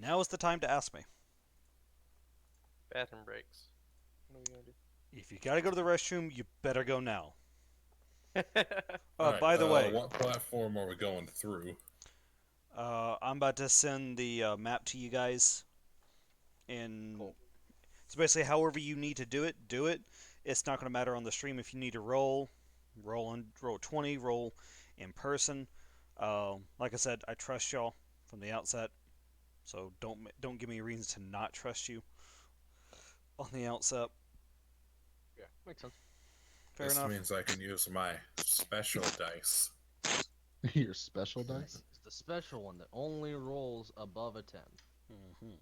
Now is the time to ask me. Bathroom breaks. What are we gonna If you gotta go to the restroom, you better go now. do? All right. By the way, What platform are we going through? I'm about to send the map to you guys. In Cool. so basically, however you need to do it, do it. It's not going to matter on the stream if you need to roll 20, roll in person. Like I said, I trust y'all from the outset, so don't give me reasons to not trust you on the outset. Yeah, makes sense. Fair This enough. means I can use my special dice. Your special dice? It's the special one that only rolls above a 10. Hmm.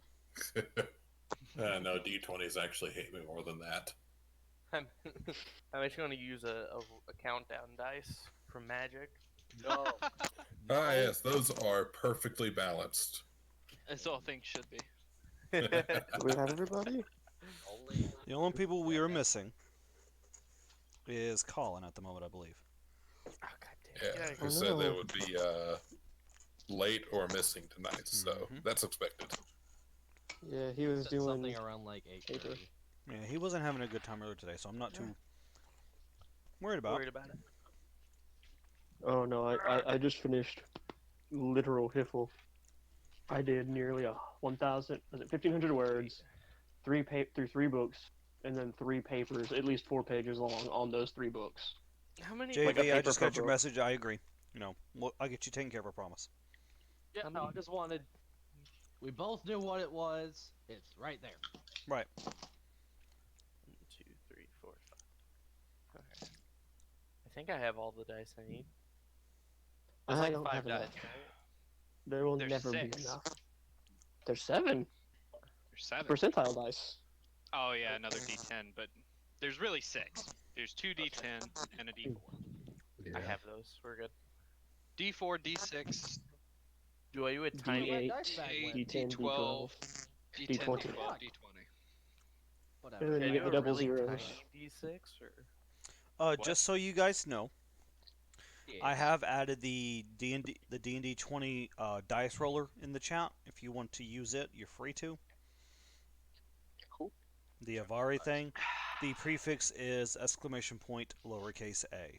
No, D20s actually hate me more than that. I'm, I'm actually gonna use a countdown dice from Magic. No. Ah, yes, those are perfectly balanced. As all things should be. Do we have everybody? Only The only people we are missing is Colin at the moment, I believe. Oh god damn! Yeah, Get out of who here. said they no. would be late or missing tonight, so Mhm. that's expected. Yeah, he was said doing. something around like 8:30. Paper. Yeah, he wasn't having a good time earlier today, so I'm not too worried about. Worried about it. Oh no, I just finished literal Hiffle. I did nearly 1,000, was it 1,500 words, through three books, and then three papers, at least 4 pages long on those three books. How many? JV, Like a I paper just per got your book. message. I agree. I'll get you taken care of, I promise. Yeah, How no, I many? just wanted. We both knew what it was. It's right there. Right. 1, 2, 3, 4, 5. Okay. I think I have all the dice I need. It's I like don't 5 have dice, enough. right? There will There's never 6. be enough. There's 7 There's 7. percentile dice. Oh yeah, another D10, but there's really 6. There's 2 D10 and a D4. Yeah. I have those. We're good. D4, D6, Do I do a tiny? D8, dice bag went. D10, D12, D12. D10, D20. D12, D20. Whatever. And then Can I you get do the a double really zeros. tiny D6 or? Just so you guys know, I Yes. have added the D&D 20 dice roller in the chat. If you want to use it, you're free to. Cool. The Avari thing. The prefix is !lowercase a.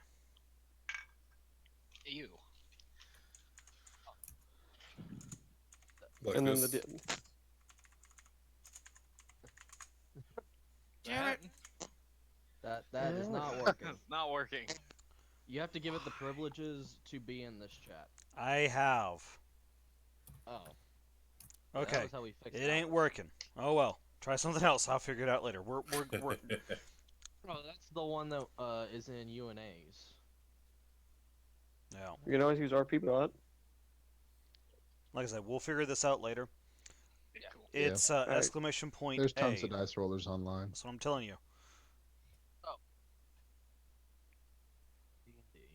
Ew. Like And then this. the Damn it! That is not working. Not working. You have to give it the privileges to be in this chat. I have. Oh. That Okay. was how we fixed It ain't ours. working. Oh well. Try something else. I'll figure it out later. We're No, that's the one that is in UNA's. yeah. You can always use RP bot. Like I said, we'll figure this out later. Cool. It's Alright. There's tons A. of dice rollers online. That's what I'm telling you. D&D.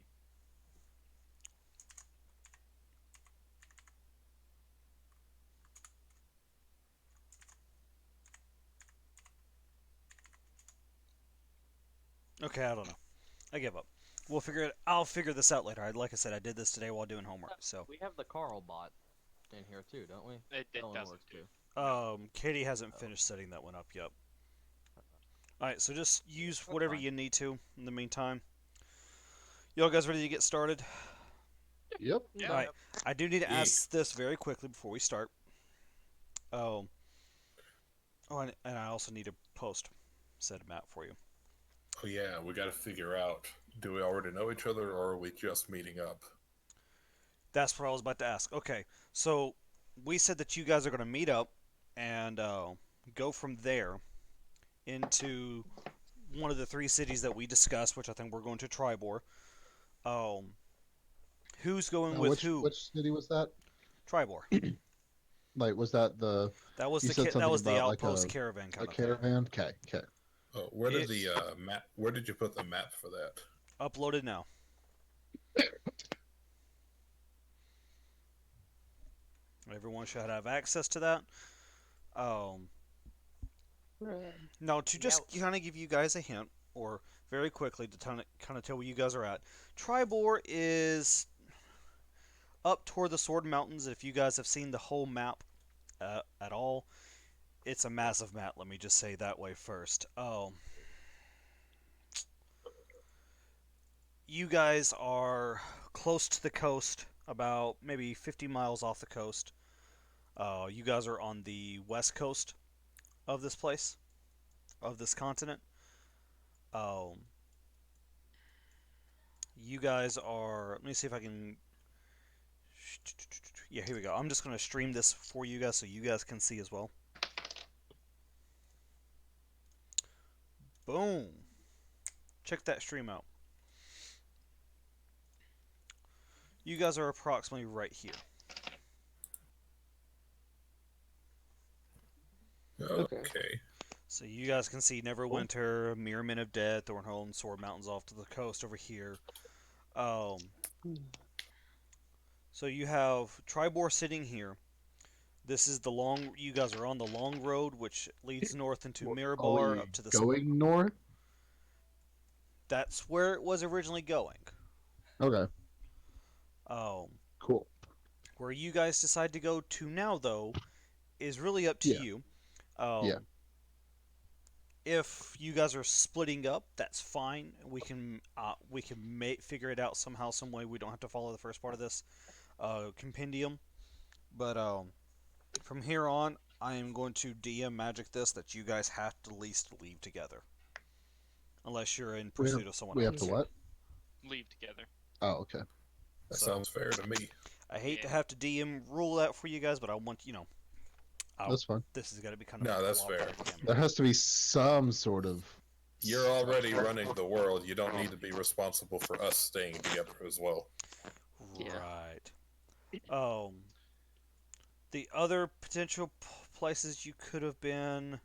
Okay, I don't know. I give up. We'll figure it. I'll figure this out later. Like I said, I did this today while doing homework. So, We have the Carl bot in here too, don't we? It That one doesn't works do. too. Katie hasn't finished setting that one up yet. All right, so just use whatever fine. you need to in the meantime. Y'all guys ready to get started? Yep. Yeah. All right. I do need to Yeah. ask this very quickly before we start. Oh. Oh, and I also need to post said map for you. Oh yeah, we got to figure out. Do we already know each other, or are we just meeting up? That's what I was about to ask. Okay, so we said that you guys are going to meet up and go from there into one of the 3 cities that we discussed, which I think we're going to Tribor. Who's going with who? Which city was that? Tribor. Like, was that the That was You the said that something was the about, like, outpost a caravan kind a of thing. caravan? Okay, okay. Oh, where did It's- the map? Where did you put the map for that? Uploaded now. Everyone should have access to that. Now, to just kind of give you guys a hint, or very quickly to kind of tell where you guys are at, Tribor is up toward the Sword Mountains. If you guys have seen the whole map at all. It's a massive map. Let me just say that way first. You guys are close to the coast, about maybe 50 miles off the coast. You guys are on the west coast of this place, of this continent. You guys are. Let me see if I can. Yeah, here we go. I'm just going to stream this for you guys so you guys can see as well. Boom. Check that stream out. You guys are approximately right here. Okay. So you guys can see Neverwinter, Mirrormen of Death, Thornhold, and Sword Mountains off to the coast over here. So you have Tribor sitting here. This is the long. You guys are on the long road, which leads north into Are Mirabar we up to the. going north? That's where it was originally going. Okay, cool. Where you guys decide to go to now, though, is really up to Yeah. you. Yeah. If you guys are splitting up, that's fine. We can figure it out somehow, some way. We don't have to follow the first part of this compendium. But from here on, I am going to DM magic this that you guys have to at least leave together, unless you're in pursuit of someone We have else. to what? Leave together. Oh, okay. That So- sounds fair to me. I hate to Yeah. have to DM rule that for you guys, but I want That's fine. this is going to be kind No, of that's wild fair. card again. There has to be some sort of. You're already running the world. You don't need to be responsible for us staying together as well. Yeah. Right. The other potential places you could have been,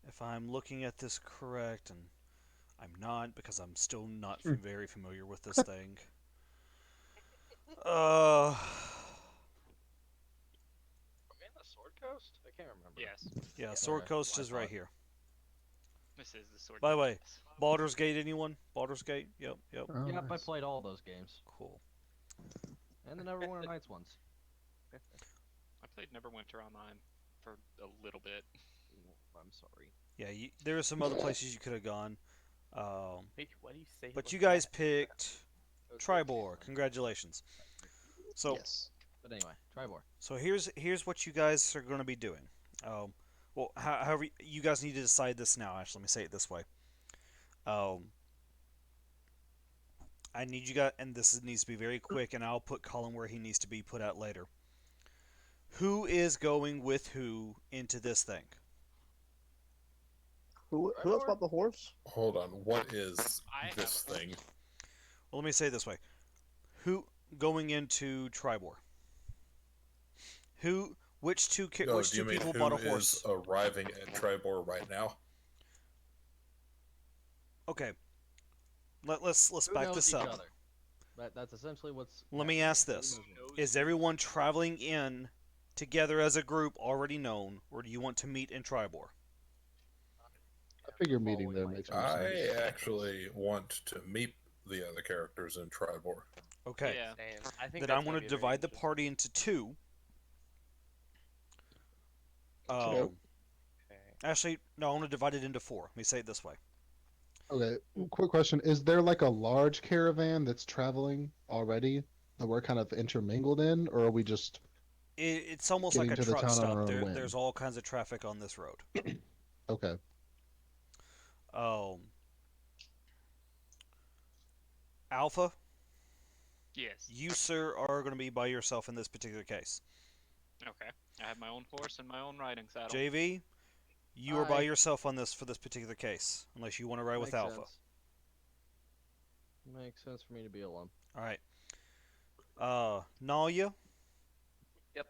if I'm looking at this correct, and I'm not because I'm still not very familiar with this thing. Are we in the Sword Coast? I can't remember. Yes, Yeah, Sword Okay, Coast well, I is right thought- here. this is the sword. By the way, Yes. Baldur's Gate, anyone? Baldur's Gate? Yep. Oh, Yep, I nice. played all those games. Cool. And the Neverwinter Nights ones. I played Neverwinter Online for a little bit. I'm sorry. Yeah, there are some other places you could have gone. Hey, what do you say? But about you guys that? picked Tribor. Congratulations. So Yes. But anyway, Tribor. So here's what you guys are going to be doing. Well, however you guys need to decide this now. Actually, let me say it this way. I need you guys, and this needs to be very quick, and I'll put Colin where he needs to be put out later. Who is going with who into this thing? Who else bought the horse? Hold on. What is I have this a- thing? Well, let me say it this way. Who going into Tribor? Which two No, which do you two mean people who bought a is horse? arriving at Tribor right now? Okay. Let's Who back knows this each up. other? That's essentially what's. Let me happening ask here. Who this. knows who? Knows Is everyone traveling in together as a group already known, or do you want to meet in Tribor? I figure meeting there makes more I sense. actually want to meet the other characters in Tribor. Okay. Yeah. Same. I think Then I'm that's going gonna to be a very divide the interesting- party into two. Okay. Okay. Actually, no, I want to divide it into four. Let me say it this way. Okay, quick question. Is there like a large caravan that's traveling already that we're kind of intermingled in, or are we just. It's almost like Getting a to the truck town on stop. our own whim. There's all kinds of traffic on this road. Okay. Alpha, Yes. you, sir, are going to be by yourself in this particular case. Okay. I have my own horse and my own riding saddle. JV, you are by Aye. yourself on this for this particular case, unless you want to ride with Makes Alpha. sense. Makes sense for me to be alone. All right. Nalia. Yep.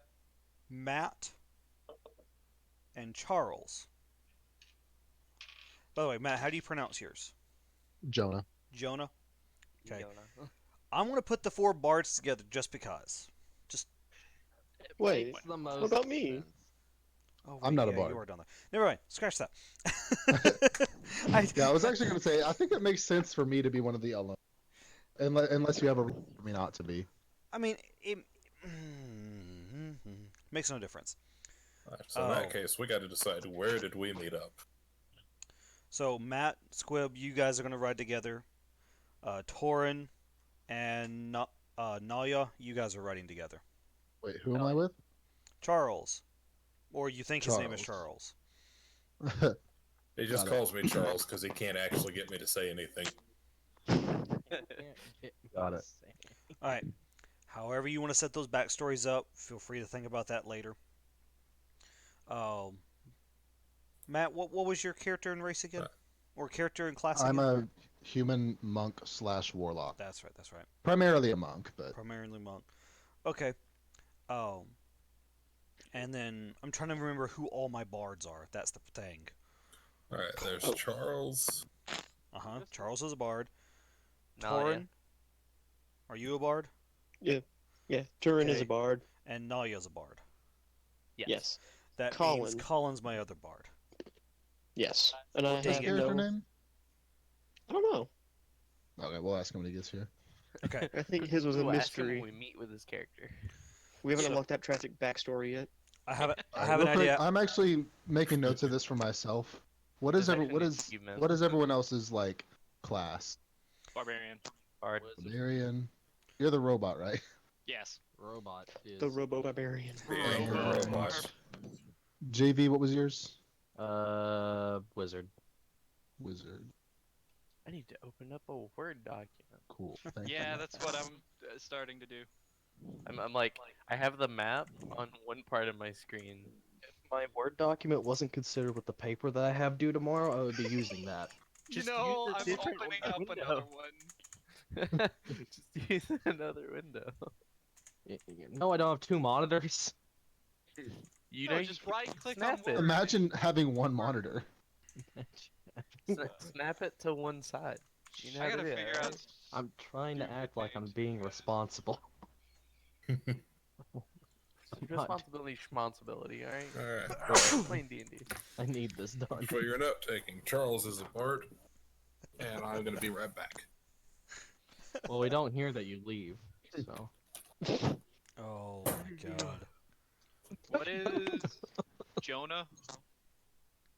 Matt. And Charles. By the way, Matt, how do you pronounce yours? Jonah. Jonah? Okay. Yona. I'm going to put the four bards together just because. Wait, Makes the most about me? sense. Oh, I'm not a yeah, bard. You are down there. Never mind. Scratch that. Yeah, I was actually going to say, I think it makes sense for me to be one of the alone. Unless you have a reason for me not to be. I mean, Makes no difference. Alright, so in Oh. that case, we got to decide where did we meet up. So Matt, Squib, you guys are gonna ride together. Torin and Naya, you guys are riding together. Wait, who am I with? Charles, or you think his name is Charles. Charles. He just Got it. calls me Charles because he can't actually get me to say anything. Got it. All right. However you want to set those backstories up, feel free to think about that later. Matt, what was your character and race again, or character and class I'm again? a human monk / warlock. That's right. That's right. Primarily a monk, but Primarily monk. Okay. And then I'm trying to remember who all my bards are. That's the thing. Alright, there's Oh. Charles. Charles is a bard. Naya. Torin, are you a bard? Yeah, Turin is Okay. a bard. And Naya's a bard. Yes. That Colin. means Colin's my other bard. Yes. And I his Dang have it. character no... name? I don't know. Okay, we'll ask him when he gets here. Okay. I think his was a Ooh, ask him when mystery. we meet with his character. We haven't So- unlocked that tragic backstory yet. I have Alright, an real quick, idea. I'm actually making notes of this for myself. What is There's every, what actually is achievements. what is everyone else's like class? Barbarian. Bard. Barbarian. You're the robot, right? Yes. Robot is The Robo Barbarian. The angry robot. JV, what was yours? wizard. Wizard. I need to open up a Word document. Cool. Thank Yeah, you. that's what I'm starting to do. I'm like, I have the map on one part of my screen. If my Word document wasn't considered with the paper that I have due tomorrow, I would be using that. Just you know, use a I'm different opening up window. another one. Just use another window. No, I don't have 2 monitors. You No, know, just you right click on snap it. Word. Imagine having one monitor. snap it to one side. You know I how to gotta do figure that, out. right? I'm trying to act like I'm being responsible. Responsibility, schmonsibility, alright? Alright. Playing D&D. Oh, I need this done. For your note taking, Charles is a bard. And I'm going to be right back. Well, we don't hear that you leave, so. Oh my god. What is Jonah?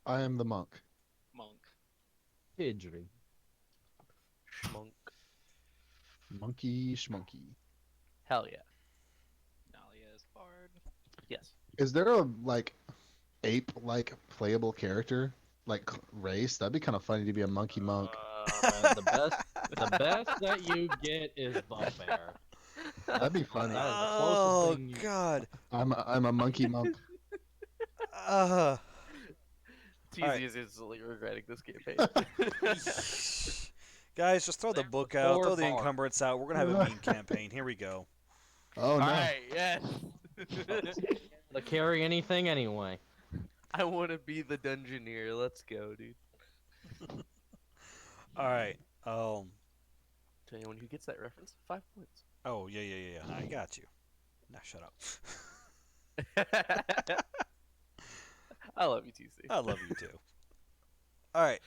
I am the monk. Monk. Pidgery. Schmunk. Monkey schmonkey. Hell yeah. Nalia is bard. Yes. Is there a like ape like playable character like race? That'd be kind of funny to be a monkey monk. The best that you get is bugbear. That'd be funny. That is the closest Oh thing you- god. I'm a monkey monk. It's Alright. easy as instantly regretting this campaign. Guys, just throw the book out, Or throw the bar. encumbrance out. We're gonna have a meme campaign. Here we go. Oh no. Alright, yes. To carry anything anyway. I want to be the dungeoneer. Let's go, dude. All right. To anyone who gets that reference, 5 points. Oh yeah. I got you. Now shut up. I love you, TC. I love you too. All right.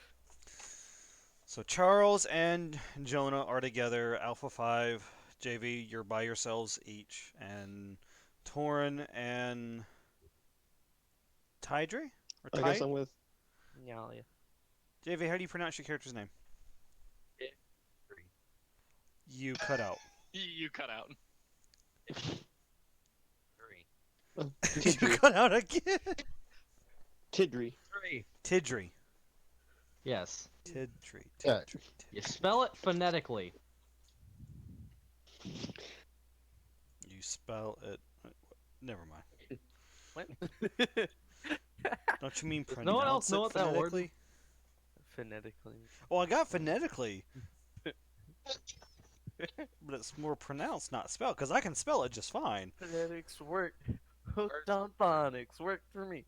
So Charles and Jonah are together. Alpha 5, JV, you're by yourselves each, and Torin and Tydre or I guess Ty? I'm with. Nyalia. JV, how do you pronounce your character's name? You cut out. You cut out. You Tidri. cut out again. Tidri. Tidri. Yes. Tidri. Yeah. Tidri. You spell it phonetically. You spell it. Never mind. What? Don't you mean pronounce no one else it know what that word- phonetically? Phonetically. Oh, I got phonetically. But it's more pronounced, not spelled, because I can spell it just fine. Phonetics work. Hooked on phonics work for me.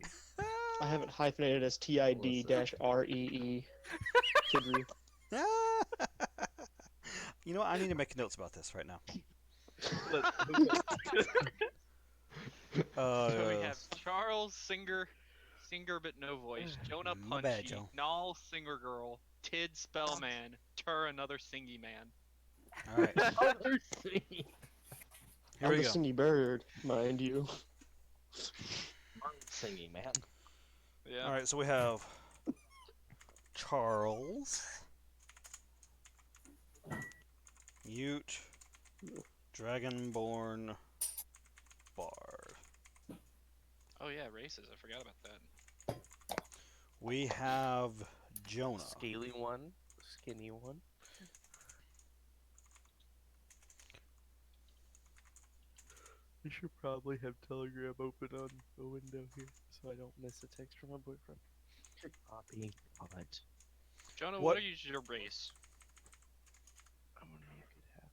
I have it hyphenated as TID-REE. Tidri. You know what? I need to make notes about this right now. So we have Charles, singer but no voice. Jonah, My bad, punchy. Joe. Nall, singer girl. Tid, spellman. Tur, another singy man. All right, Other thing. here I'm we the go. Cindy Bird, mind you. singing, man. Yeah. All right, so we have Charles, Ute, Dragonborn, Bard. Oh yeah, races. I forgot about that. We have Jonah. Scaly one, skinny one. I should probably have Telegram open on the window here so I don't miss a text from my boyfriend. Copy. But Jonah, What- what is your race? I wonder if you could have.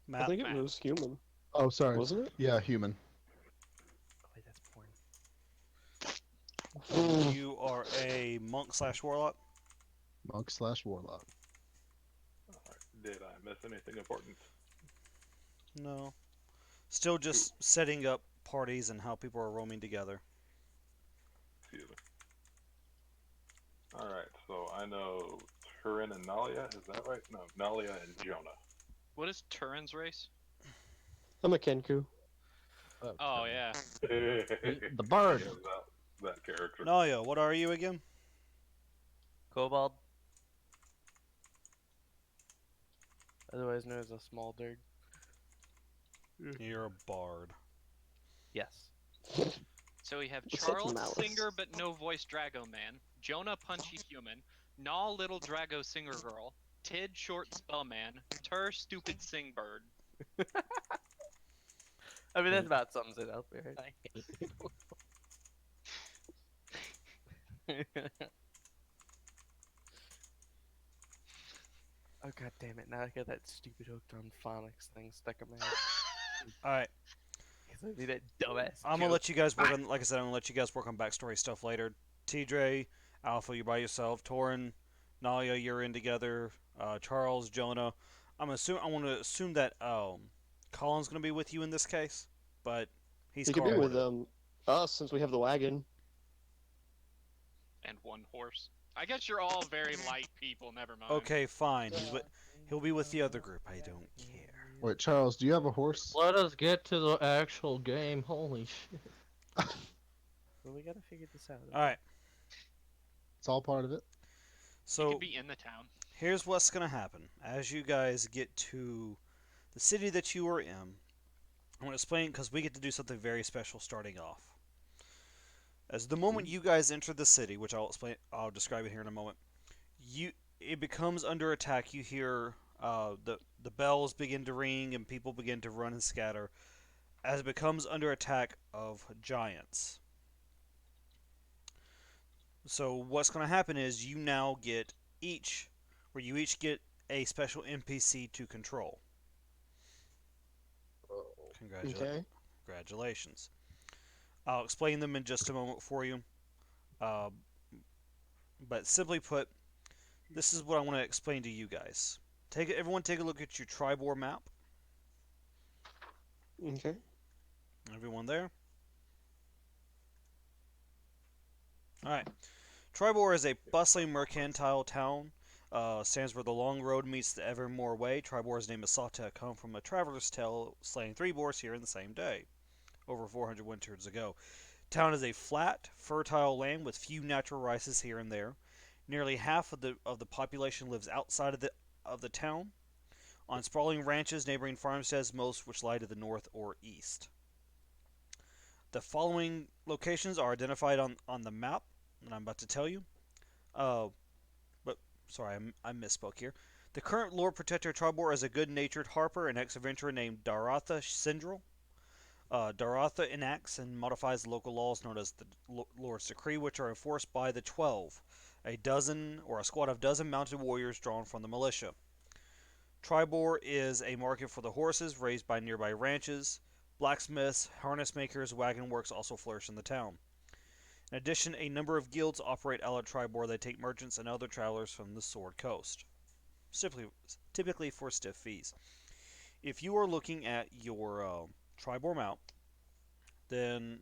I Matt, think it Matt. was human, Oh, sorry. wasn't it? Yeah, human. Oh wait, that's porn. you are a monk/warlock. Monk/warlock. Did I miss anything important? No. Still just setting up parties and how people are roaming together. Excuse me. Alright, so I know Turin and Nalia, is that right? No, Nalia and Jonah. What is Turin's race? I'm a Kenku. Oh yeah. The bird. Yeah, that character. Naya, what are you again? Kobold. Otherwise known as a small dirk. You're a bard. Yes. So we have It's such Charles malice. Singer but no voice Drago Man, Jonah Punchy Human, Naw Little Drago Singer Girl, Tid Short Spellman, Tur Stupid Sing Bird. I mean, that about sums it up, right? I hate people. Oh god damn it! Now I got that stupid hooked on phonics thing stuck in my head. All right, Because I need that dumbass. I'm gonna joke. let you guys work on. Like I said, I'm gonna let you guys work on backstory stuff later. TJ, Alpha, you're by yourself. Torin, Nalia, you're in together. Charles, Jonah. I want to assume that Colin's gonna be with you in this case, but he's He could be car with ordered. us since we have the wagon. And one horse. I guess you're all very light people, never mind. Okay, fine. He'll be with the other group. I don't care. Wait, Charles, do you have a horse? Let us get to the actual game. Holy shit. Well, we gotta figure this out. All right. It's all part of it. You So could be in the town. here's what's gonna happen as you guys get to the city that you are in. I'm gonna explain because we get to do something very special starting off. As the moment you guys enter the city, which I'll describe it here in a moment. It becomes under attack. You hear the bells begin to ring and people begin to run and scatter as it becomes under attack of giants. So what's going to happen is you now get each get a special NPC to control. Okay. Congratulations. I'll explain them in just a moment for you. But simply put, this is what I want to explain to you guys. Everyone take a look at your Tribor map. Okay. Everyone there? Alright. Tribor is a bustling mercantile town. Stands where the long road meets the Evermore Way. Tribor's name is thought to come from a traveler's tale slaying 3 boars here in the same day, over 400 winters ago. Town is a flat, fertile land with few natural rises here and there. Nearly half of the population lives outside of the town, on sprawling ranches, neighboring farmsteads, most which lie to the north or east. The following locations are identified on the map that I'm about to tell you. But sorry, I misspoke here. The current Lord Protector of Tribor is a good-natured harper and ex-adventurer named Daratha Sindril. Daratha enacts and modifies the local laws known as the Lord's Decree, which are enforced by the 12, a squad of dozen mounted warriors drawn from the militia. Tribor is a market for the horses raised by nearby ranches. Blacksmiths, harness makers, wagon works also flourish in the town. In addition, a number of guilds operate out of Tribor. They take merchants and other travelers from the Sword Coast, typically for stiff fees. If you are looking at your Tribor map, then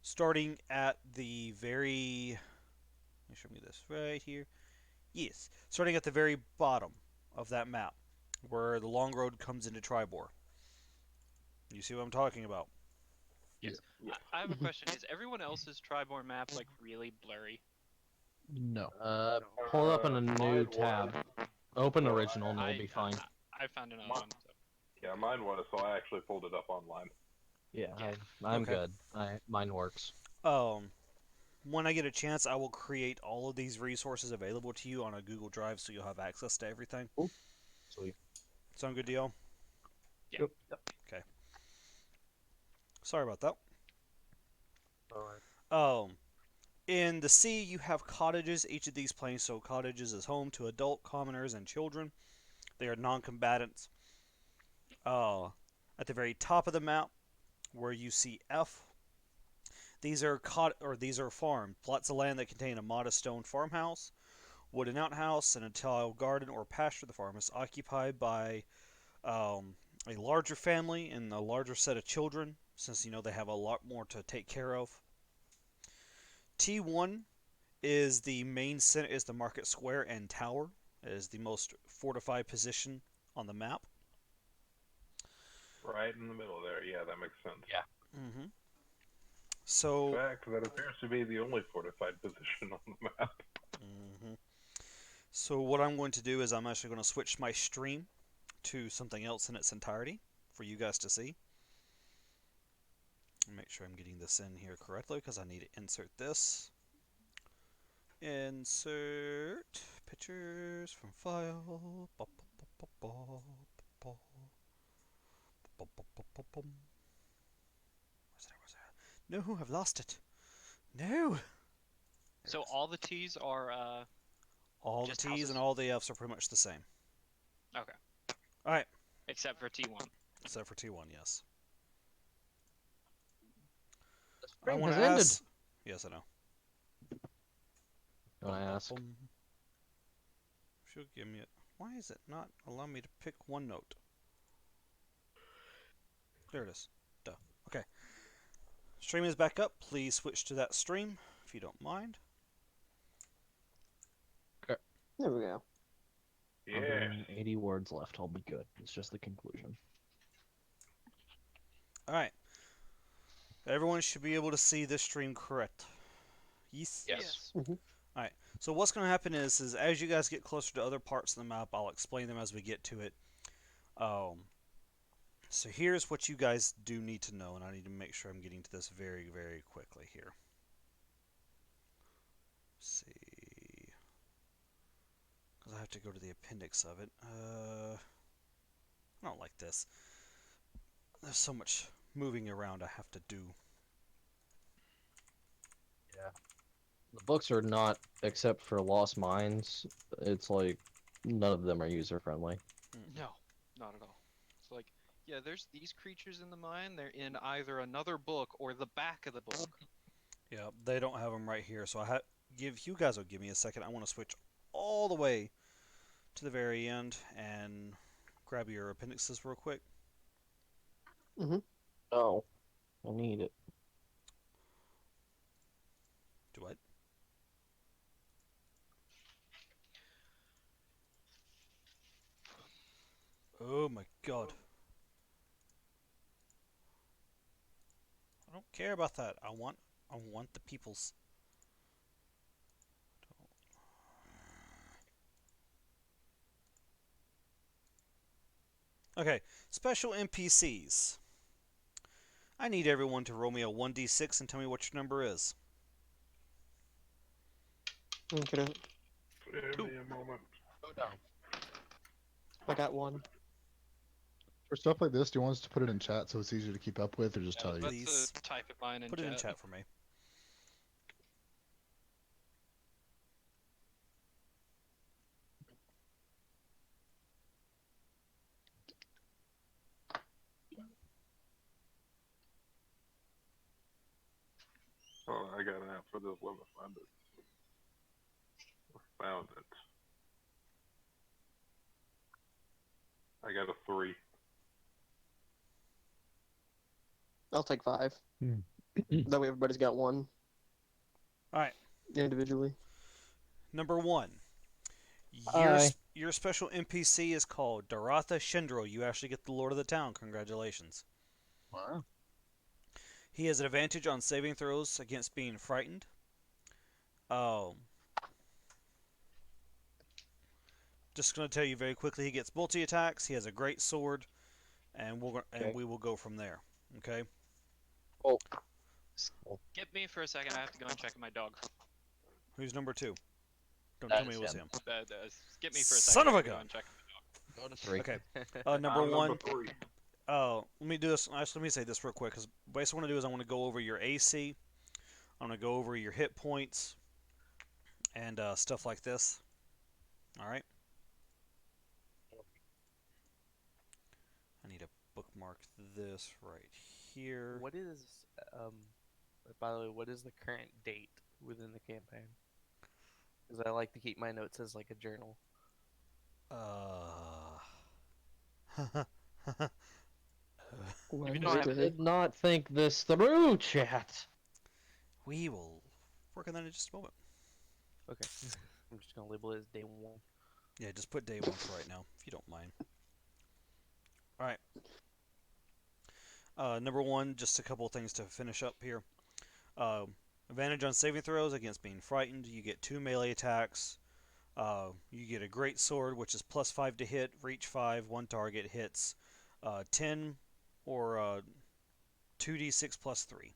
starting at the very... Let me show me this right here. Yes, starting at the very bottom of that map, where the long road comes into Tribor. You see what I'm talking about? Yes. Yes. I have a question. Is everyone else's Triborn map like really blurry? No. Pull up in a new Mine tab. was- Open Well, original and it'll I be fine. I found another My- one. So. Yeah, mine was, so I actually pulled it up online. Yeah, Yeah. I'm Okay. good. Mine works. When I get a chance, I will create all of these resources available to you on a Google Drive, so you'll have access to everything. Sweet. Sound good to y'all? Yeah. Okay. Sorry about that. Alright. In the sea, you have cottages. Each of these plains so cottages is home to adult, commoners, and children. They are non-combatants. At the very top of the map, where you see F, these are farmed plots of land that contain a modest stone farmhouse, wooden outhouse, and a tile garden or pasture. The farm is occupied by a larger family and a larger set of children, since they have a lot more to take care of. T1 is the main center, is the market square and tower. It is the most fortified position on the map. Right in the middle there. Yeah, that makes sense. Yeah. Mm-hmm. In So, fact, that appears to be the only fortified position on the map. mhm. So what I'm going to do is I'm actually going to switch my stream to something else in its entirety for you guys to see. Make sure I'm getting this in here correctly because I need to insert this. Insert pictures from file. Where's that? No, I've lost it. No. So all the T's are All the Just T's houses? and all the F's are pretty much the same. okay, All right, except for T1. except for T1, yes. I Spring want has to ended. ask. Yes, I know. When I ask. She'll give me it. Why is it not allowing me to pick OneNote? There it is. Duh. Okay. Stream is back up. Please switch to that stream if you don't mind. There we go. Yeah. 180 words left. I'll be good. It's just the conclusion. All right. Everyone should be able to see this stream correct. Yes. Yes. So what's going to happen is as you guys get closer to other parts of the map, I'll explain them as we get to it. So here's what you guys do need to know, and I need to make sure I'm getting to this very, very quickly here. Let's see. Because I have to go to the appendix of it. I don't like this. There's so much moving around I have to do. The books are not, except for Lost Mines. It's like none of them are user friendly. No, not at all. It's like, yeah, there's these creatures in the mine. They're in either another book or the back of the book. Yeah, they don't have them right here, so you guys will give me a second. I want to switch all the way to the very end and grab your appendixes real quick. Oh, I need it. Do what? Oh my god. I don't care about that. I want the people's. Okay, special NPCs. I need everyone to roll me a 1d6 and tell me what your number is. Okay. Give me a moment. I got one. For stuff like this, do you want us to put it in chat so it's easier to keep up with, or just tell you? Let's Please. type it mine in Put chat. it in chat for me. Oh, I got an app for this. Let me find it. I found it. I got a 3. I'll take 5. Hmm. That way everybody's got one. Alright. Individually. Number 1. Aye. Your special NPC is called Daratha Shendro. You actually get the Lord of the Town. Congratulations. Wow. He has an advantage on saving throws against being frightened. Just going to tell you very quickly, he gets multi attacks. He has a great sword, and Okay. we will go from there. Okay. Oh. Get me for a second. I have to go and check my dog. Who's number 2? Don't That tell me is it was him. him. Get me for a Son second. of I a have to go gun. and check my dog. Go to 3. Okay. Number I'm 1. Number 3. Let me do this. Actually, let me say this real quick, because what I want to do is I want to go over your AC. I'm going to go over your hit points and stuff like this. All right. I need to bookmark this right here. What is by the way, what is the current date within the campaign? Because I like to keep my notes as like a journal. Wednesday. don't I did not think this through, chat. We will work on that in just a moment. Okay. I'm just gonna label it as day 1. Yeah, just put day 1 for right now, if you don't mind. All right. Number 1, just a couple of things to finish up here. Advantage on saving throws against being frightened. You get 2 melee attacks. You get a great sword, which is +5 to hit, reach 5, 1 target hits, 10 or 2d6 +3.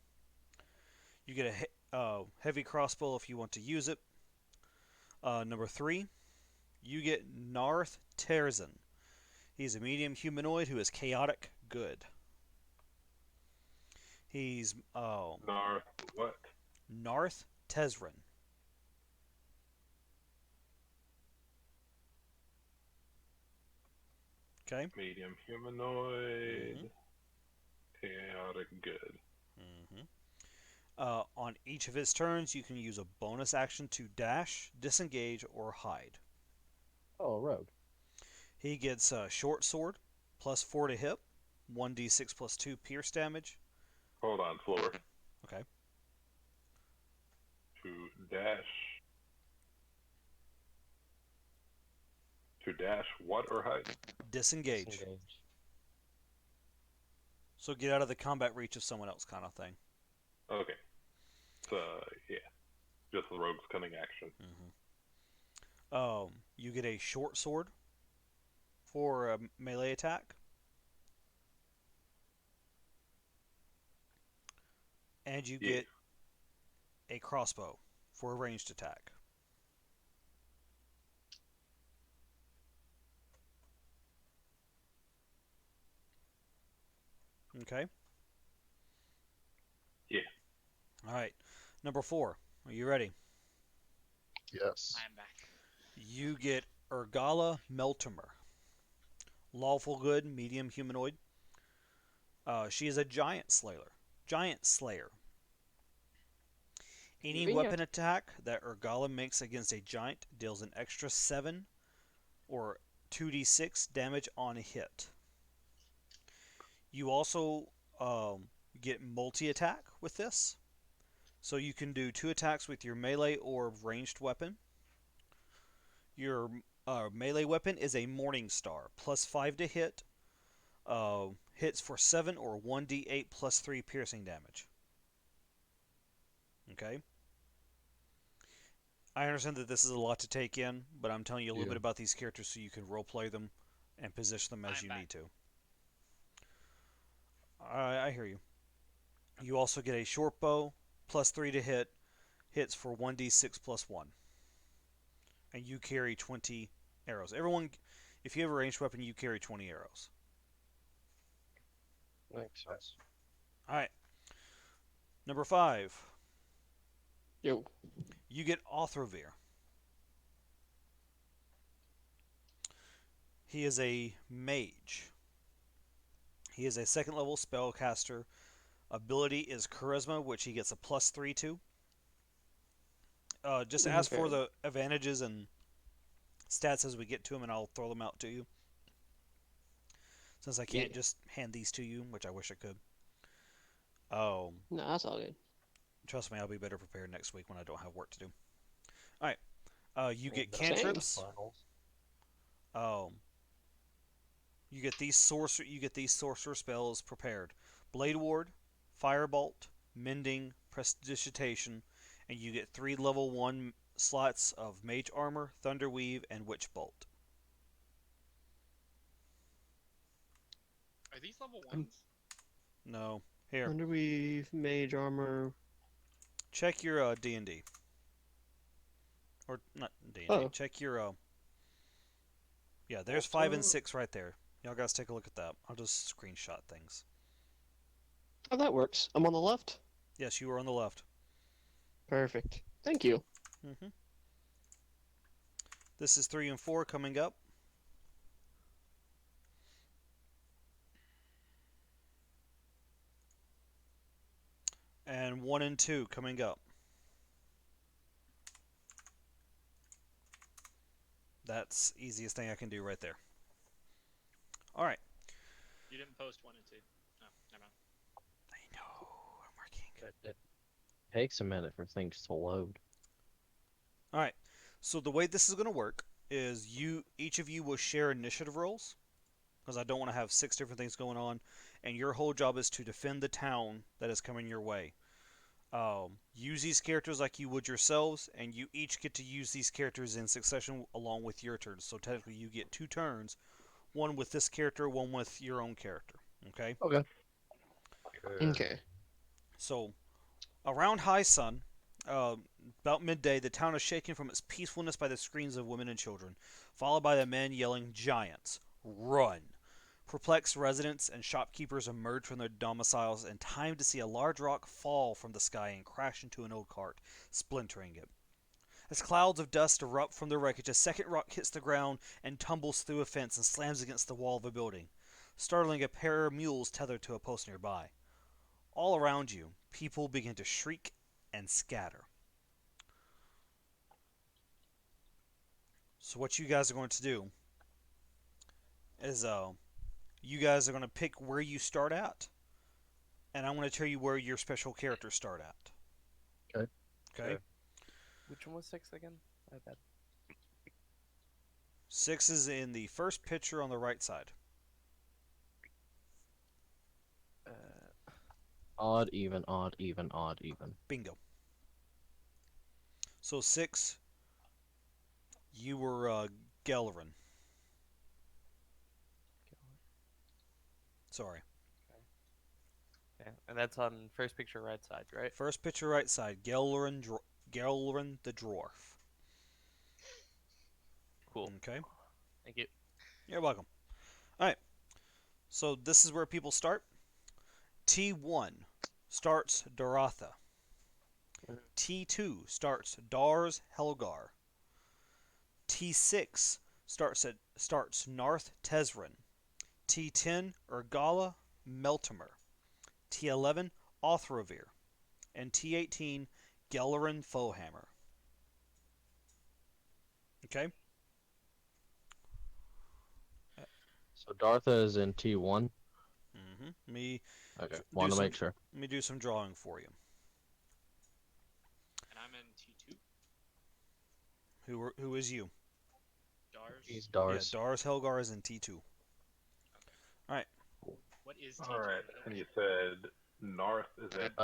You get a heavy crossbow if you want to use it. Number 3, you get Narth Terzan. He's a medium humanoid who is chaotic good. He's Narth, what? Narth Tezran. Okay. Medium humanoid. Chaotic good. On each of his turns, you can use a bonus action to dash, disengage, or hide. Oh, rogue. He gets a short sword, +4 to hit, 1d6 +2 pierce damage. Hold on, slower. Okay. To dash. To dash what or hide? Disengage. Disengage. So get out of the combat reach of someone else, kind of thing. Okay. So, yeah. Just the rogue's cunning action. You get a short sword for a melee attack. And you Yeah. get a crossbow for a ranged attack. Okay. Yeah. All right. Number 4. Are you ready? Yes. I'm back. You get Urgala Meltimer. Lawful good, medium humanoid. She is a giant slayer. Any Convenient. weapon attack that Urgala makes against a giant deals an extra 7 or 2d6 damage on a hit. You also get multi-attack with this. So you can do 2 attacks with your melee or ranged weapon. Your melee weapon is a Morning Star, +5 to hit. Hits for 7 or 1d8 +3 piercing damage. Okay? I understand that this is a lot to take in, but I'm telling you a little Yeah. bit about these characters so you can roleplay them and position them as I'm you back. need to. I hear you. You also get a short bow, +3 to hit, hits for 1d6 +1. And you carry 20 arrows. Everyone, if you have a ranged weapon, you carry 20 arrows. Makes sense. Alright. Number 5. Yo. You get Othrovir. He is a mage. He is a 2nd level spellcaster. Ability is Charisma, which he gets a +3 to. Just ask for Okay. the advantages and stats as we get to them, and I'll throw them out to you. Since I can't Yeah. just hand these to you, which I wish I could. No, that's all good. Trust me, I'll be better prepared next week when I don't have work to do. Alright. You get Well, that's cantrips. the finals. You get these sorcerer spells prepared. Blade Ward, Firebolt, Mending, Prestidigitation, and you get 3 level 1 slots of Mage Armor, Thunderweave, and Witch Bolt. Are these level 1s? No. Here, Underweave, mage armor. check your D&D. Or, not D&D, Oh. check your, yeah, there's 5 and 6 right there. Y'all guys take a look at that. I'll just screenshot things. Oh, that works. I'm on the left. Yes, you are on the left. Perfect. Thank you. hmm This is 3 and 4 coming up. And 1 and 2 coming up. That's easiest thing I can do right there. Alright. You didn't post 1 and 2. No, never mind. I know, I'm working. It takes a minute for things to load. Alright, so the way this is going to work is each of you will share initiative rolls, because I don't want to have 6 different things going on, and your whole job is to defend the town that is coming your way. Use these characters like you would yourselves, and you each get to use these characters in succession along with your turns. So technically you get 2 turns, one with this character, one with your own character. Okay? Okay. Okay. So, around high sun, about midday, the town is shaken from its peacefulness by the screams of women and children, followed by the men yelling, "Giants, run!" Perplexed residents and shopkeepers emerge from their domiciles in time to see a large rock fall from the sky and crash into an old cart, splintering it. As clouds of dust erupt from the wreckage, a second rock hits the ground and tumbles through a fence and slams against the wall of a building, startling a pair of mules tethered to a post nearby. All around you, people begin to shriek and scatter. So what you guys are going to do is you guys are going to pick where you start at, and I'm going to tell you where your special characters start at. Okay. Okay? Which one was 6 again? My bad. 6 is in the first picture on the right side. Odd, even, odd, even, odd, even. Bingo. So 6, you were Gelrin. Sorry. Yeah, and that's on first picture right side, right? First picture right side, Gelrin the Dwarf. Cool. Okay? Thank you. You're welcome. Alright. So this is where people start. T1 starts Doratha. T2 starts Dars Helgar. T6 starts Narth Tesrin. T10 Urgala Meltimer. T11 Othrovir. And T18 Gellerin Fohammer. Okay? So Dartha is in T1. Me Okay, want to make sure. Let me do some drawing for you. And I'm in T2. Who is you? Dars. He's Dars. Yeah, Dars Helgar is in T2. What is T2? Alright, and you said North is at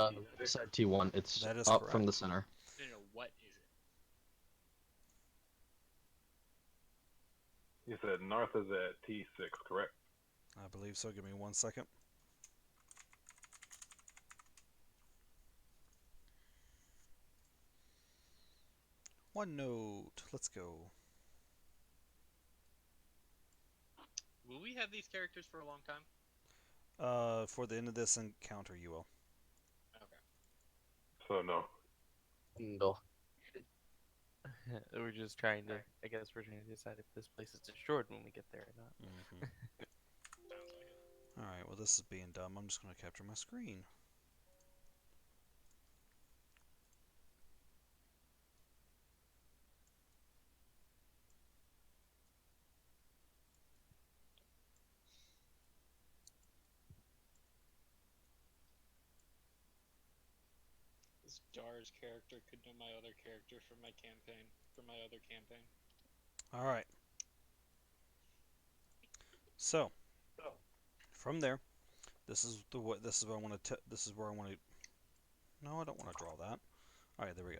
Side T1. It's That is up correct. from the center. No, what is it? You said North is at T6, correct? I believe so. Give me 1 second. OneNote. Let's go. Will we have these characters for a long time? For the end of this encounter, you will. Okay. So no. No. We're just trying to. I guess we're trying to decide if this place is destroyed when we get there or not. Mm-hmm. Sounds like it. Alright, well, this is being dumb. I'm just going to capture my screen. This Dars character could know my other character from my campaign. From my other campaign. Alright. So, from there, this is where I want to No, I don't want to draw that. All right, there we go.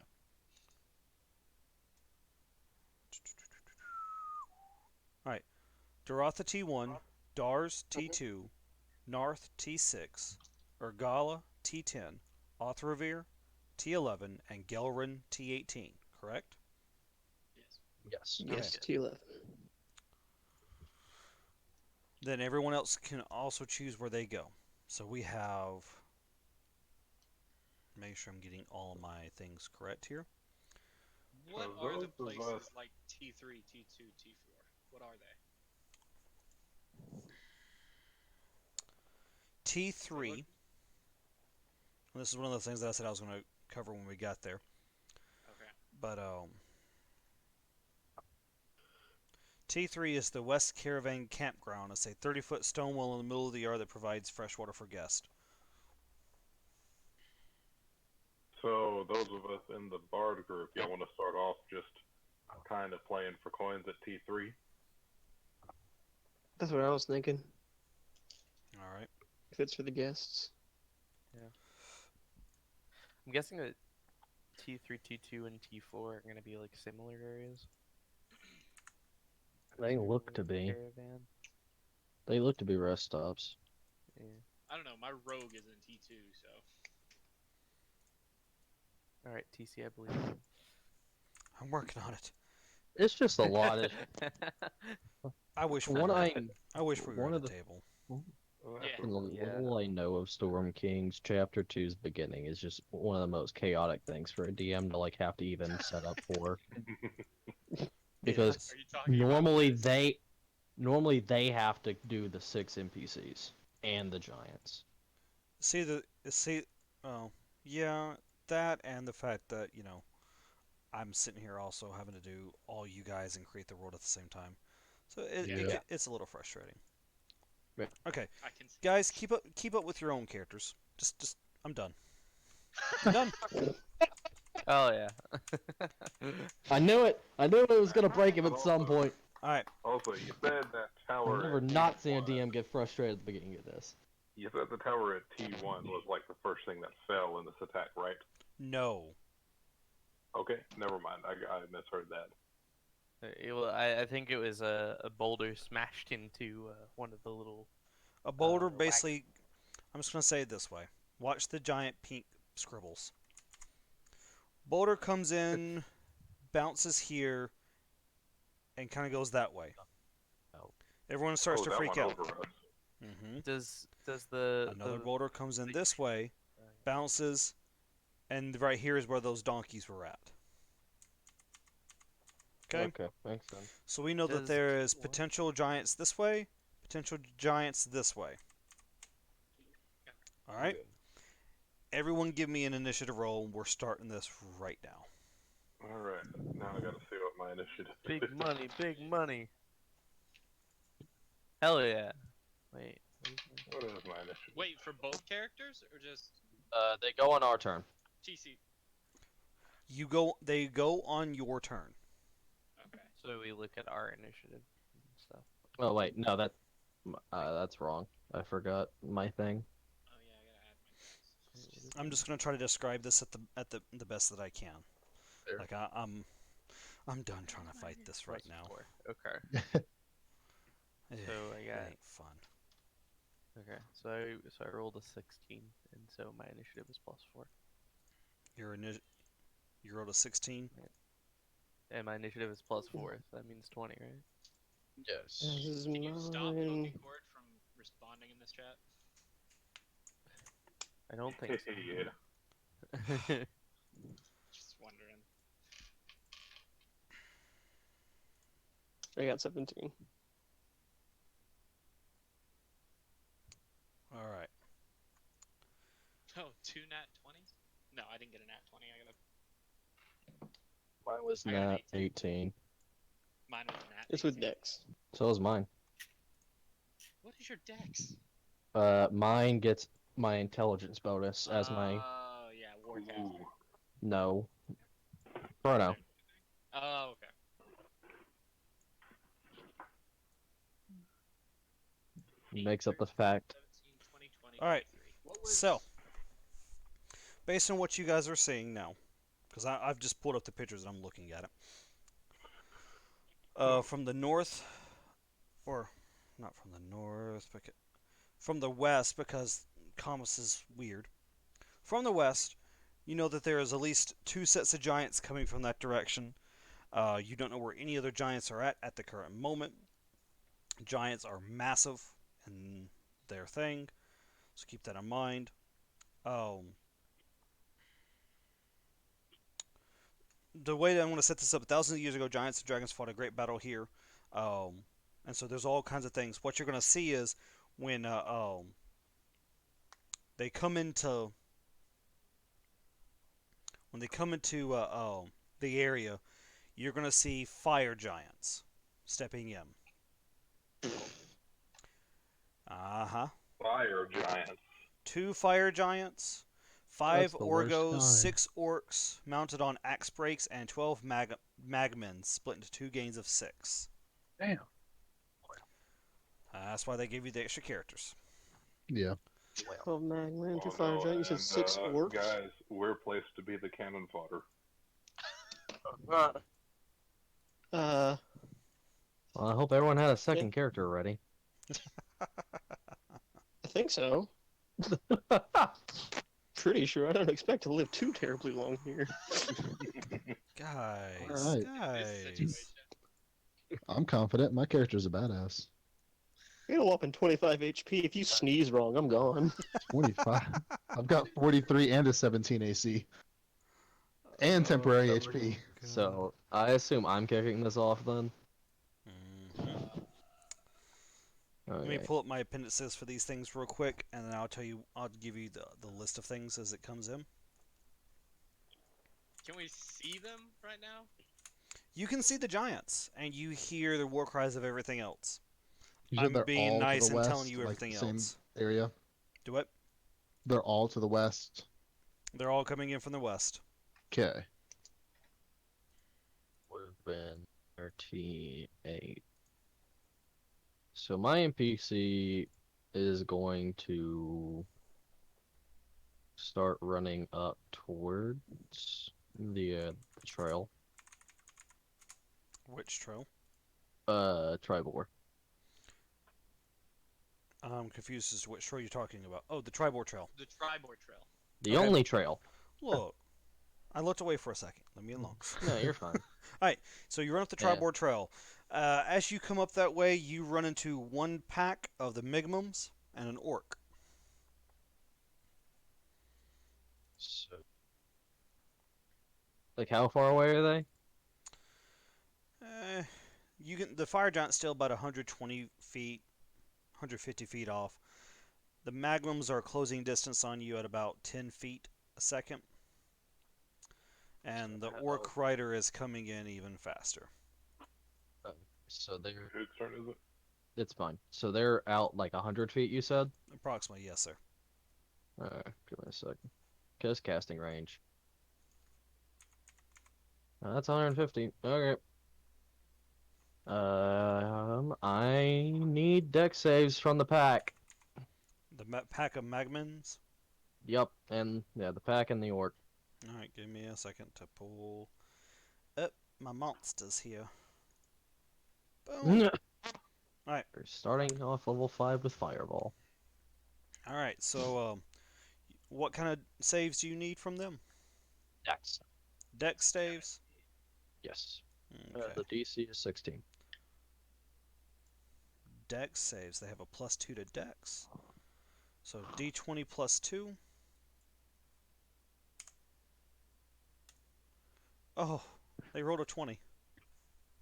All right, Daratha T1, Dars T2, Narth T6, Urgala T10, Othravir T11, and Gelrin T18. Correct? Yes. Yes. Yes, Okay. T11. Then everyone else can also choose where they go. So we have. Make sure I'm getting all of my things correct here. What So are the those of places us- like T3, T2, T4? What are they? T3. And this is one of the things that I said I was going to cover when we got there. Okay. But T3 is the West Caravan Campground. It's a 30-foot stone wall in the middle of the yard that provides fresh water for guests. So those of us in the Bard group, y'all want to start off just kind of playing for coins at T3? That's what I was thinking. All right. If it's for the guests. I'm guessing that T3, T2, and T4 are gonna be like similar areas. They look to be. Caravan. They look to be rest stops. Yeah. I don't know. My rogue is in T2, so. All right, TC, I believe. I'm working on it. It's just a lot of. I wish we One were, I I wish we were one at of the the- table. Yeah. From the Yeah. little I know of Storm King's Chapter 2's beginning is just one of the most chaotic things for a DM to like have to even set up for. Because Yes. Are you talking normally they have to do the 6 NPCs and the giants. Oh, yeah, that and the fact that, I'm sitting here also having to do all you guys and create the world at the same time. So Yeah. it's a little frustrating. Right. Okay, I can see. guys, keep up with your own characters. Just I'm done. I'm done. Oh yeah. I knew it! I knew it was gonna break him at some point. All right. Also, you said that tower. I've never at not seen a T1 DM get frustrated at the beginning of this. You said the tower at T1 was like the first thing that fell in this attack, right? No. Okay, never mind. I misheard that. Well, I think it was a boulder smashed into one of the little. A boulder wagon. basically. I'm just gonna say it this way. Watch the giant pink scribbles. Boulder comes in, bounces here, and kind of goes that way. Oh. Everyone starts Oh, to that freak one out. over us. Hmm Does the Another the, boulder comes in this way, bounces, and right here is where those donkeys were at. Okay? Okay, makes sense. So we know that Does there is T1 potential giants this way, potential giants this way. Alright? Everyone give me an initiative roll. We're starting this right now. Alright, now I gotta see what my initiative big is. money, big money. Hell yeah! Wait. What is my initiative? Wait, for both characters or just They go on our turn. TC? They go on your turn. Okay. So we look at our initiative and stuff. Oh wait, no, that's wrong. I forgot my thing. Oh yeah, I gotta add my dice. I'm just gonna try to describe this at the best that I can. Fair. Like I'm done trying to fight this right now. Okay. Eh, So I it got- ain't fun. Okay. So I rolled a 16, and so my initiative is +4, You rolled a 16. and my initiative is +4. So that means 20, right? Yes. This is Can you stop mine. Pokecord from responding in this chat? I don't think so. Yeah. Just wondering. I got 17. All right. Oh, 2 nat 20s? No, I didn't get a nat 20. I got Mine was I got an not 18. 18. mine was a nat. It's with 18. Dex. So is mine. What is your dex? Mine gets my intelligence bonus as my Oh yeah, Warcaster. Ooh. no. Chrono. Oh okay. Makes up the fact. 17, 20, 20, All right. 23. What was So, based on what you guys are seeing now, because I've just pulled up the pictures and I'm looking at it. From the north, or not from the north, but from the west, because Comus is weird. From the west, you know that there is at least 2 sets of giants coming from that direction. You don't know where any other giants are at the current moment. Giants are massive in their thing, so keep that in mind. The way that I want to set this up, thousands of years ago, giants and dragons fought a great battle here. And so there's all kinds of things. What you're going to see is when they come into the area, you're going to see fire giants stepping in. Fire giants. 2 fire giants, 5 That's the worst Orgos, kind. 6 orcs mounted on axe breaks, and 12 magmen split into 2 gangs of 6. Damn. That's why they gave you the extra characters. Yeah. 12 magman, 2 Oh, fire no, giants, you said and, 6 orcs. Guys, we're placed to be the cannon fodder. Uh, Well, I hope everyone had a second character ready. I think so. Pretty sure. I don't expect to live too terribly long here. Guys, Alright. This guys. situation. I'm confident. My character's a badass. I got a whopping 25 HP. If you sneeze wrong, I'm gone. 25. I've got 43 and a 17 AC. And temporary Oh, HP. So I assume I'm kicking this off then. Mhm. Let me Okay. pull up my appendices for these things real quick, and then I'll give you the list of things as it comes in. Can we see them right now? You can see the giants, and you hear the war cries of everything else. You said I'm they're being all to nice the and west, telling you like everything the same else. area. Do it. They're all to the west. They're all coming in from the west. Okay. Would have been 38. So my NPC is going to start running up towards the trail. Which trail? Tribor. I'm confused as to which trail you're talking about. Oh, the Tribor Trail. The Tribor Trail. The Okay. only trail. Look, I looked away for a second. Leave me alone. No, you're fine. So you run up the Yeah. Tribor Trail. As you come up that way, you run into one pack of the Migmums and an orc. So, like, how far away are they? The fire giant's still about 120 feet, 150 feet off. The Magnums are closing distance on you at about 10 feet a second. And the orc rider is coming in even faster. So they're. Whose turn is it? It's fine. So they're out like 100 feet, you said? Approximately, yes, sir. Give me a second. Cause casting range. That's 150. Okay. I need deck saves from the pack. The pack of Magmans. Yep, and yeah, the pack and the orc. Alright, give me a second to pull up my monsters here. Boom. Alright. We're starting off level 5 with Fireball. Alright, so what kind of saves do you need from them? Dex. Dex saves? Yes. Okay. The DC is 16. Dex saves. They have a +2 to Dex. So D20 +2. Oh, they rolled a 20.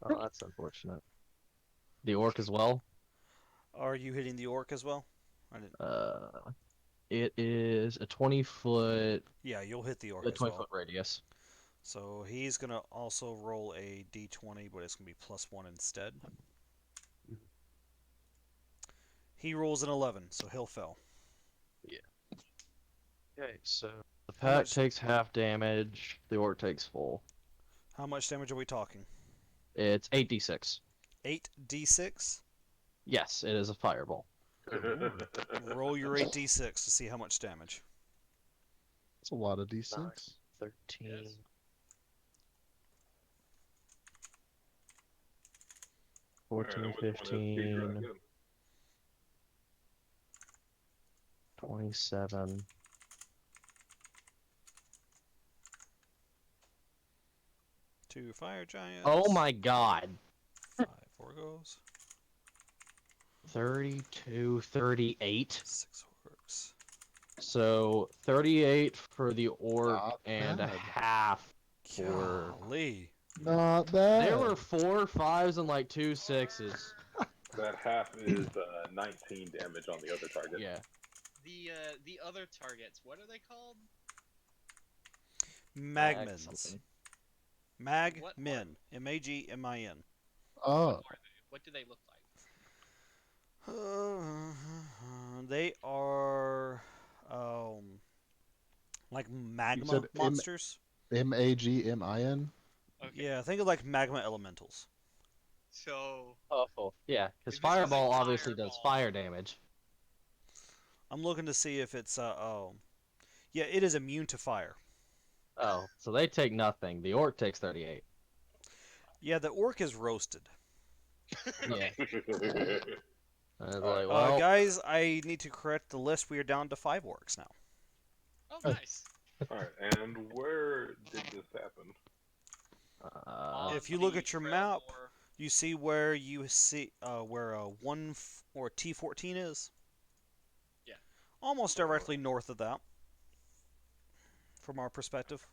Oh, that's unfortunate. The orc as well. Are you hitting the orc as well? I didn't. It is a 20-foot, Yeah, you'll hit the orc a as well. 20-foot radius. So he's gonna also roll a D20, but it's gonna be +1 instead. He rolls an 11, so he'll fail. Okay, so the How pack much- takes half damage. The orc takes full. How much damage are we talking? It's 8d6. 8d6. Yes, it is a fireball. Roll your 8d6 to see how much damage. It's a lot of D6. 13. Yes. 14, Alright, which one is Teacher 15, again? 27. Two fire giants. Oh my god. 5 Orgos. 32, 38. 6 orcs. So 38 for the orc Not and a bad. half for. Golly. Not bad. There were 4 5s and like 2 6s. That half is 19 damage on the other target. Yeah. The other targets, what are they called? Magmins. something. What Magmin. Magmin. Oh, What do they look like? They are like magma said monsters. Magmin. Okay. Yeah, think of like magma elementals. So Awful. Yeah, because This is like Fireball obviously does Fireball. fire damage. I'm looking to see if it's yeah, it is immune to fire. Oh, so they take nothing. The orc takes 38. Yeah, the orc is roasted. Yeah. I was like, Alright, well, Guys, I need to correct the list. We are down to 5 orcs now. oh nice. Alright, and where did this happen? If you look the at your trail map, or- you see where you see where or T14 is. Yeah. Almost directly north of that. From our perspective.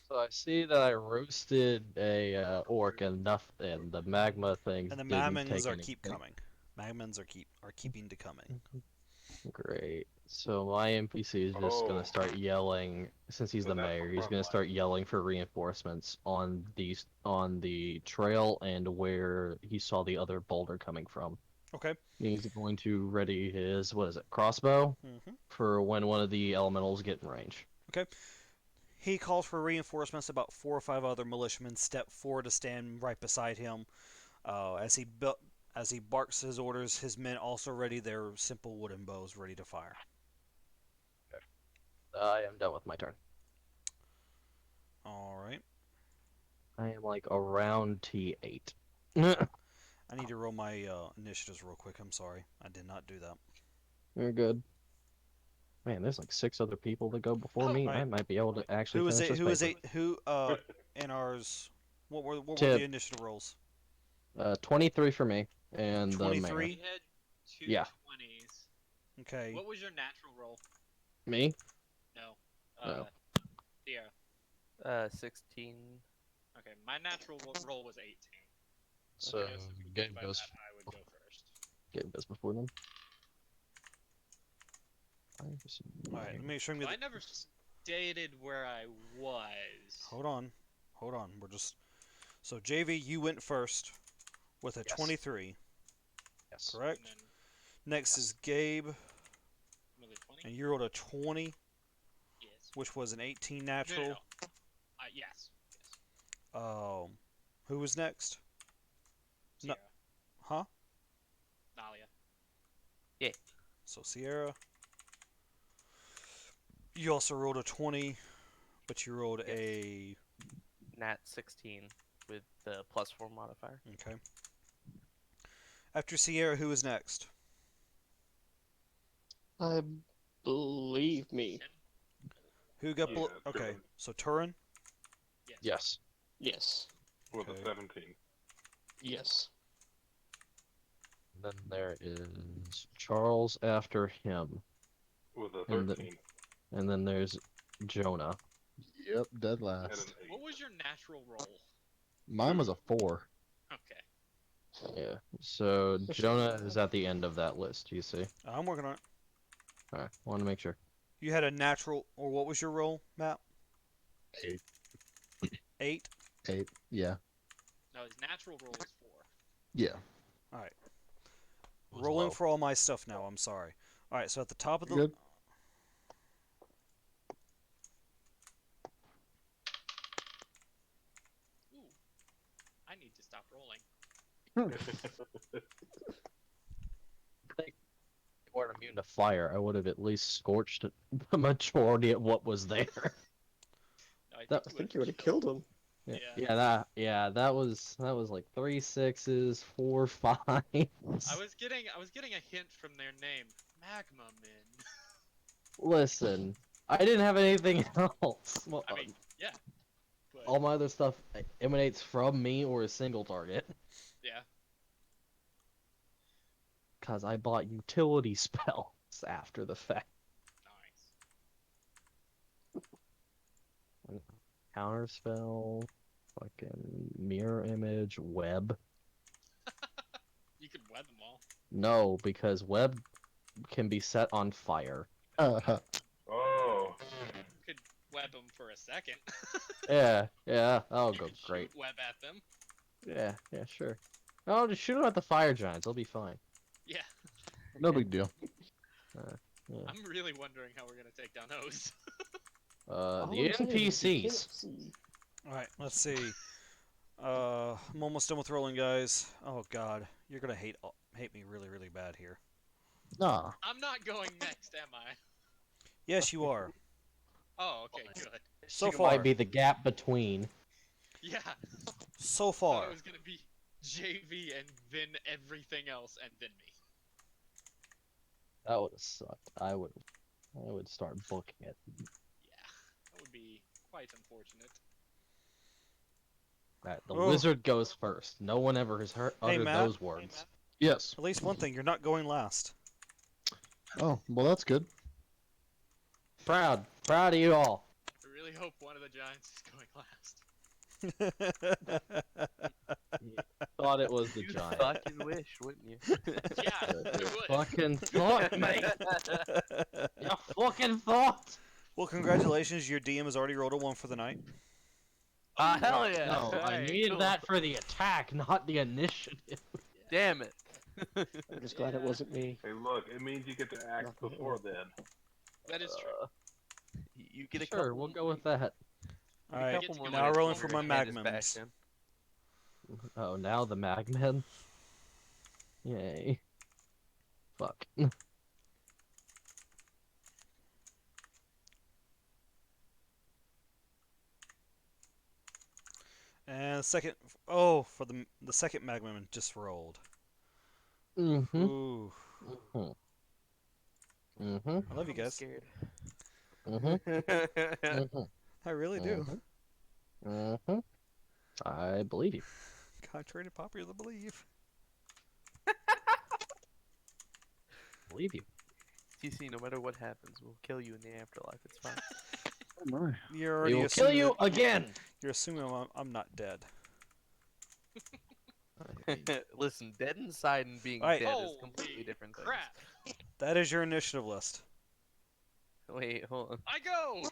so I see that I roasted a orc and and the magma things And the didn't Mammons take are any keep hit. coming. Mammons are keeping to coming. Great. So my NPC is just Oh. gonna start yelling, since he's So the that's mayor, the he's front gonna line. start yelling for reinforcements on the trail and where he saw the other boulder coming from. Okay. He's going to ready his, what is it, crossbow hmm for when one of the elementals get in range. He calls for reinforcements. About 4 or 5 other militiamen step forward to stand right beside him. As he barks his orders, his men also ready their simple wooden bows, ready to fire. I am done with my turn. All right. I am like around T8. I need to roll my initiatives real quick. I'm sorry, I did not do that. You're good. Man, there's like 6 other people that go before Oh, me. I right. might be able to actually Who is finish it? this Who is paper. it? Who in ours? What were Tib. the initiative rolls? 23 for me and the 23? mayor. We had two Yeah. 20s. Okay. What was your natural roll? Me? No. No. Sierra. 16. Okay, my natural roll was 18. So Okay, so if we Gabe by goes. that, I would go first. Gabe goes before them. All right. Let me show you. I never stated where I was. Hold on. We're just. So JV, you went first with a Yes. 23, Yes. correct? And then Next is Gabe, another 20. and you rolled a 20, Yes. which was an 18 No, natural. no, no. Yes. Who was next? No. Sierra. Huh? Nalia. So Sierra. You also rolled a 20, but you rolled a. Nat 16 with the +4 modifier. Okay. After Sierra, who is next? I believe me. Who got? Yeah, Okay. Turin. So Turin. Yes. Yes. With Okay. a 17. Yes. Then there is Charles after him, With a And 13. and then there's Jonah. Yep, dead And last. an 8. What was your natural roll? Mine was a 4. Okay. Yeah. So Jonah is at the end of that list. You see. I'm working on it. All right. Want to make sure. You had a natural, or what was your roll, Matt? 8. 8. 8. Yeah. No, his natural roll was 4. Yeah. All right. Was Rolling low. for all my stuff now. I'm sorry. All right. So at the top of the. Good. Ooh. I need to stop rolling. Where to immune to fire, I would have at least scorched the majority of what was there. I That- I think you would have killed him. That was like 3 6s, 4 5s. I was getting a hint from their name, Magma Min. Listen, I didn't have anything else. Well, I mean, yeah. But, all my other stuff emanates from me or a single target. yeah. Cause I bought utility spells after the fact. Nice. Counter spell, fucking mirror image, web. You could web them all. No, because web can be set on fire. Uh-huh. Oh, You could web them for a second. Yeah, that'll You go could shoot great. web at them. Yeah, sure. No, just shoot them at the fire giants. They'll be fine. Yeah. No big deal. Yeah. I'm really wondering how we're gonna take down those. All The I'm saying is you can't NPCs. see. Alright, let's see. I'm almost done with rolling, guys. Oh god, you're gonna hate me really, really bad here. Nah. I'm not going next, am I? Yes, you are. Oh, okay, good. So It far. might be the gap between. Yeah. So Thought far. it was gonna be JV and then everything else and then me. That would have sucked. I would start booking it. Yeah. That would be quite unfortunate. Alright, the Oh. wizard goes first. No one ever has uttered Matt. those words. Yes. At least one thing, you're not going last. Oh, well, that's good. Proud of you all. I really hope one of the giants is going last. Thought it was the You'd giant. fucking wish, wouldn't you? Yeah, I would. Fucking thought, mate. You fucking thought. Well, congratulations, your DM has already rolled a 1 for the night. Hell yeah! No, I Alright, needed cool. that for the attack, not the initiative. Damn it. I'm just glad it wasn't me. hey, look, it means you get to act before then. That is true. You get a Sure, couple. we'll go with that. Alright, get to go now in rolling it for longer my than Magmums. Oh, now the Magmen. Yay. Fuck. And the second, oh, for the second Magmum just rolled. Mm-hmm. Ooh, Mm-hmm. I love you guys. Scared. Mm-hmm. Mm-hmm. I really do. Mm-hmm. I believe you. Contrary to popular belief. Believe you. TC, no matter what happens, we'll kill you in the afterlife. It's fine. Oh my. You're We already will kill assuming you that- again. You're assuming I'm not dead. Listen, dead inside and being Alright. dead is Holy completely different things. crap! That is your initiative list. Wait, hold on. I go!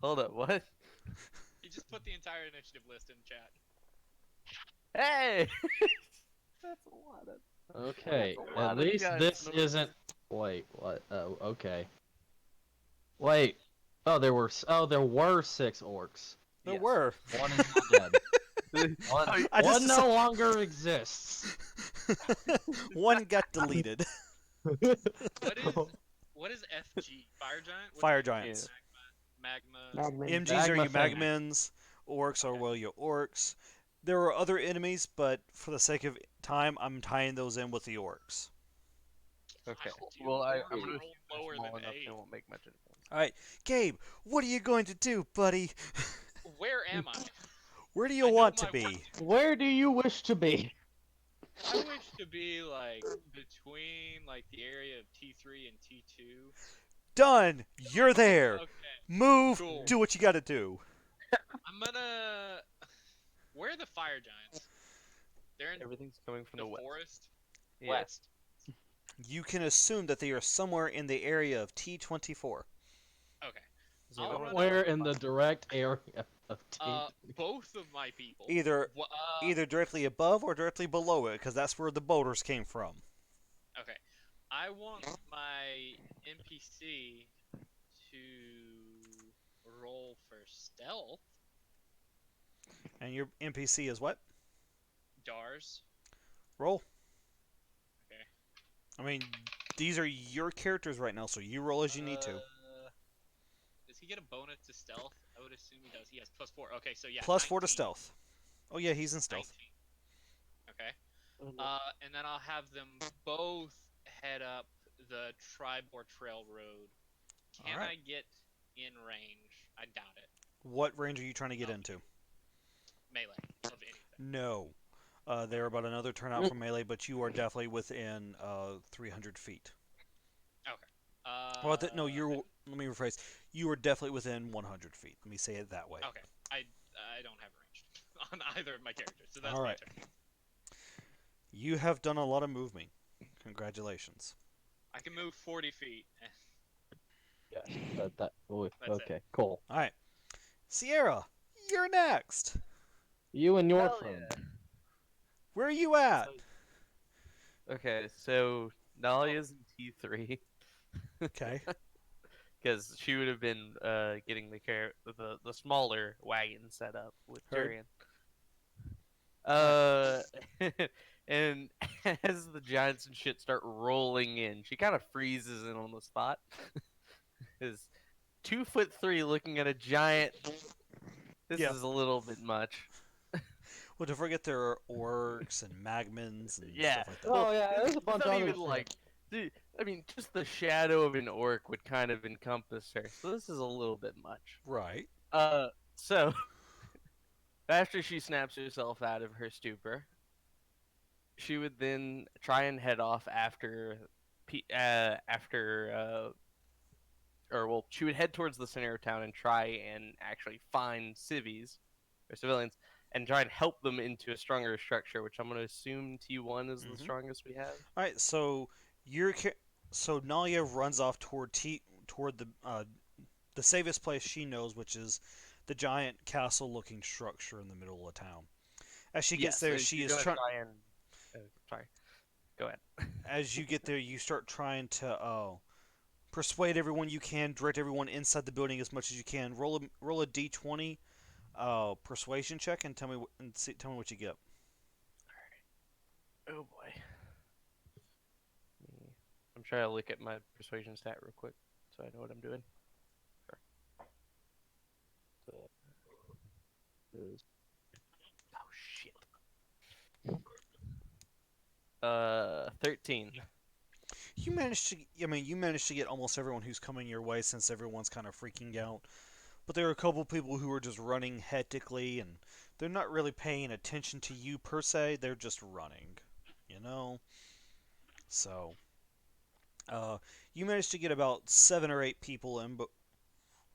Hold up, what? He just put the entire initiative list in chat. Hey! That's a lot of... Okay, That's a lot at of least guys. this isn't. Wait, what? Oh, okay. Wait. Oh, there were 6 orcs. There Yes. were. One is now dead. One, I just one no longer exists. One got deleted. What is FG? Fire giant? What's Fire it? giants. Magma. Magma. MGs are Magma your thing. Magmins. Orcs are Okay. well your orcs. There are other enemies, but for the sake of time, I'm tying those in with the orcs. Okay. Dude, Well, I'm orcs gonna roll keep lower small than enough 8. it won't make much difference. Alright, Gabe, what are you going to do, buddy? Where am I? Where do I you know want to my be? Where do you wish to be? I wish to be like between like the area of T3 and T2. Done! You're there! Okay, Move! Cool. Do what you gotta do. I'm gonna. Where are the fire giants? They're in Everything's coming from the the west. forest. Yes. You can assume that they are somewhere in the area of T24. Okay. So I'll we're run Somewhere over. in the direct area of Both of my people. Either Wha- either directly above or directly below it, because that's where the boulders came from. Okay. I want my NPC to roll for stealth. And your NPC is what? Dars. Roll. Okay. I mean, these are your characters right now, so you roll as you need to. Does he get a bonus to stealth? I would assume he does. He has +4. Okay, so yeah. Plus 4 to 19. stealth. Oh yeah, he's in stealth. 19. Okay. And then I'll have them both head up the Tribor Trail Road. Can Alright. I get in range? I doubt it. What range are you trying to get into? Melee of anything. No. They're about another turn out from melee, but you are definitely within 300 feet. Okay. Well, no, let me rephrase. You are definitely within 100 feet. Let me say it that way. Okay. I don't have range on either of my characters, so that's Alright. my turn. You have done a lot of moving. Congratulations. I can move 40 feet. Yes. That's Okay. Cool. All right, Sierra, you're next. You and your Hell friend. yeah. Where are you at? Okay, so Nalia's in T3 Okay. because she would have been getting the smaller wagon set up with Heard. Durian. And as the giants and shit start rolling in, she kind of freezes in on the spot. Is 2'3" looking at a giant. This Yeah. is a little bit much. Well, don't forget there are orcs and magmans and Yeah. stuff like that. Oh yeah, there's a bunch It's of not other even shit. like, dude, I mean, just the shadow of an orc would kind of encompass her. So this is a little bit much. Right. So after she snaps herself out of her stupor, she would then try and head off she would head towards the center of town and try and actually find civvies or civilians and try and help them into a stronger structure, which I'm going to assume T1 is the Mhm. strongest we have. All right. So so Nalia runs off toward the safest place she knows, which is the giant castle-looking structure in the middle of town. As she gets Yes, there, so she she's is gonna trying. try and. Sorry. Go ahead. As you get there, you start trying to persuade everyone you can, direct everyone inside the building as much as you can. Roll a d20 persuasion check and tell me what you get. Oh boy. I'm trying to look at my persuasion stat real quick so I know what I'm doing. Oh shit. 13. You managed to get almost everyone who's coming your way since everyone's kind of freaking out. But there are a couple people who are just running hectically and they're not really paying attention to you per se. They're just running, you know. So, you managed to get about 7 or 8 people in, but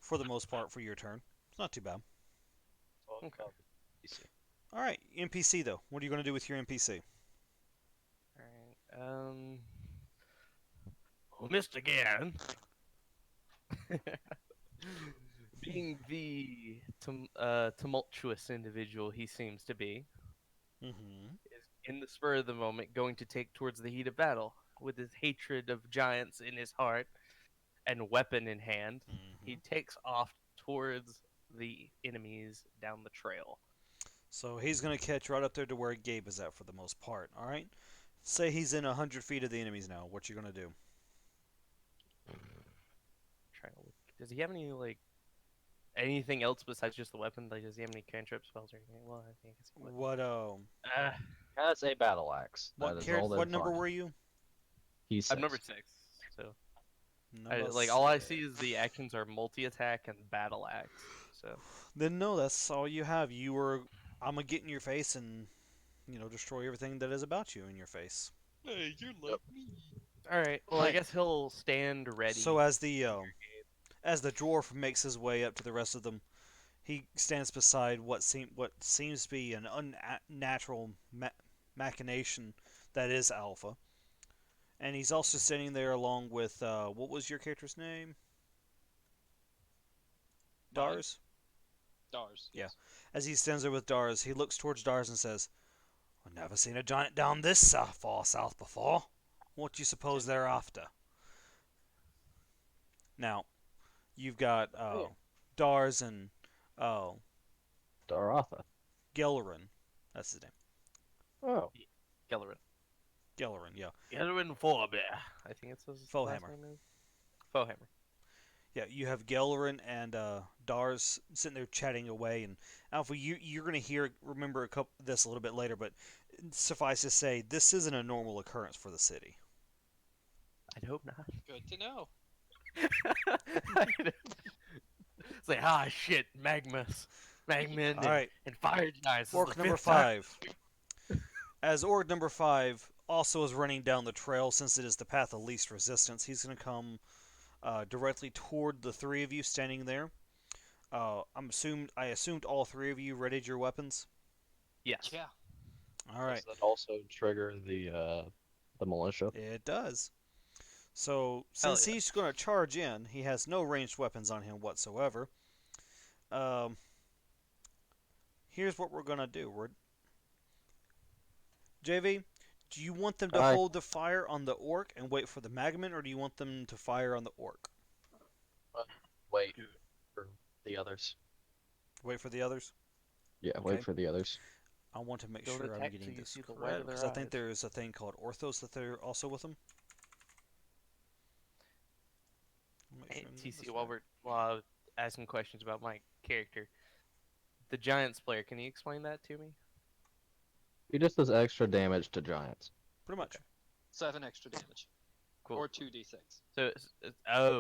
for the most part for your turn, it's not too bad. Okay. All right, NPC though. What are you going to do with your NPC? Alright, well, missed again. Being the tumultuous individual he seems to be, Mm-hmm. is in the spur of the moment going to take towards the heat of battle. With his hatred of giants in his heart and weapon in hand, he takes off towards the enemies down the trail. So he's going to catch right up there to where Gabe is at for the most part. All right. Say he's in 100 feet of the enemies now. What you going to do? Trying to look. Does he have any anything else besides just the weapon? Like, does he have any cantrip spells or anything? Well, I think it's What That's a battle axe. what number were you? He's I'm number 6. So Number all I 6. see is the actions are multi-attack and battle axe. So Then no, that's all you have. I'm gonna get in your face and destroy everything that is about you in your face. Hey, you're like me. all right. Well, I guess he'll stand ready. So as the dwarf makes his way up to the rest of them, he stands beside what seems to be an unnatural machination that is Alpha, and he's also standing there along with what was your character's name? Dars. Stars. Yeah. As he stands there with Dars, he looks towards Dars and says, "I've never seen a giant down this far south before. What do you suppose they're after?" Now, you've got Dars and Daratha. Gellerin. That's his name. Oh. Gellerin. Gellerin, yeah. Gellerin Forbear. I think it's his last Foehammer. name is. Foehammer. Yeah, you have Gellerin and Dars sitting there chatting away, and Alpha, you're gonna remember this a little bit later, but suffice to say, this isn't a normal occurrence for the city. I'd hope not. Good to know. It's like, shit, Magman, All right, and Fire Giants. This is orc the number fifth time. 5. As orc number 5 also is running down the trail, since it is the path of least resistance, he's gonna come directly toward the 3 of you standing there. I assumed all 3 of you readied your weapons. Yes. Yeah. All right. Does that also trigger the militia? It does. So, Hell since yeah. he's going to charge in, he has no ranged weapons on him whatsoever. Here's what we're going to do. JV, do you want them to Aye. hold the fire on the orc and wait for the magman, or do you want them to fire on the orc? Wait for the others. Wait for the others? Yeah, Okay. wait for the others. I want to make Don't sure I'm attack getting till you this see the white of correct, their because I think eyes. there's a thing called Orthos that they're also with them. Make Hey, sure I'm getting TC, this while right. we're asking questions about my character, the Giants player, can you explain that to me? He just does extra damage to giants. Pretty much. 7 extra damage. Cool. Or 2d6. So,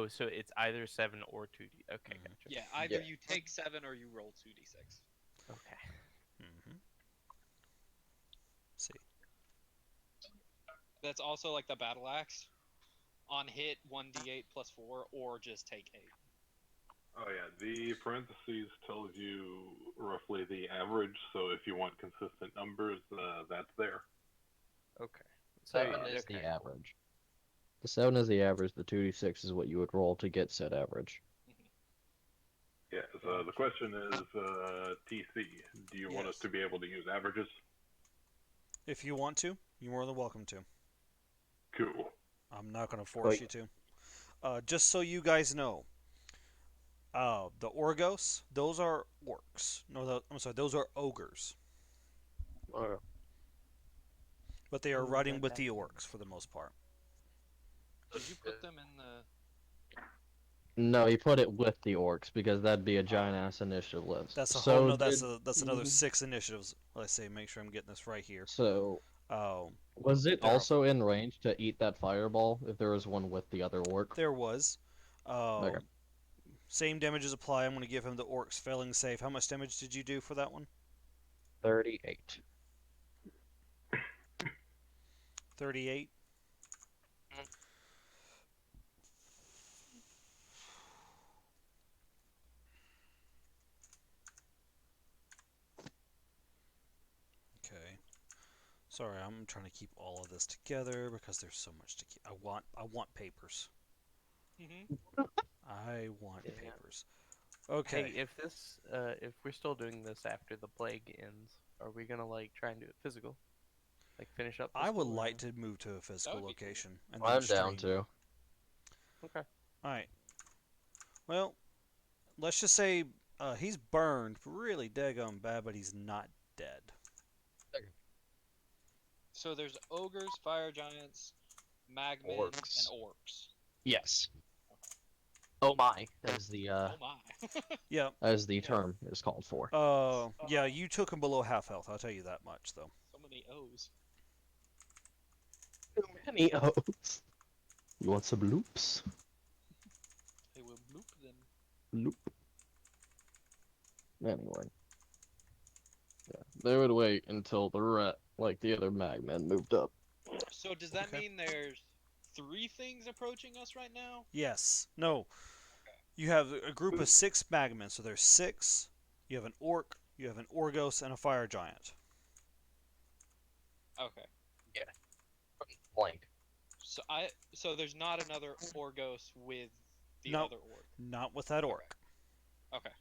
so it's either 7 or 2D. Okay, Mhm. gotcha. Yeah, either Yeah. you take 7 or you roll 2d6. Okay. Mm-hmm. See. That's also like the battle axe. On hit, 1d8 plus 4, or just take 8. Oh yeah, the parentheses tells you roughly the average. So if you want consistent numbers, that's there. Okay. Seven is okay. the average. The 7 is the average. The 2d6 is what you would roll to get said average. Yeah. So the question is, TC, do you want us Yes. to be able to use averages? If you want to, you're more than welcome to. Cool. I'm not going to force you to. Just so you guys know, the Orgos, those are orcs. No, I'm sorry, those are ogres. But they are Ooh, riding that with the back orcs for the most part. Did you put them in the... No, he put it with the orcs because that'd be a giant ass initiative list. That's a so whole. No, that's did- another Mhm. 6 initiatives. Let's say, make sure I'm getting this right here. So Um, was it There are- also in range to eat that fireball if there was one with the other orc? there was. Okay. Same damages apply. I'm going to give him the orcs failing save. How much damage did you do for that one? 38. 38. Okay. Sorry, I'm trying to keep all of this together because there's so much to keep. I want papers. I want Yeah. papers. Okay. Hey, if we're still doing this after the plague ends, are we gonna like try and do it physical? Like finish up? I would physical, like or- to move to a physical would be cool. location. And I'm then down stream. to. Okay. Alright. Well, let's just say he's burned really daggum bad, but he's not dead. So there's ogres, fire giants, magmen, Orcs. and orcs. Yes. Oh my, as the Oh my. Yeah. as the term is called for. Yeah, you took him below half health. I'll tell you that much, though. So many O's. Too many O's. You want some loops? They will bloop them. Loop. Anyway. Yeah, they would wait until the other magmen moved up. So does that Okay. mean there's 3 things approaching us right now? Yes. No. You have a group of 6 magmen, so there's 6. You have an orc, you have an orgos, and a fire giant. Okay. Blank. So there's not another Orgos with the Nope. other orc. Not with that orc. Okay.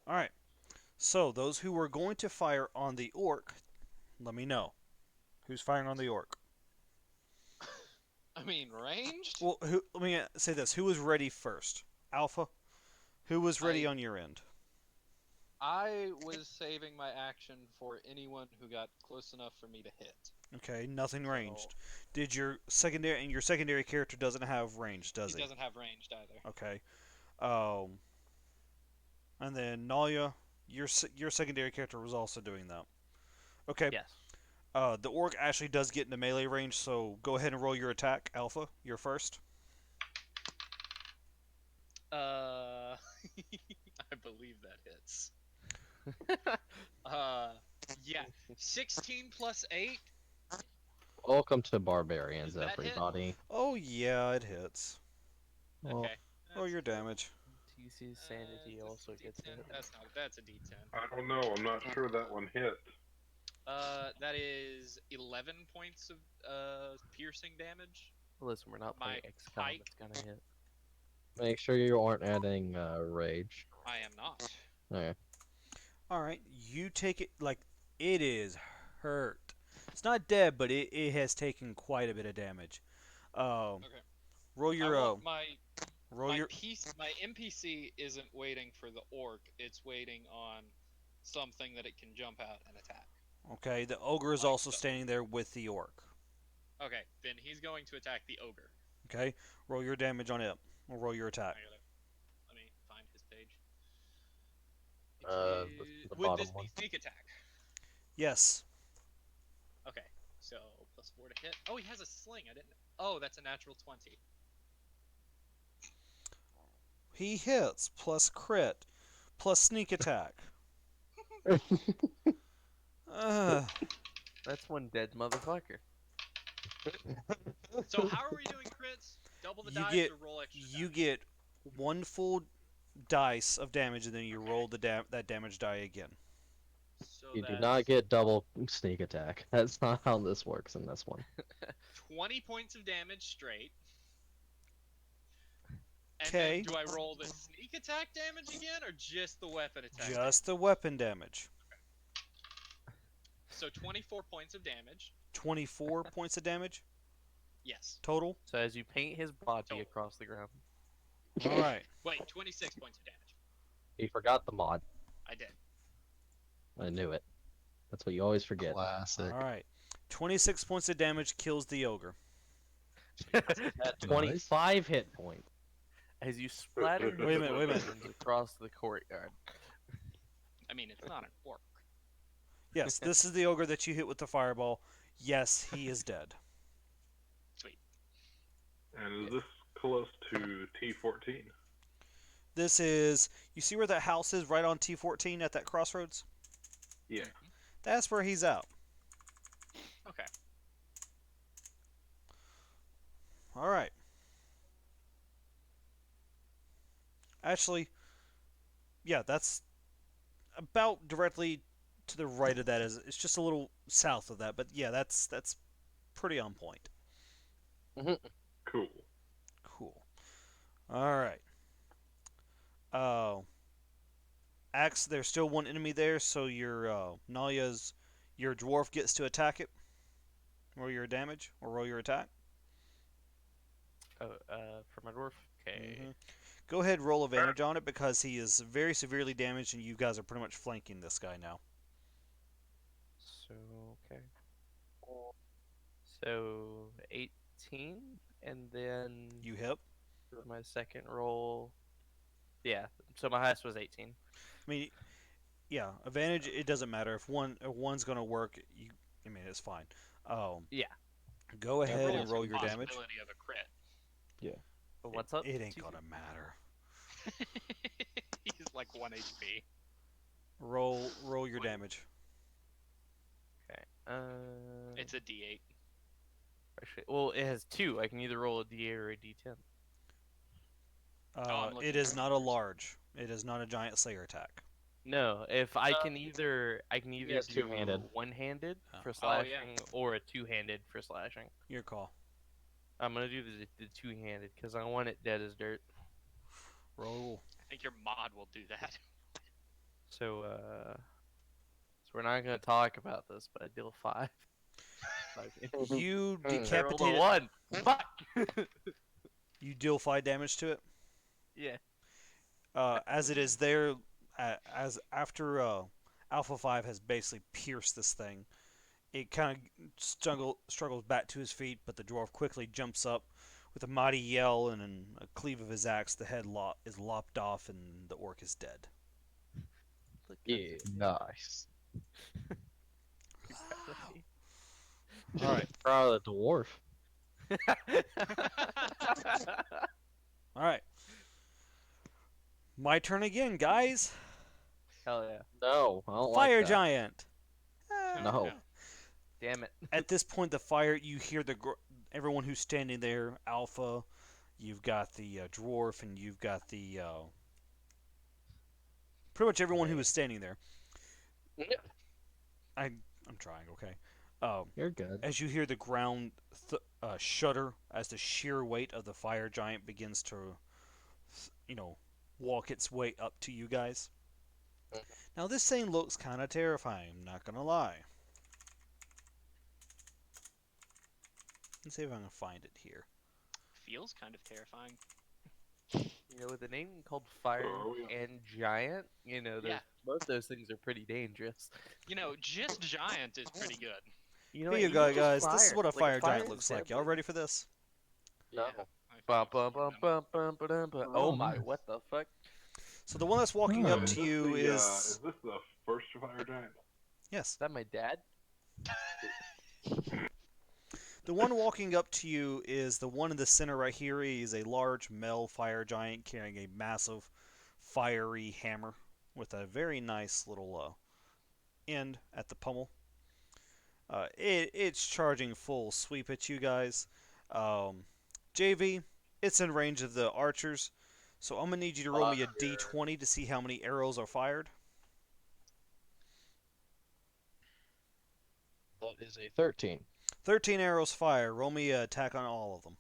Alright. So, those who were going to fire on the orc, let me know. Who's firing on the orc? I mean, ranged? Well, let me say this. Who was ready first? Alpha? Who was ready on your end? I was saving my action for anyone who got close enough for me to hit. Okay, nothing So- ranged. Did your secondary character doesn't have range, does He he? doesn't have ranged either. Okay. And then Nalia, your secondary character was also doing that. Okay. Yes. The orc actually does get into melee range, so go ahead and roll your attack, Alpha. You're first. I believe that hits. Yeah, 16 plus 8. Welcome to Barbarians, Does that hit? everybody. Oh yeah, it hits. Well, Okay. Roll your that's- damage. TC's sanity is this also a gets D10? hit. That's a D10. I don't know. I'm not sure that one hit. That is 11 points of piercing damage. Listen, we're not playing My XCOM. pike. It's gonna hit. make sure you aren't adding rage. I am not. Okay. All right, you take it like it is hurt. It's not dead, but it has taken quite a bit of damage. Okay. Roll your roll my your my NPC isn't waiting for the orc. It's waiting on something that it can jump out and attack. Okay, the ogre is Like also so. standing there with the orc. Okay, then he's going to attack the ogre. Okay, roll your damage on it. Or roll your attack. Let me find his page. The Would bottom this one. be sneak attack? Yes. Okay, so +4 to hit. Oh, he has a sling. I didn't. Oh, that's a natural 20. He hits plus crit plus sneak attack. That's one dead motherfucker. So how are we doing crits? Double the You dice get- or roll extra? You dice? get one full dice of damage, and then you roll that damage die again. So You do that's not get double sneak attack. That's not how this works in this one. 20 points of damage straight. And 'Kay. then do I roll the sneak attack damage again, or just the weapon attack? Just the weapon damage. So 24 points of damage. 24 points of damage Yes. total. So as you paint his body Total. across the ground. All right. Wait, 26 points of damage. You forgot the mod. I did. I knew it. That's what you always forget. Classic. All right. 26 points of damage kills the ogre. At 25 hit points. As you splatter his Wait a minute, wait a minute. weapons across the courtyard. I mean, it's not an orc. Yes, this is the ogre that you hit with the fireball. Yes, he is dead. Sweet. And is this close to T14? This is, you see where that house is right on T14 at that crossroads? Yeah. That's where he's out. Okay. All right. Actually, yeah, that's about directly to the right of that. It's just a little south of that, but yeah, that's pretty on point. Cool. Cool. All right. Axe, there's still one enemy there, so your your dwarf gets to attack it. Roll your damage or roll your attack. Oh, for my dwarf. Okay. Mhm. Go ahead, roll advantage on it because he is very severely damaged, and you guys are pretty much flanking this guy now. So okay. So 18, and then You hit. my second roll. Yeah. So my highest was 18. I mean, yeah, advantage. It doesn't matter if one's gonna work. I mean, it's fine. Yeah. Go ahead Roll and roll some your damage. possibility of a crit. But what's up? It ain't TC? gonna matter. He's like 1 HP. Roll your damage. Okay. It's a D8. Actually, well, it has two. I can either roll a D8 or a D10. I'm looking It is at not a numbers. large. It is not a giant slayer attack. No, if I can either Yes, do two-handed. one-handed Oh. for Oh, slashing yeah. or a two-handed for slashing. Your call. I'm gonna do the two-handed because I want it dead as dirt. Roll. I think your mod will do that. So we're not gonna talk about this, but I deal 5. You I rolled a decapitate it. 1. Fuck. You deal 5 damage to it. Yeah. As it is there, as after Alpha 5 has basically pierced this thing, It kind of struggles back to his feet, but the dwarf quickly jumps up with a mighty yell, and in a cleave of his axe, the head is lopped off, and the orc is dead. Look, Yeah, nice. All right, Proud of the dwarf. all right. My turn again, guys. Hell yeah. No, I don't Fire like that. giant. No. Damn it. At this point, the fire, you hear everyone who's standing there. Alpha, you've got the dwarf, and you've got the pretty much everyone who was standing there. I'm trying. Okay. You're good. As you hear the ground shudder as the sheer weight of the fire giant begins to, walk its way up to you guys. Now this thing looks kind of terrifying. I'm not gonna lie. Let's see if I can find it here. Feels kind of terrifying. You know, with a name called Fire Oh, yeah. and Giant, you know, Yeah. both those things are pretty dangerous. You know, just giant is pretty good. You know, Here you what, go, just guys. This is fire. what a Like, fire giant is looks like. deadly. Y'all ready for this? No. Bum, bum, bum, bum, bum, ba-dum, ba- Oh my, what the fuck? So the one that's walking up Is to this you the, is is this the first fire giant? yes. Is that my dad? The one walking up to you is the one in the center right here. He is a large male fire giant carrying a massive fiery hammer with a very nice little end at the pommel. It's charging full sweep at you guys. JV, it's in range of the archers, so I'm gonna need you to roll me a d20 to see how many arrows are fired. That is a 13. 13 arrows fire. Roll me an attack on all of them.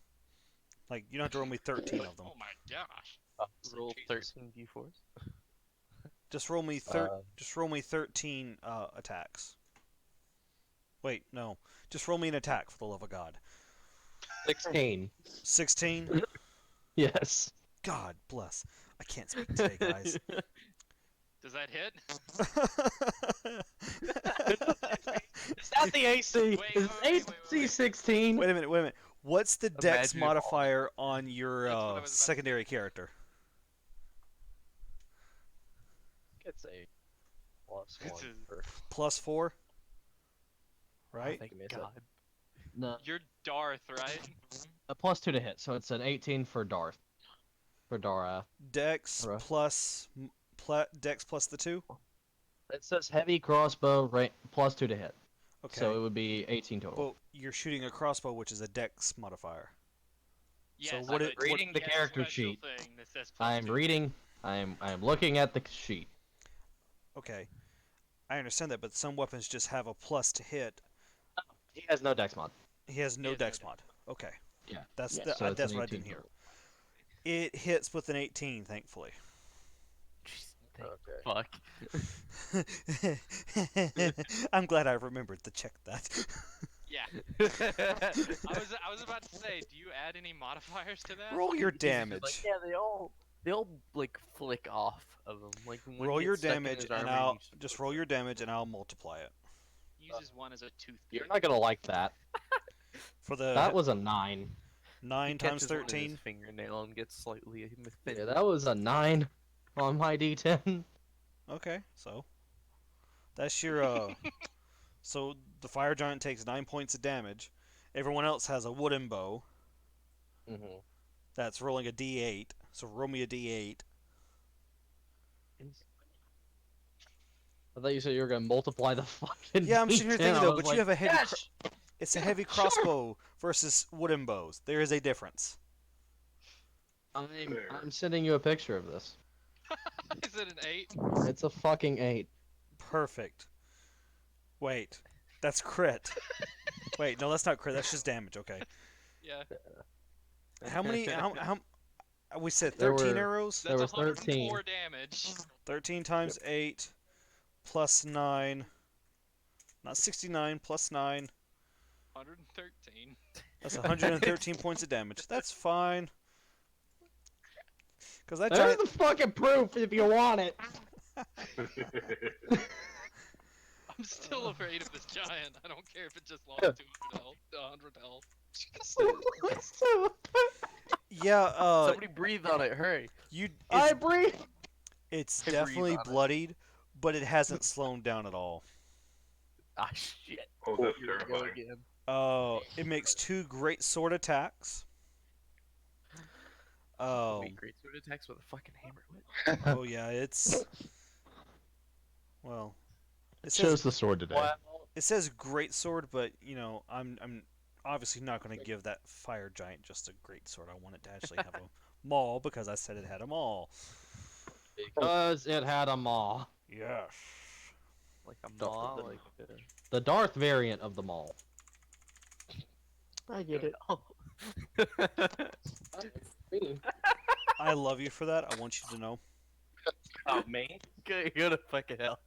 Like, you don't have to roll me 13 of them. Oh my gosh. Roll 13 d4s. Just roll me just roll me 13 attacks. Wait, no. Just roll me an attack for the love of God. 16. 16. Yes. God bless. I can't speak today, guys. Does that hit? Is that the AC? Wait, Is wait, AC 16? Wait a minute. What's the dex Imagine modifier on your That's what I was about to secondary character? It's a plus It's one. a- for- +4? Right? Thank Miss it. God. No, You're Darth, right? a +2 to hit, so it's an 18 for Darth. For Dara. Dex Alright. plus dex plus the 2? It says heavy crossbow, +2 to hit. Okay. So it would be 18 total. Well, you're shooting a crossbow, which is a dex modifier. Yes, what but it- reading the yeah, character special sheet. Thing that says I am +2. reading. I am looking at the sheet. Okay. I understand that, but some weapons just have a plus to hit. He has no dex mod. He has no He has no dex dex. mod. Okay. Yeah. That's Yeah, so it's that's an what I 18 didn't hear. total. It hits with an 18, thankfully. Fuck. I'm glad I remembered to check that. Yeah. I was about to say, do you add any modifiers to that? Roll your He's just damage. Like, yeah, they all like flick off of him. Like when Roll he your gets stuck in damage his and armor, I'll he just flicks roll it. your damage and I'll multiply it. Uses one as a toothpick. You're not gonna like that. For the That was a 9. 9 He times catches one in 13. his fingernail and gets slightly offended. Yeah, that was a 9 on my D10. Okay, so that's your so the fire giant takes 9 points of damage. Everyone else has a wooden bow Mm-hmm. that's rolling a d8. So roll me a d8. I thought you said you were gonna multiply the fucking. Yeah, I'm sitting here D10. thinking I though, was but like, you have a heavy yes! it's a heavy crossbow versus wooden bows. There is a difference. I'm sending you a picture of this. Is it an 8? It's a fucking 8. Perfect. Wait, that's crit. Wait, no, that's not crit. That's just damage. Okay. Yeah. How many? How we said There 13 were- arrows. There That's was 13. 104 damage. 13 times 8 plus 9. Not 69 plus 9. 113. That's 113 points of damage. That's fine. Because that There's giant, the fucking proof if you want it. I'm still afraid of this giant. I don't care if it just lost 200 health, 100 health. Yeah, Somebody breathe on it, hurry. I breathe. it's I breathe definitely on it. bloodied, but it hasn't slowed down at all. Ah, shit. Oh, that's Here we go terrifying. again. It makes 2 great sword attacks. Wait, great sword attacks with a fucking hammer. What? Oh yeah, it's well, it Shows says the sword today. it says great sword, but you know, I'm obviously not going to give that fire giant just a great sword. I want it to actually have a maul because I said it had a maul. Because it had a maw. Yes. Like a maw, like The Darth variant of the maul. I get it. I love you for that. I want you to know. Oh, me? Go to fucking hell.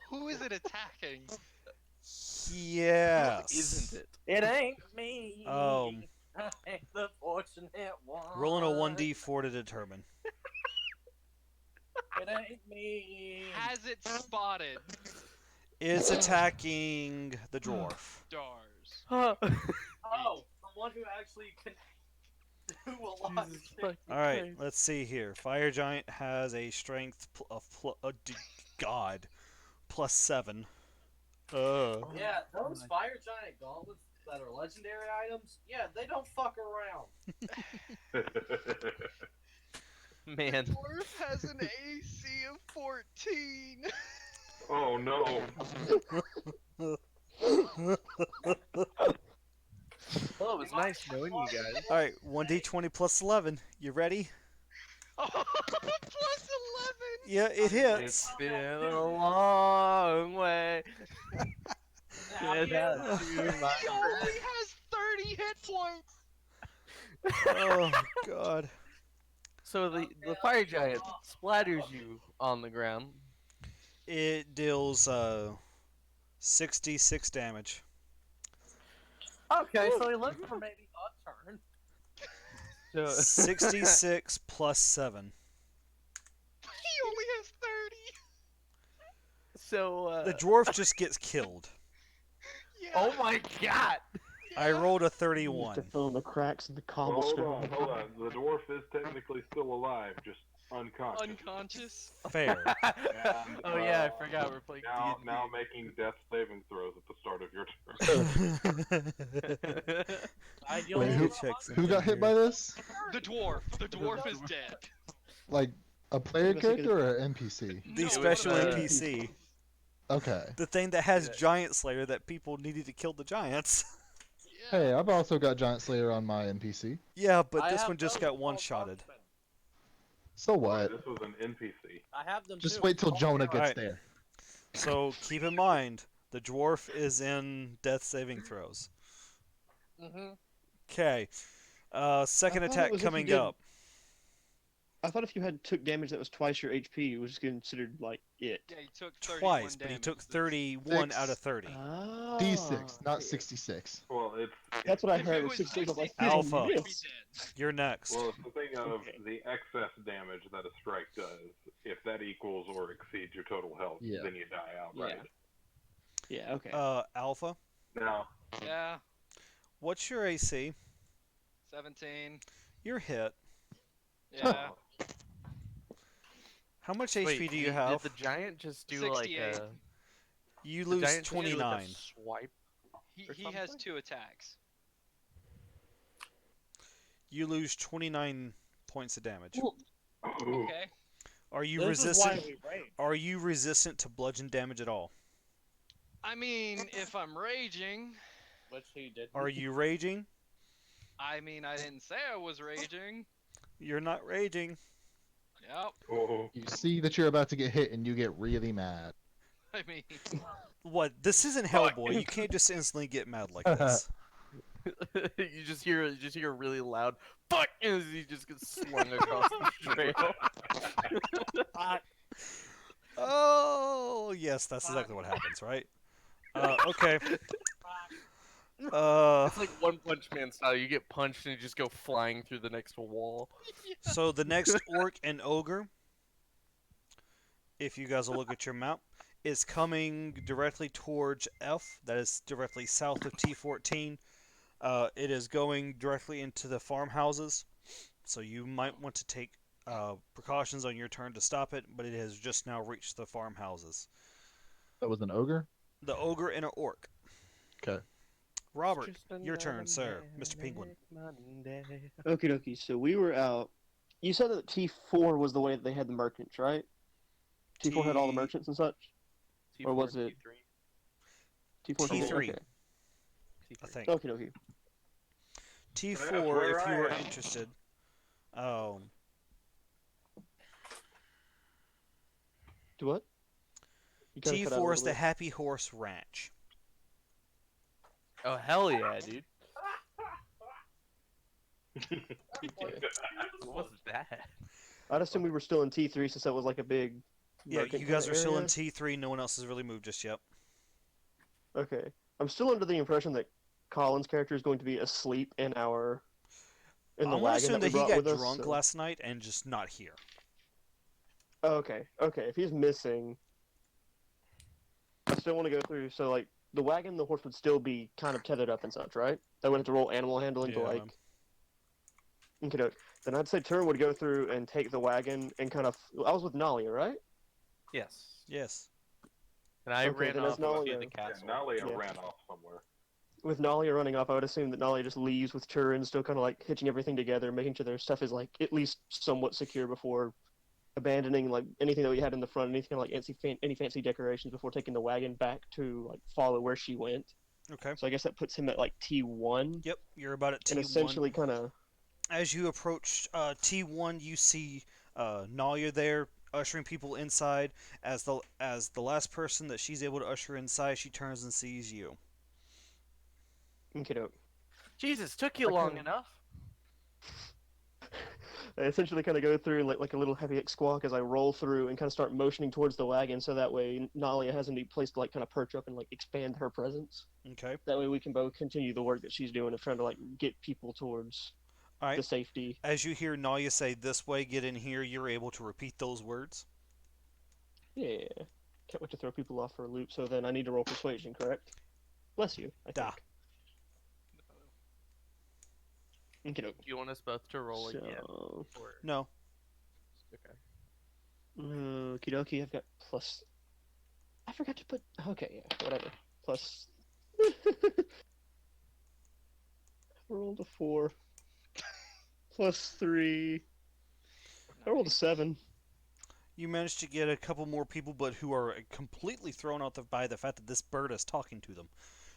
Who is it attacking? Yes. Isn't it? It ain't me. I ain't the fortunate one. Rolling a 1d4 to determine. It ain't me. Has it spotted It's attacking the dwarf. stars? Oh, the one who actually can do a lot. Jesus fucking All right, Christ. let's see here. Fire giant has a strength God +7. Yeah, those fire giant gauntlets that are legendary items, yeah, they don't fuck around. Man. Dwarf has an AC of 14. Oh no. Well, it was nice knowing you guys. All right, 1d20 +11. You ready? Oh, +11. Yeah, it It's hits. been a long way. He only has 30 hit points. Oh God. So the fire giant splatters you on the ground. It deals 66 damage. Okay, so he lived for maybe a turn. So 66 +7. He only has 30. so The dwarf just gets killed. Yeah. oh my god. I rolled a Used 31. to fill in the cracks in the Well, cobblestone. hold on. The dwarf is technically still alive, just unconscious. Unconscious. Fair. And, Oh yeah, I forgot we're playing now, D&D. now making death saving throws at the start of your turn. Wait, who- Who got hit by this? The dwarf. The dwarf is dead. Like a player character or an NPC? The No, special it's NPC. Okay. The thing that has Giant Slayer that people needed to kill the giants. Yeah. Hey, I've also got Giant Slayer on my NPC. Yeah, but this one just got one-shotted. So what? This was an NPC. I have them Just too. wait till Jonah gets Alright. there. So keep in mind, the dwarf is in death saving throws. Mm-hmm. Okay. Second I thought it attack was if you coming did- up. I thought if you had took damage that was twice your HP, it was considered like it. Yeah, he took 31 Twice, but he damage. took 31 out of Six. 30. Oh. D6, not 66. Well, it's That's what I If heard. it Was was 66. I'm like, 66, Alpha. he'd be yes. dead. You're next. well, it's the thing of Okay. the excess damage that a strike does. If that equals or exceeds your total health, Yeah. then you die outright. Yeah. Okay. Alpha, Now, Yeah. what's your AC? 17. You're hit. Yeah. How much Wait, HP do you have? Did the giant just do 68. like a You the lose giant just do, like, a 29. swipe? He, Or he has something? 2 attacks. You lose 29 points of damage. ooh, Okay. Are you This is why resistant? we rage. Are you resistant to bludgeon damage at all? I mean, if I'm raging, Which he did. Are you raging? I mean, I didn't say I was raging. You're not raging. Yep. oh, You see that you're about to get hit and you get really mad. I mean, What? This isn't Hellboy. You can't just instantly get mad like this. you just hear a really loud fuck as he just gets slung across the trail. Oh, yes, that's exactly what happens, right? Okay. It's like One Punch Man style. You get punched and you just go flying through the next wall. So the next orc and ogre, if you guys will look at your map, is coming directly towards F. That is directly south of T14. It is going directly into the farmhouses, so you might want to take precautions on your turn to stop it, but it has just now reached the farmhouses. That was an ogre. The ogre and an orc. Okay. Robert, your turn, sir. Mr. Penguin. Okie dokie. So we were out. You said that T4 was the way that they had the merchants, right? T4 had all the merchants and such? Or was it- T4 T3. Okay. I think. Okie dokie. T4, where if you I were am. interested. Do what? You kinda cut out a T4 is little the bit. Happy Horse Ranch. Oh hell yeah, dude! What was that? I'd assume we were still in T3 since that was like a big. Yeah, market you guys kinda are still in area. T3. No one else has really moved just yet. Okay. I'm still under the impression that Colin's character is going to be asleep in the I'm gonna wagon assume that we that he brought got with us. drunk so- last night and just not here. Okay. If he's missing, I still want to go through. So like the wagon, and the horse would still be kind of tethered up and such, right? That would have to roll animal handling to Yeah. like. Okay. Then I'd say Turin would go through and take the wagon and kind of. I was with Nalia, right? Yes. Yes. And I Okay, ran then off that's to see Nalia. the Yeah, castle. Nalia Yeah. ran off somewhere. With Nalia running off, I would assume that Nalia just leaves with Turin, still kind of like hitching everything together, making sure their stuff is like at least somewhat secure before abandoning like anything that we had in the front, anything like any fancy decorations before taking the wagon back to like follow where she went. Okay. So I guess that puts him at like T1, Yep, you're about at and T1. essentially kind of. As you approach T1, you see Nalia there ushering people inside. As the last person that she's able to usher inside, she turns and sees you. Okay, Jesus, took you I long kinda- enough. I essentially kind of go through and like a little heavy squawk as I roll through and kind of start motioning towards the wagon, so that way Nalia has a new place to like kind of perch up and like expand her presence. Okay. That way we can both continue the work that she's doing of trying to like get people towards All right. the safety. As you hear Nalia say, "This way, get in here," you're able to repeat those words. Yeah. Can't wait to throw people off for a loop. So then I need to roll persuasion, correct? Bless you. I Da. think. Okay. Do you want us both to roll again? So, Or... No. Okay. okie dokie. I've got plus. I forgot to put. Okay, yeah, whatever. Plus. I rolled a 4. Plus 3. I rolled a 7. You managed to get a couple more people, but who are completely thrown out by the fact that this bird is talking to them.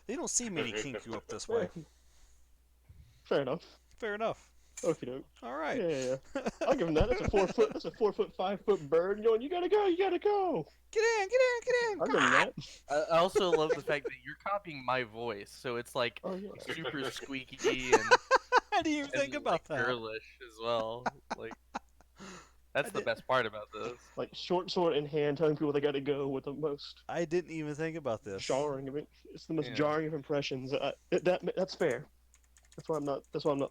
They don't see many Kinku up this way. Fair enough. Fair enough. Okie doke. All right. Yeah. I'll give him that. That's a 4 foot. That's a 4 foot, 5 foot bird going. You gotta go. You gotta go. Get in, get in, get in. I'll give him that. I also love the fact that you're copying my voice, so it's like Oh yeah. super squeaky and, I didn't even think and, about like, that. girlish as well. Like that's I the did- best part about this. Like short sword in hand, telling people they gotta go with the most I didn't even think about this. jarring of it. It's the most Yeah. jarring of impressions. That's fair. That's why I'm not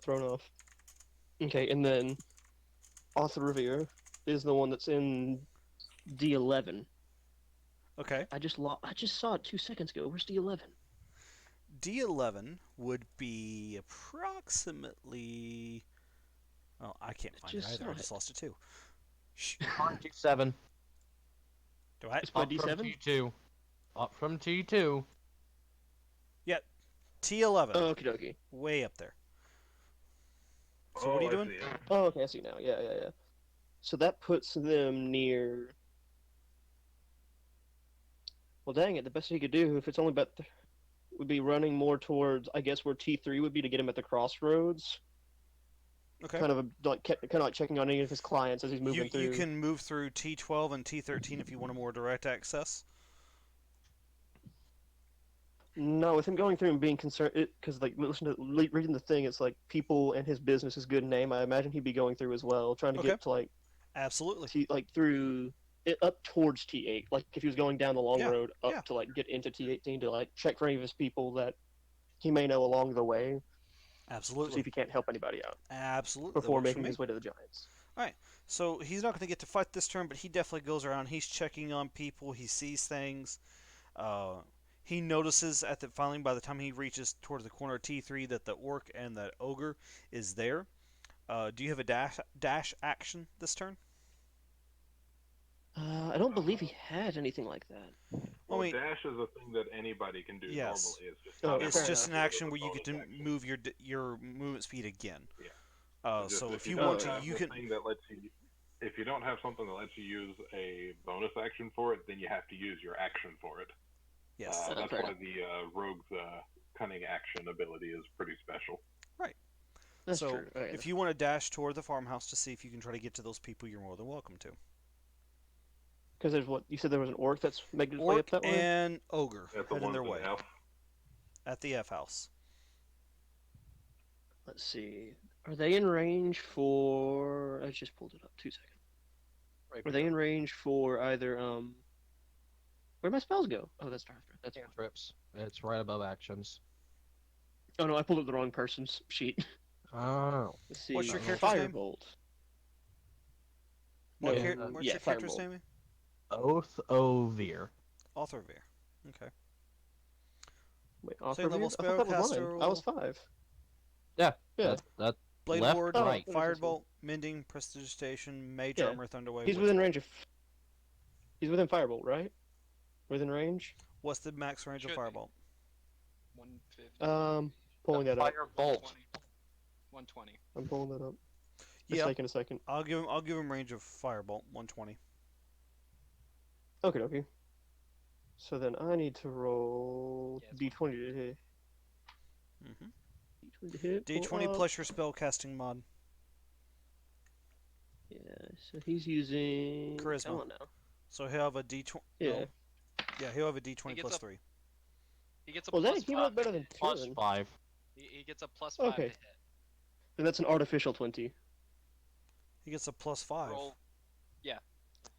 thrown off. Okay, and then Arthur Revere is the one that's in D11. Okay. I just saw it 2 seconds ago. Where's D11? D11 would be approximately. Oh, I can't find it just either. saw I just it. lost it too. Shh. On T7. Do I? It's by Up from D7. T2. Up from T2. T11. Okie dokie. Way up there. So what are you I doing? see it. Oh, okay, I see now. Yeah. So that puts them near. Well, dang it! The best he could do, if it's only about, would be running more towards, I guess, where T3 would be to get him at the crossroads. Okay. Kind of like checking on any of his clients as he's moving through. You can move through T12 and T13 if you want a more direct access. No, with him going through and being concerned, because like reading the thing, it's like people and his business is good name. I imagine he'd be going through as well, trying to Okay. get to like Absolutely. through it up towards T8. Like if he was going down the long Yeah, road up yeah. to like get into T18 to like check for any of his people that he may know along the way, see Absolutely. if he can't help anybody out Absolutely. That before works for making me. his way to the Giants. So he's not going to get to fight this turn, but he definitely goes around. He's checking on people. He sees things. He notices finally by the time he reaches towards the corner of T3 that the orc and the ogre is there. Do you have a dash action this turn? I don't believe he had anything like that. Well, wait. dash is a thing that anybody can do Yes. normally. It's just, Oh, not It's fair everyone just can an do it action as a where you get to bonus action. move your movement speed again. Yeah. It's just So if you don't want to, have you the can. thing that lets you. If you don't have something that lets you use a bonus action for it, then you have to use your action for it. Yes. That's fair why the rogue's cunning action ability is pretty special. That's So true. Okay, if you want to dash toward the farmhouse to see if you can try to get to those people, you're more than welcome to. because there's what you said there was an orc that's making its way up Orc that way. and ogre At the heading ones their in way F. at the F house. Let's see. Are they in range for? I just pulled it up. 2 seconds. Right. Are they in range for either Where'd my spells go? Oh, that's Darth. That's Cantrips. It's right above actions. Oh no, I pulled up the wrong person's sheet. Oh. Let's see. What's your character's name? Firebolt. What No, char- what's yeah, your character's Firebolt. name? Oath Ovir. Authorvir. Okay. Wait, Same level Offerveer? I thought that was spellcaster mine. I was 5. Yeah. Yeah. That Blade Left, Ward, right. Firebolt, Mending, Prestidigitation, Mage Yeah. Armor, Thunderwave. He's within range of. He's within Firebolt, right? Within range. What's the max range of Should be. Firebolt? 150. Pulling that up. Firebolt. 120. I'm pulling that up. It's Yeah, taking a second. I'll give him range of Firebolt, 120. Okay, okay. So then I need to roll Yeah, it's D20 to hit. Mm-hmm. D20 to hit. pull D20 up. plus your spellcasting mod. Yeah, so he's using Charisma. Come on now. So he'll have a D20. Yeah. no. Yeah, he'll have a D20 gets plus a- 3. He gets a Well, plus then he 5. rolled better than Plus Tyrion. 5. He gets a plus 5 Okay. to hit. Then that's an artificial 20. He gets a plus 5. Roll.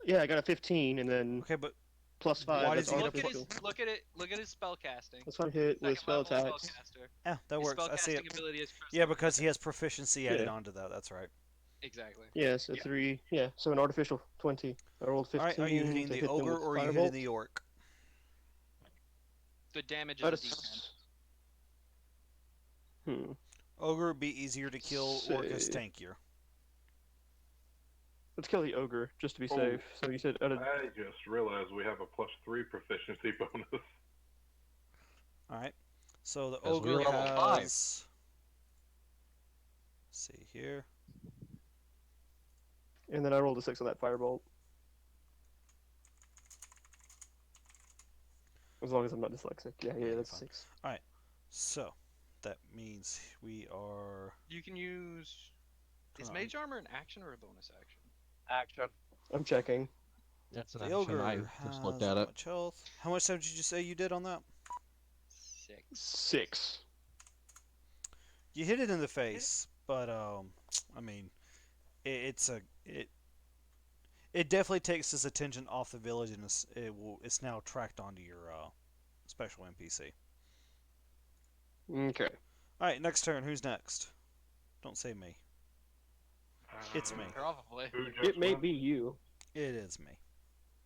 Yeah, I got a 15, and then Okay, but plus 5. Why that's does he get a artificial. Look at his spell casting. That's one hit with Second spell level attacks. spellcaster. yeah, that His works. I see it. spellcasting ability is Yeah, Crystal because he Protect. has proficiency added Yeah. onto that. That's right. Exactly. Yeah, so Yeah. 3. Yeah, so an artificial 20. I rolled 15. All right, are you hitting to the hit them ogre with or are you Firebolt. hitting the orc? The damage Oh, is a that's- D10. Hmm. Ogre would be easier to kill. Orc is Say- tankier. Let's kill the ogre, just to be Oh. safe. So you said out of I just realized we have a +3 proficiency bonus. All right. So the Because we ogre were level 5. has. Let's see here. And then I rolled a 6 on that firebolt. As long as I'm not dyslexic. Yeah, you're that's fine. 6. So that means we are. You can use. Is Hold on. Mage Armor an action or a bonus action? Action. I'm checking. That's an The action. ogre I has just looked at how it. much health? How much damage did you say you did on that? 6. 6. You hit it in the face, but I mean, it definitely takes his attention off the village, and it's now tracked onto your special NPC. Okay. All right, next turn. Who's next? Don't say me. It's me. Probably. Who just It may went? be you. It is me.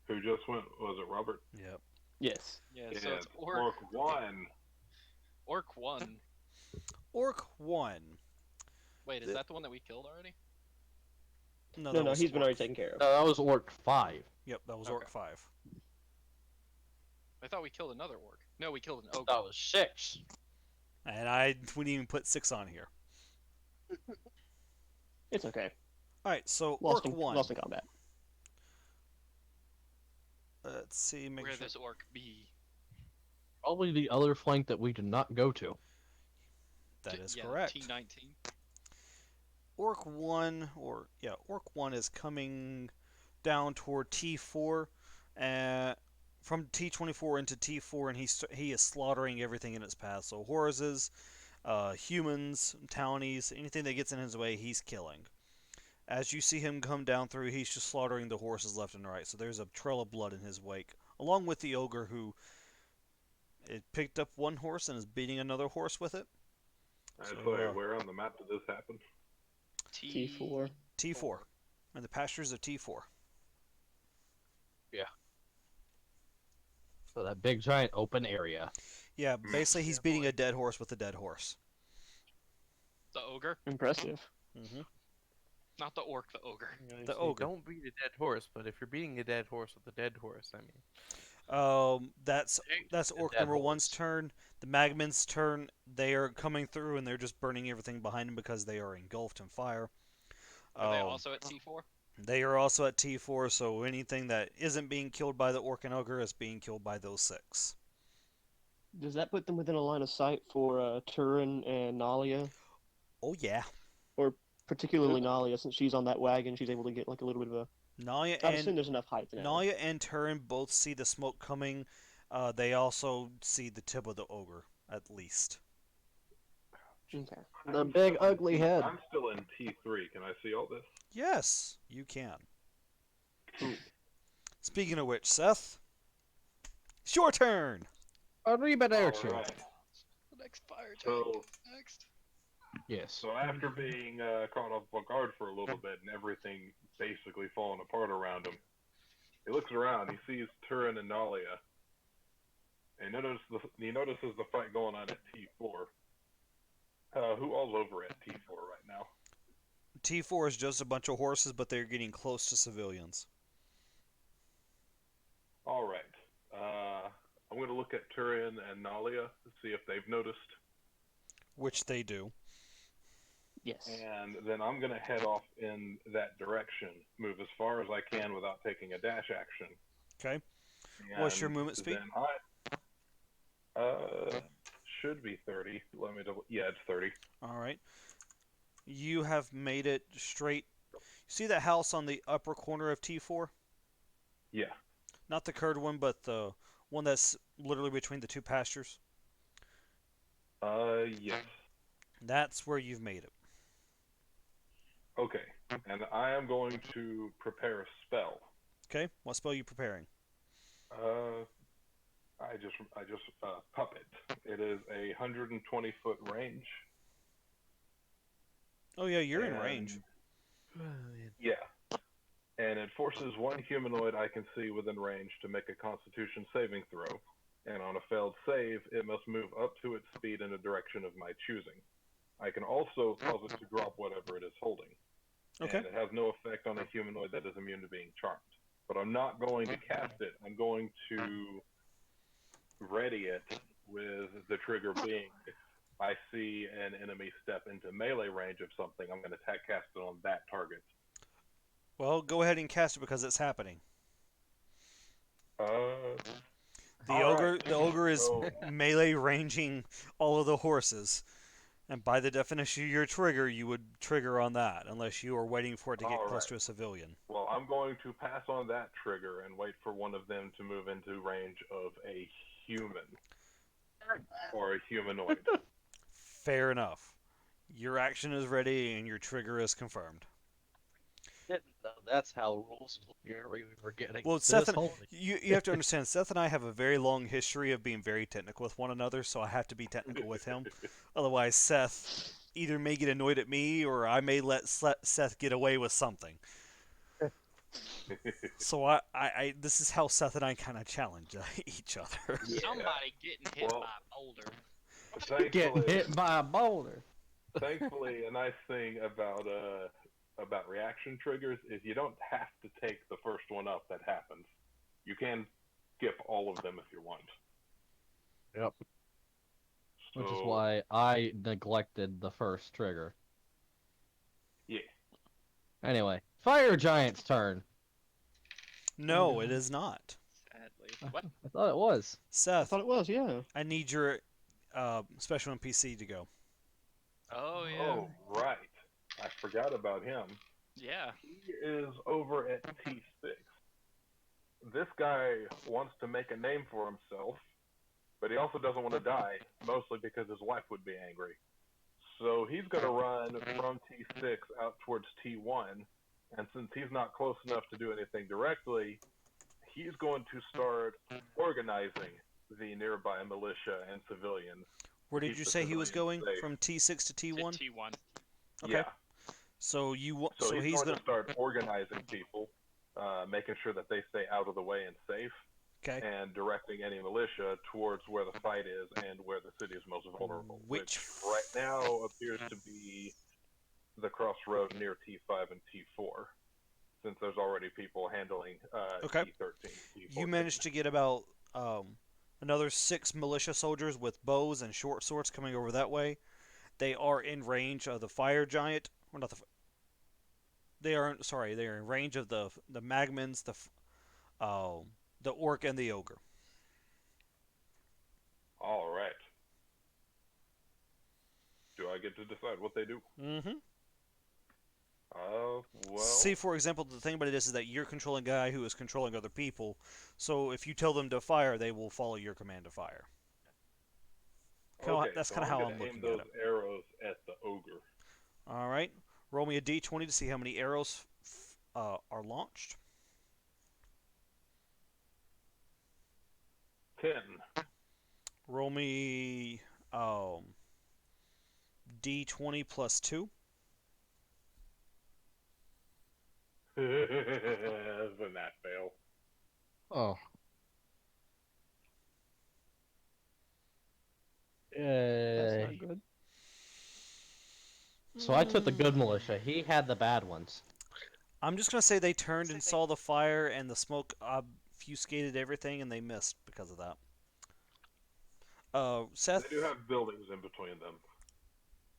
Who just went? Was it Robert? Yep. Yes. Yeah, Yeah, so it's Orc. 1. Orc 1. Orc 1. Wait, is The- that the one that we killed already? No, No, that no, was he's been Orc. already taken care of. No, that was Orc 5. Yep, that was Okay. Orc 5. I thought we killed another orc. No, we killed an ogre. That was 6. And I wouldn't even put 6 on here. It's okay. All right, so Lost Orc in, 1. lost in combat. Let's see. Make Where sure. this orc be? Probably the other flank that we did not go to. That is Yeah, correct. T19. Orc 1, Orc 1 is coming down toward T4, from T24 into T4, and he is slaughtering everything in its path. So horses, humans, townies, anything that gets in his way, he's killing. As you see him come down through, he's just slaughtering the horses left and right. So there's a trail of blood in his wake, along with the ogre who picked up one horse and is beating another horse with it. Actually, So, where on the map did this happen? T4. T4. in the pastures of T4. So that big giant open area. Yeah, basically he's beating a dead horse with a dead horse. The ogre, Impressive. Mm-hmm. not the orc. The ogre. The ogre. Don't beat a dead horse, but if you're beating a dead horse with a dead horse, I mean, That's orc dead number one's horse. turn. The Magman's turn. They are coming through and they're just burning everything behind them because they are engulfed in fire. Are they also at T4? They are also at T4, so anything that isn't being killed by the orc and ogre is being killed by those 6. Does that put them within a line of sight for Turin and Nalia? Oh yeah, Particularly Nalia, since she's on that wagon, she's able to get like a little bit of a. Nalia I assume and there's enough height now. Nalia and Turin both see the smoke coming. They also see the tip of the ogre, at least. Okay. The big ugly head. I'm still in T3. Can I see all this? Yes, you can. Speaking of which, Seth, it's your turn. Arriba there, All right. The next fire So, Next. Yes. so after being caught off guard for a little bit and everything basically falling apart around him, he looks around. He sees Turin and Nalia, and he notices the fight going on at T4. Who all's over at T4 right now? T4 is just a bunch of horses, but they're getting close to civilians. All right. I'm going to look at Turin and Nalia to see if they've noticed, Which they do. Yes. and then I'm going to head off in that direction, move as far as I can without taking a dash action. Okay. What's your And movement speed? Then should be 30. Let me double. Yeah, it's 30. All right. You have made it straight. See that house on the upper corner of T4? Yeah. Not the curved one, but the one that's literally between the 2 pastures. Yes. That's where you've made it. Okay. And I am going to prepare a spell. Okay. What spell are you preparing? I just puppet. It is a 120-foot range. Oh yeah, you're in and- range. Yeah. And it forces one humanoid I can see within range to make a Constitution saving throw. And on a failed save, it must move up to its speed in a direction of my choosing. I can also cause it to drop whatever it is holding. Okay. And it has no effect on a humanoid that is immune to being charmed. But I'm not going to cast it. I'm going to ready it with the trigger being if I see an enemy step into melee range of something, I'm going to cast it on that target. Well, go ahead and cast it because it's happening. The ogre is So- melee ranging all of the horses. And by the definition of your trigger, you would trigger on that, unless you are waiting for it to get close Alright. to a civilian. Well, I'm going to pass on that trigger and wait for one of them to move into range of a human or a humanoid. Fair enough. Your action is ready and your trigger is confirmed. That's how rules we were getting. Well, this Seth and, whole- you have to understand, Seth and I have a very long history of being very technical with one another, so I have to be technical with him. Otherwise, Seth either may get annoyed at me or I may let Seth get away with something. So I this is how Seth and I kind of challenge each other. Somebody getting hit Well- by a boulder. Getting Thankfully, hit by a boulder. thankfully, a nice thing about reaction triggers is you don't have to take the first one up that happens. You can skip all of them if you want. Yep. Which is So, why I neglected the first trigger. Yeah. Anyway, Fire Giant's turn. No, it is not. Sadly. What? I thought it was. I Seth, thought it was, yeah. I need your special NPC to go. Oh yeah. Oh, right. I forgot about him. Yeah. He is over at T6. This guy wants to make a name for himself, but he also doesn't want to die, mostly because his wife would be angry. So he's going to run from T6 out towards T1, and since he's not close enough to do anything directly, he's going to start organizing the nearby militia and civilians. Where did Keep you the say he was going? civilians safe. From T6 to To T1? T1. Okay. Yeah. So you wa- So so he's he's going gonna to start organizing people, making sure that they stay out of the way and safe, okay. and directing any militia towards where the fight is and where the city is most vulnerable. Which Right now appears to be the crossroad near T5 and T4, since there's already people handling Okay. T13. T14. You managed to get about another 6 militia soldiers with bows and short swords coming over that way. They are in range of the fire giant. Or not the. They are sorry. They are in range of the magmans, the orc, and the ogre. All right. Do I get to decide what they do? Mm-hmm. Well. See, for example, the thing about it is that you're controlling a guy who is controlling other people. So if you tell them to fire, they will follow your command to fire. Okay, That's so kind of how gonna I'm aim looking those at it. arrows at the ogre. All right. Roll me a d20 to see how many arrows are launched. 10. Roll me d20 plus 2. Doesn't that fail? Oh, That's not good. So I took the good militia. He had the bad ones. I'm just gonna say they turned and saw the fire and the smoke obfuscated everything, and they missed because of that. Seth. They do have buildings in between them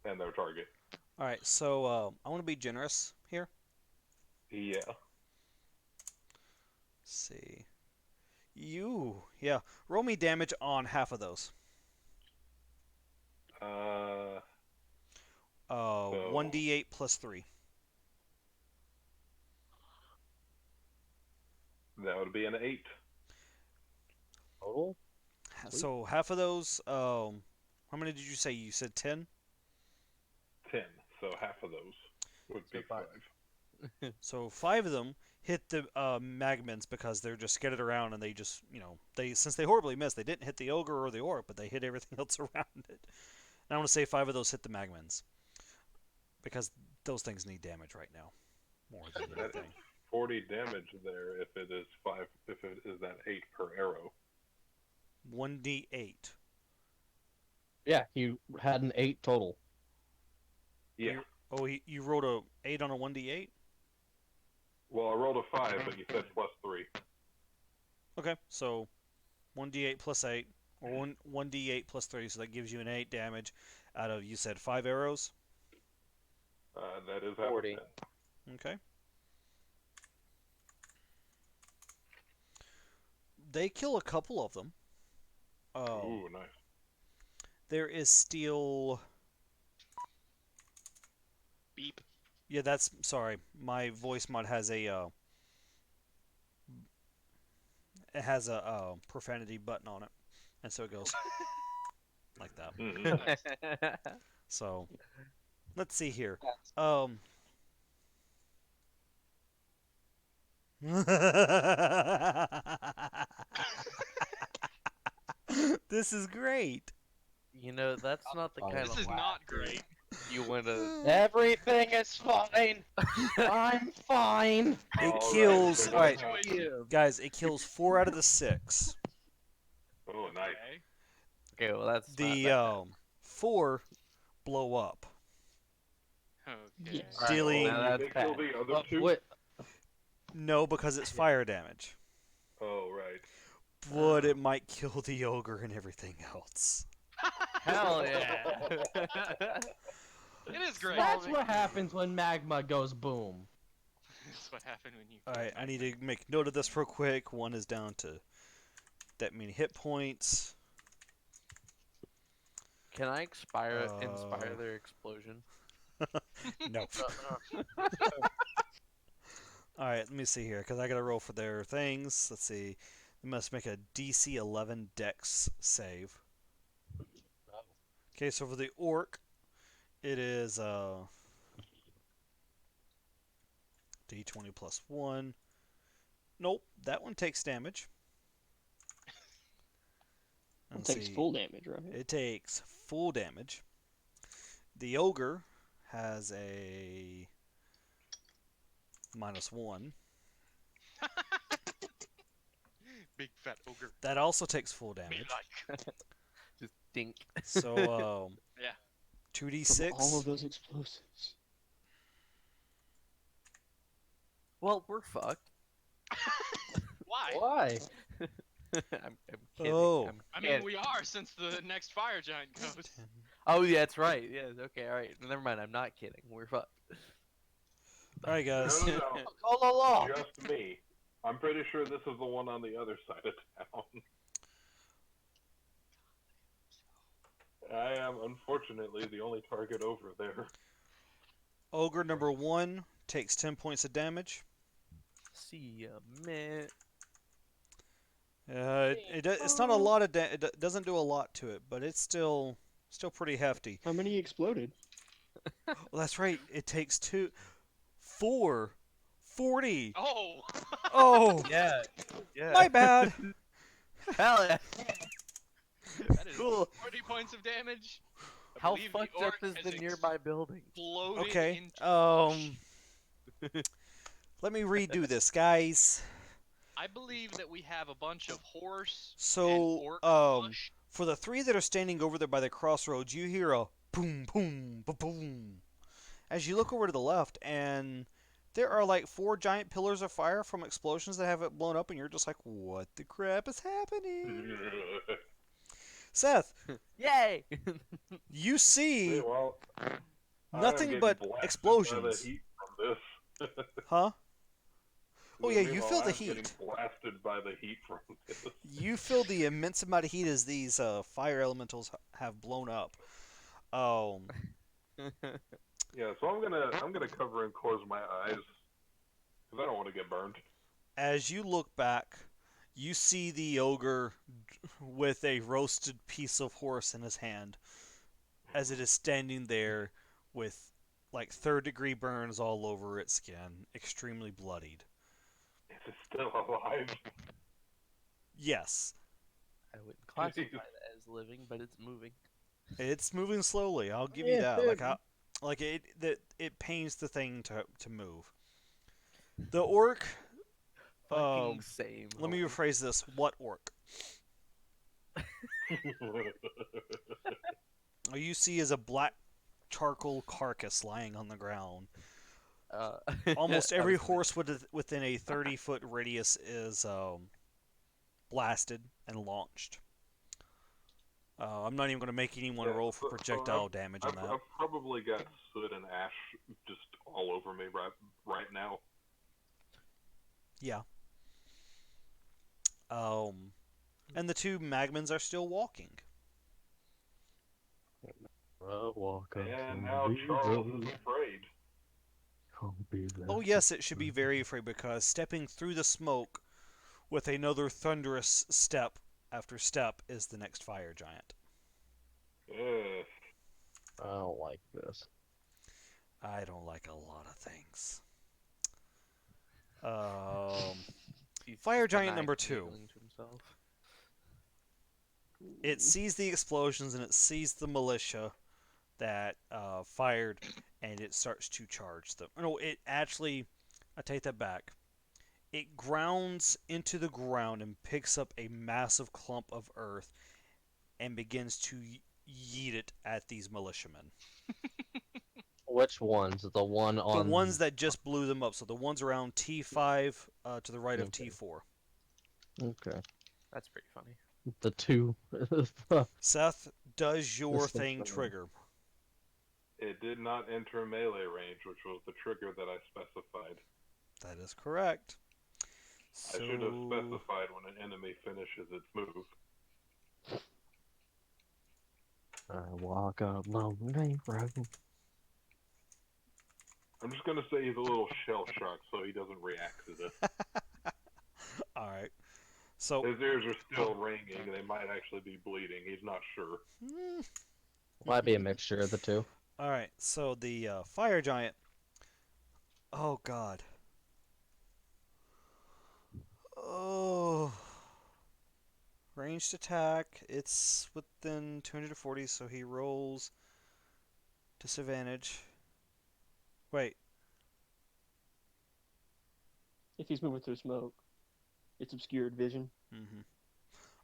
and their target. All right, so I want to be generous here. Yeah. Let's see. Yeah. Roll me damage on half of those. So 1d8 plus 3. that would be an 8. Total? So half of those. How many did you say? You said 10. 10. So half of those would be 5. So 5 of them hit the magmans because they're just scattered around, and they just, since they horribly missed, they didn't hit the ogre or the orc, but they hit everything else around it. And I want to say 5 of those hit the magmans because those things need damage right now more than That is anything. 40 damage there if it is 5. If it is that 8 per arrow. 1d8. Yeah, he had an 8 total. Yeah. Oh, you rolled a 8 on a 1d8? Well, I rolled a 5, but you said plus 3. Okay, so 1d8 plus 8, or 1d8 plus 3, so that gives you an 8 damage out of, you said 5 arrows? That is half 40. of 10. Okay. They kill a couple of them. Ooh, nice. There is still... Beep. Yeah, that's... Sorry, my voice mod has a... it has a profanity button on it, and so it goes like that. Mhm. So, let's see here. This is great. You know, that's not the kind This of is laugh not great. you want to. Everything is fine. I'm fine. It All kills. so All right, what- guys. It kills 4 out of the 6. Oh, nice. Okay. Okay, well that's not The that bad. 4 blow up, Okay. Yes. Alright, dealing- well, now They that's kill bad. the other But 2? what- No, because it's fire damage. Oh, right. But it might kill the ogre and everything else. Hell yeah! It is great. That's what happens when magma goes boom. That's what happened when you. Alright, I need to make note of this real quick. 1 is down to that many hit points. Can I inspire Uh, their explosion? No. Alright, let me see here, because I gotta roll for their things. Let's see. They must make a DC 11 Dex save. Okay, so for the orc, it is D20 plus 1. Nope, that one takes damage. It Let's takes see. full damage, right? It takes full damage. The ogre has a -1. Big fat ogre. That also takes full Me damage. like. Just dink. So, Yeah. 2d6. From all of those explosives. Well, we're fucked. Why? Why? I'm kidding. Oh. I mean, we are since the next fire giant goes. Oh, yeah, that's right. Yeah, okay, all right. Never mind. I'm not kidding. We're fucked. Alright, guys. No, no, no. Call the law. Just me. I'm pretty sure this is the one on the other side of town. I am, unfortunately, the only target over there. Ogre number 1 takes 10 points of damage. See ya, man. It's not a lot of it doesn't do a lot to it, but it's still pretty hefty. How many exploded? Well, that's right. It takes 4, 40. Oh! Oh, Yeah. Yeah. my bad. Hell yeah. That is Cool. 40 points of damage. I How believe fucked the up orc is has the nearby building? exploded Okay. into Let me redo this, guys. I believe that we have a bunch of horse and So, orc mush. for the 3 that are standing over there by the crossroads, you hear a boom, boom, boom, boom. As you look over to the left, and there are like 4 giant pillars of fire from explosions that haven't blown up, and you're just like, what the crap is happening? Seth, Yay! you see, Well, nothing I'm but getting blasted explosions. By the heat from this. huh? Oh yeah, you Meanwhile, feel the I'm getting heat. blasted by the heat from this. You feel the immense amount of heat as these fire elementals have blown up. Yeah, so I'm gonna cover and close my eyes because I don't want to get burned. As you look back, you see the ogre with a roasted piece of horse in his hand, as it is standing there with like 3rd-degree burns all over its skin, extremely bloodied. Is it still alive? Yes, I wouldn't classify that as living, but it's moving. it's moving slowly. I'll give you that. Like it pains the thing to move. The orc. Fucking same. Let me homie. rephrase this. What orc? All you see is a black charcoal carcass lying on the ground. Almost I every was gonna- horse within a 30-foot radius is blasted and launched. I'm not even going to make anyone Yeah, roll for so projectile damage on that. I've probably got soot and ash just all over me right now. Yeah. And the 2 magmans are still walking. Walk up And on now the Charles road, is afraid. can't be Oh left yes, it should be very afraid because stepping through the smoke with another thunderous step after step is the next fire giant. Ugh. I don't like this. I don't like a lot of things. He's Fire giant maniacally number 2. yelling to himself. It sees the explosions and it sees the militia that fired, and it starts to charge them. No, it actually, I take that back. It grounds into the ground and picks up a massive clump of earth and begins to yeet it at these militiamen. Which ones? The one The on ones that just blew them up. So the ones around T5 to the right of Okay. T4. Okay. That's pretty funny. The 2. Seth, does your This thing looks trigger? It did not enter melee range, which was the trigger that I specified. That is correct. I should have specified when an enemy finishes its move. I walk up lonely road. I'm just gonna say he's a little shell shocked, so he doesn't react to this. All right. So His ears are still ringing; they might actually be bleeding. He's not sure. Might be a mixture of the 2. all right. So the fire giant. Oh God. Oh. Ranged attack. It's within 240, so he rolls disadvantage. Wait. If he's moving through smoke, it's obscured vision. Mm-hmm.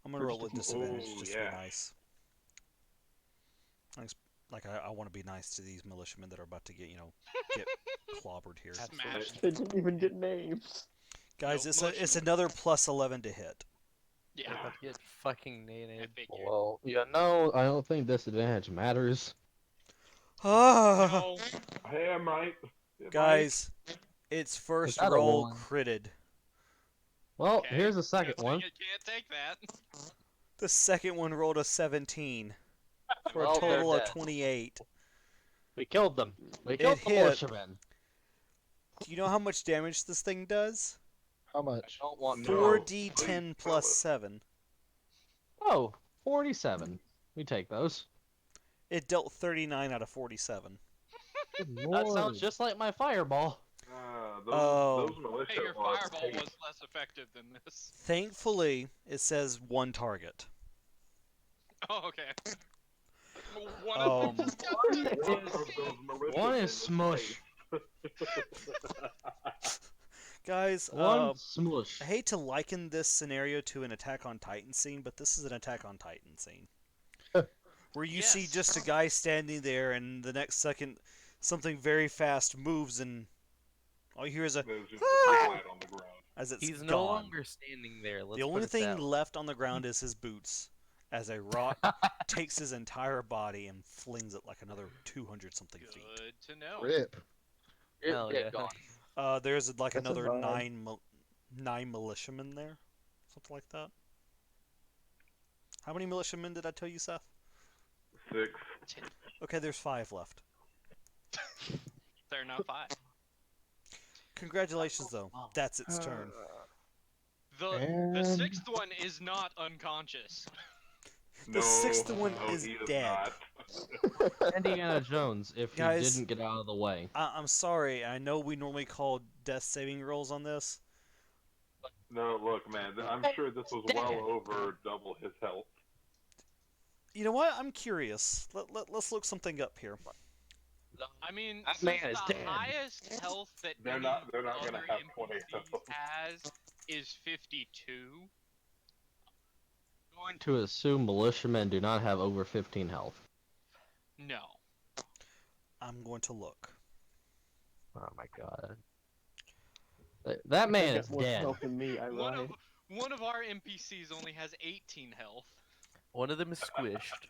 I'm gonna For roll just with a few- disadvantage Oh, just yeah. to be nice. I want to be nice to these militiamen that are about to get get clobbered here. Smashed. They didn't even get names. Guys, No, it's militiamen. another plus 11 to hit. Yeah. About to get fucking I nated. figured. Well, yeah, no, I don't think disadvantage matters. Ah, No. Hey, Mike. guys, it's first that a roll one? critted. Well, Okay. here's the second Good one. thing you can't take that. The second one rolled a 17 for Well, a they're total of dead. 28. We killed them. We killed the hit. militiamen. Do you know how much damage this thing does? How much? I don't want No. 4d10 please plus tell us. 7. Oh, 47. We take those. It dealt 39 out of 47. Good That That sounds sounds just like my fireball. Oh. Those militia Hey, your are fireball paid. was less effective than this. Thankfully, it says one target. Oh, okay. One Um, of them. One of those militia One men is smush. Guys, One smush. I hate to liken this scenario to an Attack on Titan scene, but this is an Attack on Titan scene. Where you see Yes. just a guy standing there, and the next second, something very fast moves, and all you hear is a There's just flat on the ground. as it's He's gone. no longer standing there. Let's The only put it thing that way. left on the ground is his boots, as a rock takes his entire body and flings it like another 200 something feet. Good to know. Rip. Hell yeah. There's like That's a another vibe. nine militiamen there, something like that. How many militiamen did I tell you, Seth? 6. Okay, there's 5 left. They're not 5. Congratulations, though. That's its turn. The And- sixth one is not unconscious. The sixth one no, is he dead. not. Indiana Jones, if Guys- he didn't get out of the way. I'm sorry. I know we normally call death saving rolls on this. No, look, man. I'm sure this was well over double his health. You know what? I'm curious. Let's look something up here. I mean, That since man is the dead. highest health that They're any not gonna other have 20 NPC health. has is 52. I'm going to assume militiamen do not have over 15 health. No. I'm going to look. Oh my god. That man Got is more dead. health than me, I One lied. of our NPCs only has 18 health. One of them is squished.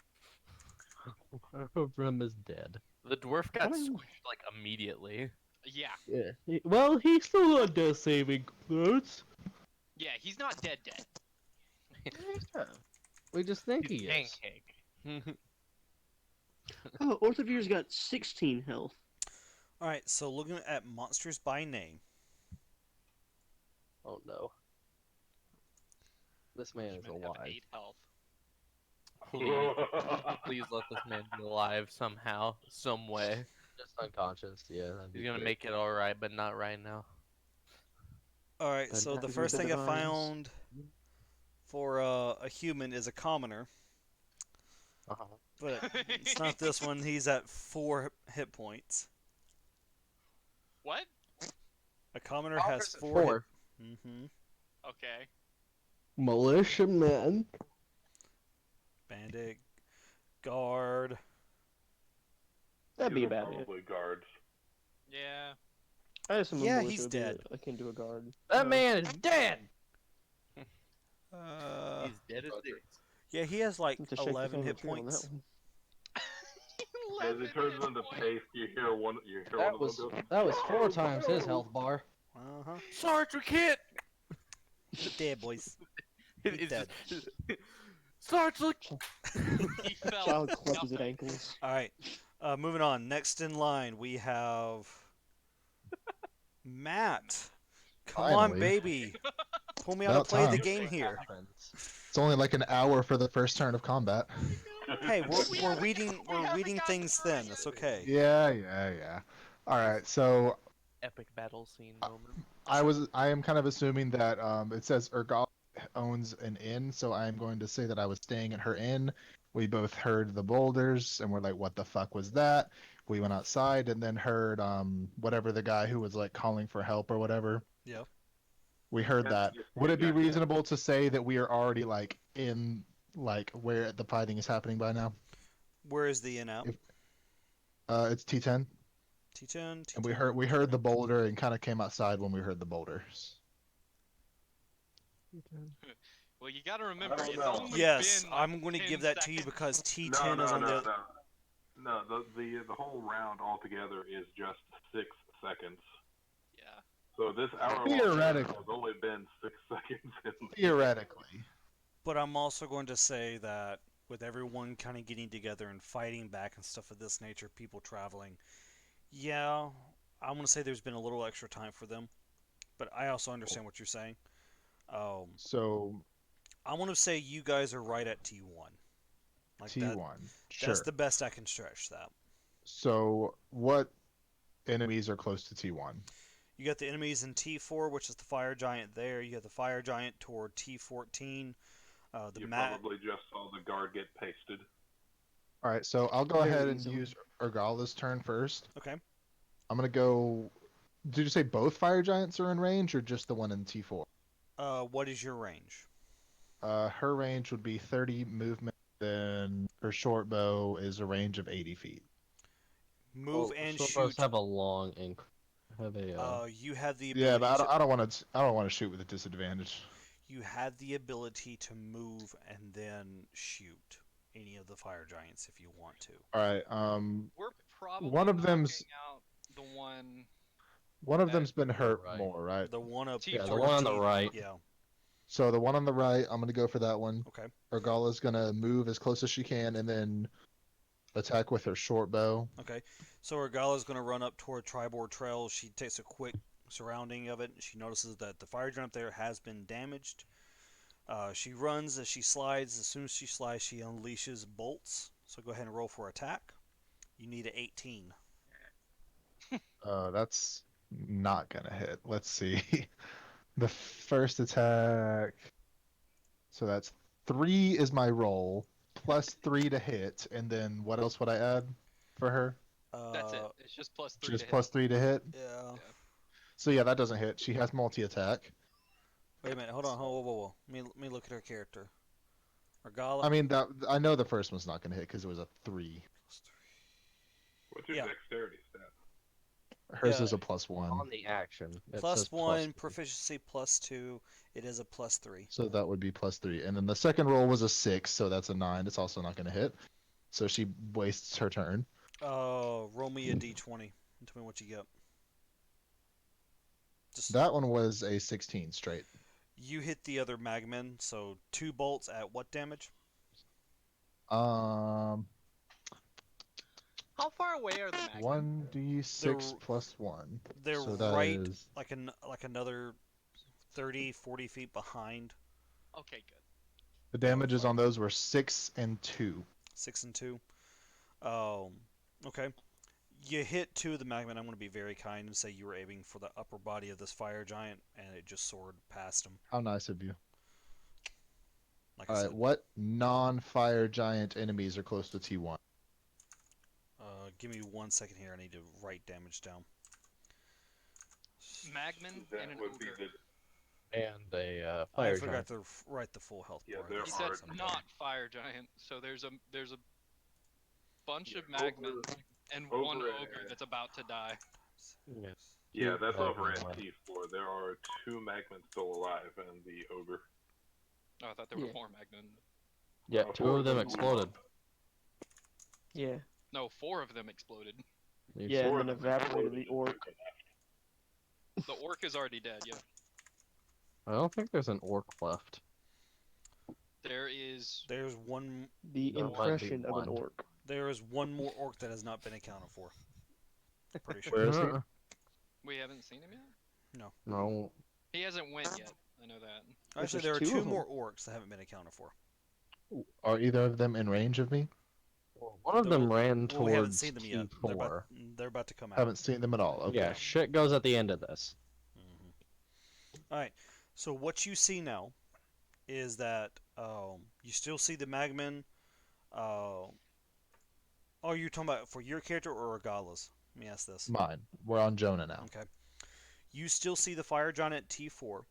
One of them is dead. The dwarf got How many- squished like immediately. Yeah. Yeah. Well, he's still on death saving throws. Yeah, he's not dead. We just think He's he is. pancake. Oh, Orthovir's got 16 health. All right. So looking at monsters by name. Oh no. This man is Should have alive. 8 health. Please let this man be alive somehow, some way. Just unconscious, yeah. That'd be He's gonna great. make it alright, but not right now. All right. But So the happens first with the thing I divines. found for a human is a commoner, Uh-huh. but it's not this one. He's at 4 hit points. What? A commoner has Congress at 4. Mm-hmm. Okay. Militiamen. Bandit, guard. That'd be These a are bad hit. probably guards. Yeah. I assume Yeah, militia he's would be dead. akin to a guard. That man is dead. He's dead as Roger. dicks. Yeah, he has like Have to shake the 11 hit family tree on that points. one. As he turns into paste, you hear one That of was them go, that was 4 times his health bar. Uh-huh. Sarge, we can't! Dead, boys. It- He's it's just- Sarge, look! He fell. Child clutches at nothing. ankles. All right. Moving on. Next in line, we have Matt. Come on, Finally. baby. Pull me out to About play the time. game here. It's only like an hour for the first turn of combat. Hey, we're reading things thin. That's okay. Yeah. All right, so Epic battle scene moment. I am kind of assuming that it says Urgal owns an inn, so I am going to say that I was staying at her inn. We both heard the boulders, and we're like, "What the fuck was that?" We went outside and then heard whatever the guy who was like calling for help or whatever. Yeah. We heard Yeah, that. yeah, Would it be exactly. reasonable to say that we are already like in like where the fighting is happening by now? Where is the in out? If- It's T10, T10, and T10. we heard the boulder and kind of came outside when we heard the boulders. Well, you gotta remember, don't it's know. only Yes, been like I'm going to 10 give that to you seconds. because No, T10 no, is on no, the. no. No, the whole round altogether is just 6 seconds. Yeah. So this hour Theoretically. has only been 6 seconds. Theoretically. But I'm also going to say that with everyone kind of getting together and fighting back and stuff of this nature, people traveling, yeah, I'm going to say there's been a little extra time for them. But I also understand what you're saying. So I want to say you guys are right at T1. Like T1. that, Sure. that's the best I can stretch that. So what enemies are close to T1? You got the enemies in T4, which is the fire giant there. You have the fire giant toward T14. You probably just saw the guard get pasted. All right, so I'll go Very ahead and easily. use Urgala's turn first. Okay. I'm gonna go. Did you say both fire giants are in range, or just the one in T4? What is your range? Her range would be 30 movement. Then her short bow is a range of 80 feet. Move and short shoot. bows have a long have a You have the Yeah, ability. but I don't want to. I don't want to shoot with a disadvantage. You have the ability to move and then shoot any of the fire giants if you want to. All right. We're probably One of them's- knocking out the one. One of That- them's been hurt Right. more, right? The one up. Yeah, the toward one on the T- right. Yeah. So the one on the right, I'm gonna go for that one. Okay. Urgala's gonna move as close as she can, and then attack with her short bow. Okay. So Regala's going to run up toward Tribord Trail. She takes a quick surrounding of it. She notices that the fire giant up there has been damaged. She runs as she slides. As soon as she slides, she unleashes bolts. So go ahead and roll for attack. You need an 18. That's not gonna hit. Let's see. The first attack. So that's 3 is my roll, plus 3 to hit, and then what else would I add for her? That's it. It's just plus 3 Just to plus 3 to hit. Yeah. So yeah, that doesn't hit. She has multi-attack. Wait a minute. Hold on. Whoa. Let me look at her character. Regala. I mean, that I know the first one's not gonna hit because it was a 3. What's your Yeah. dexterity stat? Hers Yeah. is a +1. on the action. It Plus says 1, 3. proficiency plus 2. It is a plus 3. So that would be +3. And then the second roll was a 6, so that's a 9. It's also not gonna hit. So she wastes her turn. Roll me a d20 and tell me what you get. Just That one was a 16 straight. you hit the other magman, so 2 bolts at what damage? How far away are the magnets? 1d6 They're- plus 1. They're So that right is- like another 30, 40 feet behind. Okay, good. The damages on those were 6 and 2. 6 and 2. Okay. You hit 2 of the magman. I'm going to be very kind and say you were aiming for the upper body of this fire giant, and it just soared past him. How nice of you. Like I Alright, said. what non-fire giant enemies are close to T1? Give me 1 second here. I need to write damage down. Magman That and an would be ogre. the And a I fire forgot giant. to write the full health Yeah, bar. there He That's said are something. not fire giant, so there's a bunch of Yeah, magmen ogre- and ogre one and- ogre that's about to die. Yes. Yeah, that's over at Ogre. T4. There are 2 magmen still alive and the ogre. Oh, I thought there were Yeah. more magmen. Yeah, Uh, 2 four of them blew exploded. up. Yeah. No, 4 of them exploded. You Yeah, Four and then of them evaporated the exploded. orc. The orc is already dead. Yeah, I don't think there's an orc left. there is. There's one. The There might be impression of an one. orc. There is one more orc that has not been accounted for. Pretty sure. Where is he? We haven't seen him yet. No. He hasn't went yet. I know that. Actually, There's there are 2 2 of 'em. more orcs that haven't been accounted for. Are either of them in range of me? One of them Though- ran Well, we haven't towards seen them yet. T4. They're about to come out. Haven't seen them at all. Okay. Yeah, shit goes at the end of this. All right. So what you see now is that you still see the magmen. Oh, you're talking about for your character or Regala's? Let me ask this. Mine. We're on Jonah now. Okay. You still see the fire giant at T4.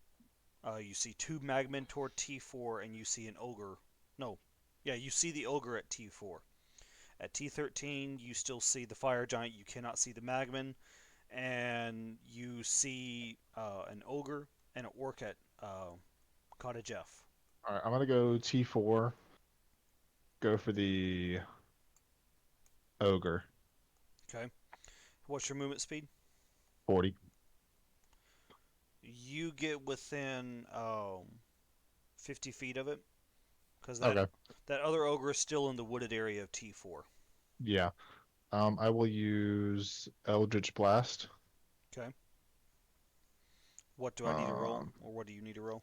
You see 2 magmen toward T4, and you see an ogre. No, yeah, you see the ogre at T4. At T13, you still see the fire giant. You cannot see the magmen, and you see an ogre and an orc at Cottage F. All right, I'm gonna go T4. Go for the ogre. Okay. What's your movement speed? 40. You get within 50 feet of it, because that Okay. that other ogre is still in the wooded area of T4. Yeah. I will use Eldritch Blast. Okay. What do I need to roll, Um, or what do you need to roll?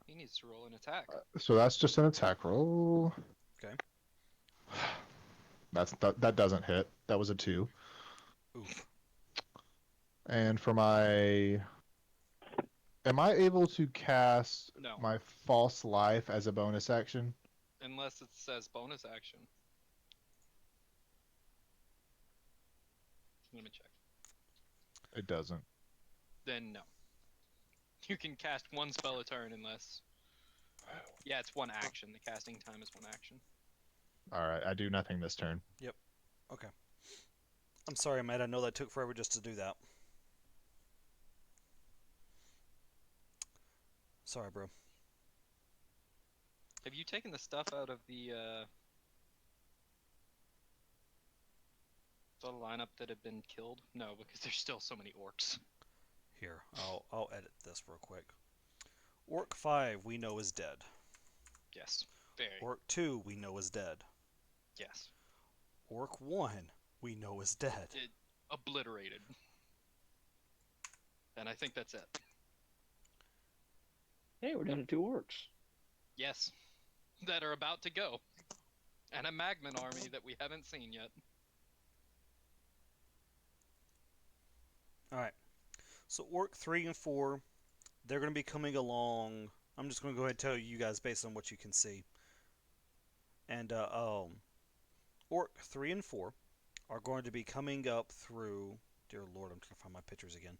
He needs to roll an attack. So that's just an attack roll. Okay. That doesn't hit. That was a 2. Oof. And for my, am I able to cast No. my False Life as a bonus action? Unless it says bonus action. Let me check. It doesn't. Then no. You can cast one spell a turn unless. Yeah, it's one action. The casting time is one action. All right, I do nothing this turn. Okay. I'm sorry, Matt. I know that took forever just to do that. Sorry, bro. Have you taken the stuff out of the lineup that have been killed? No, because there's still so many orcs. Here, I'll edit this real quick. Orc 5 we know is dead. Yes. Very. Orc 2 we know is dead. Yes. Orc 1 we know is dead. Obliterated. And I think that's it. Hey, we're down to 2 orcs. Yes. That are about to go. And a Magman army that we haven't seen yet. Alright. So Orc 3 and 4, they're going to be coming along. I'm just going to go ahead and tell you guys based on what you can see. And Orc 3 and 4 are going to be coming up through... Dear Lord, I'm trying to find my pictures again.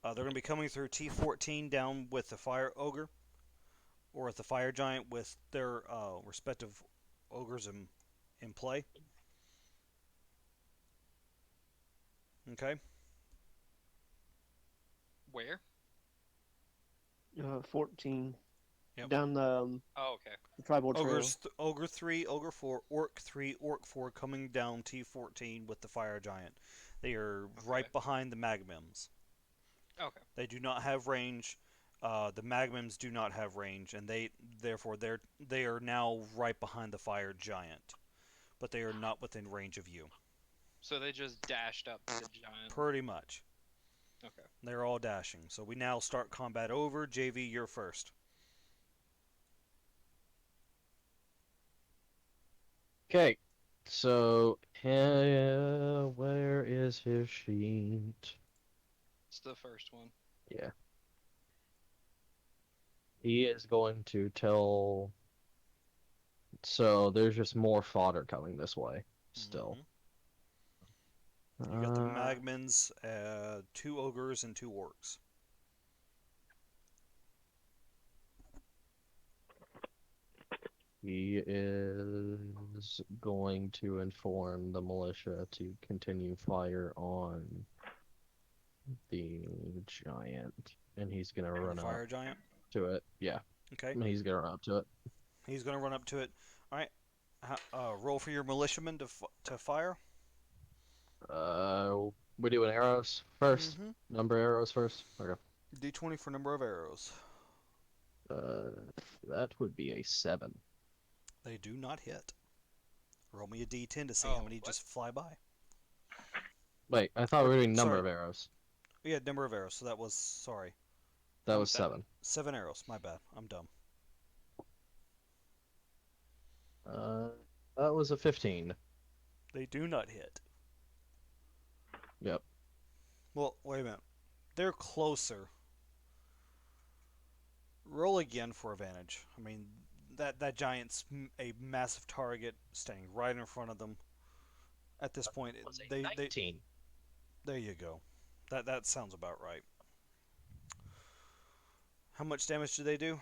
They're going to be coming through T14 down with the Fire Ogre, or with the Fire Giant with their respective ogres in play. Okay? Where? 14. Yep. Down the Oh, okay. tribal trail. Ogre 3, Ogre 4, Orc 3, Orc 4 coming down T14 with the Fire Giant. They are right behind the Magmims. Okay. They do not have range. The Magmims do not have range, and therefore they are now right behind the Fire Giant, but they are not within range of you. So they just dashed up to the giant. Pretty much. Okay. They're all dashing. So we now start combat over. JV, you're first. Okay, so where is his sheet? It's the first one. Yeah. He is going to tell. So there's just more fodder coming this way still. You got the Magmins, 2 ogres, and 2 orcs. He is going to inform the militia to continue fire on the giant, and he's gonna run up Fire Giant. to it. Yeah, Okay. he's gonna run up to it. He's going to run up to it. All right. Roll for your militiamen to fire. We're doing arrows first. Mm-hmm. Number arrows first. Okay. D20 for number of arrows. That would be a 7. They do not hit. Roll me a D10 to see how many just fly by. Wait, I thought we were doing number Sorry. of arrows. We had number of arrows, so that was, sorry, That was 7. 7 arrows. My bad. I'm dumb. That was a 15. They do not hit. Yep. Well, wait a minute. They're closer. Roll again for advantage. I mean, that giant's a massive target standing right in front of them. At this point, That was a they 19. there you go. That sounds about right. How much damage do they do?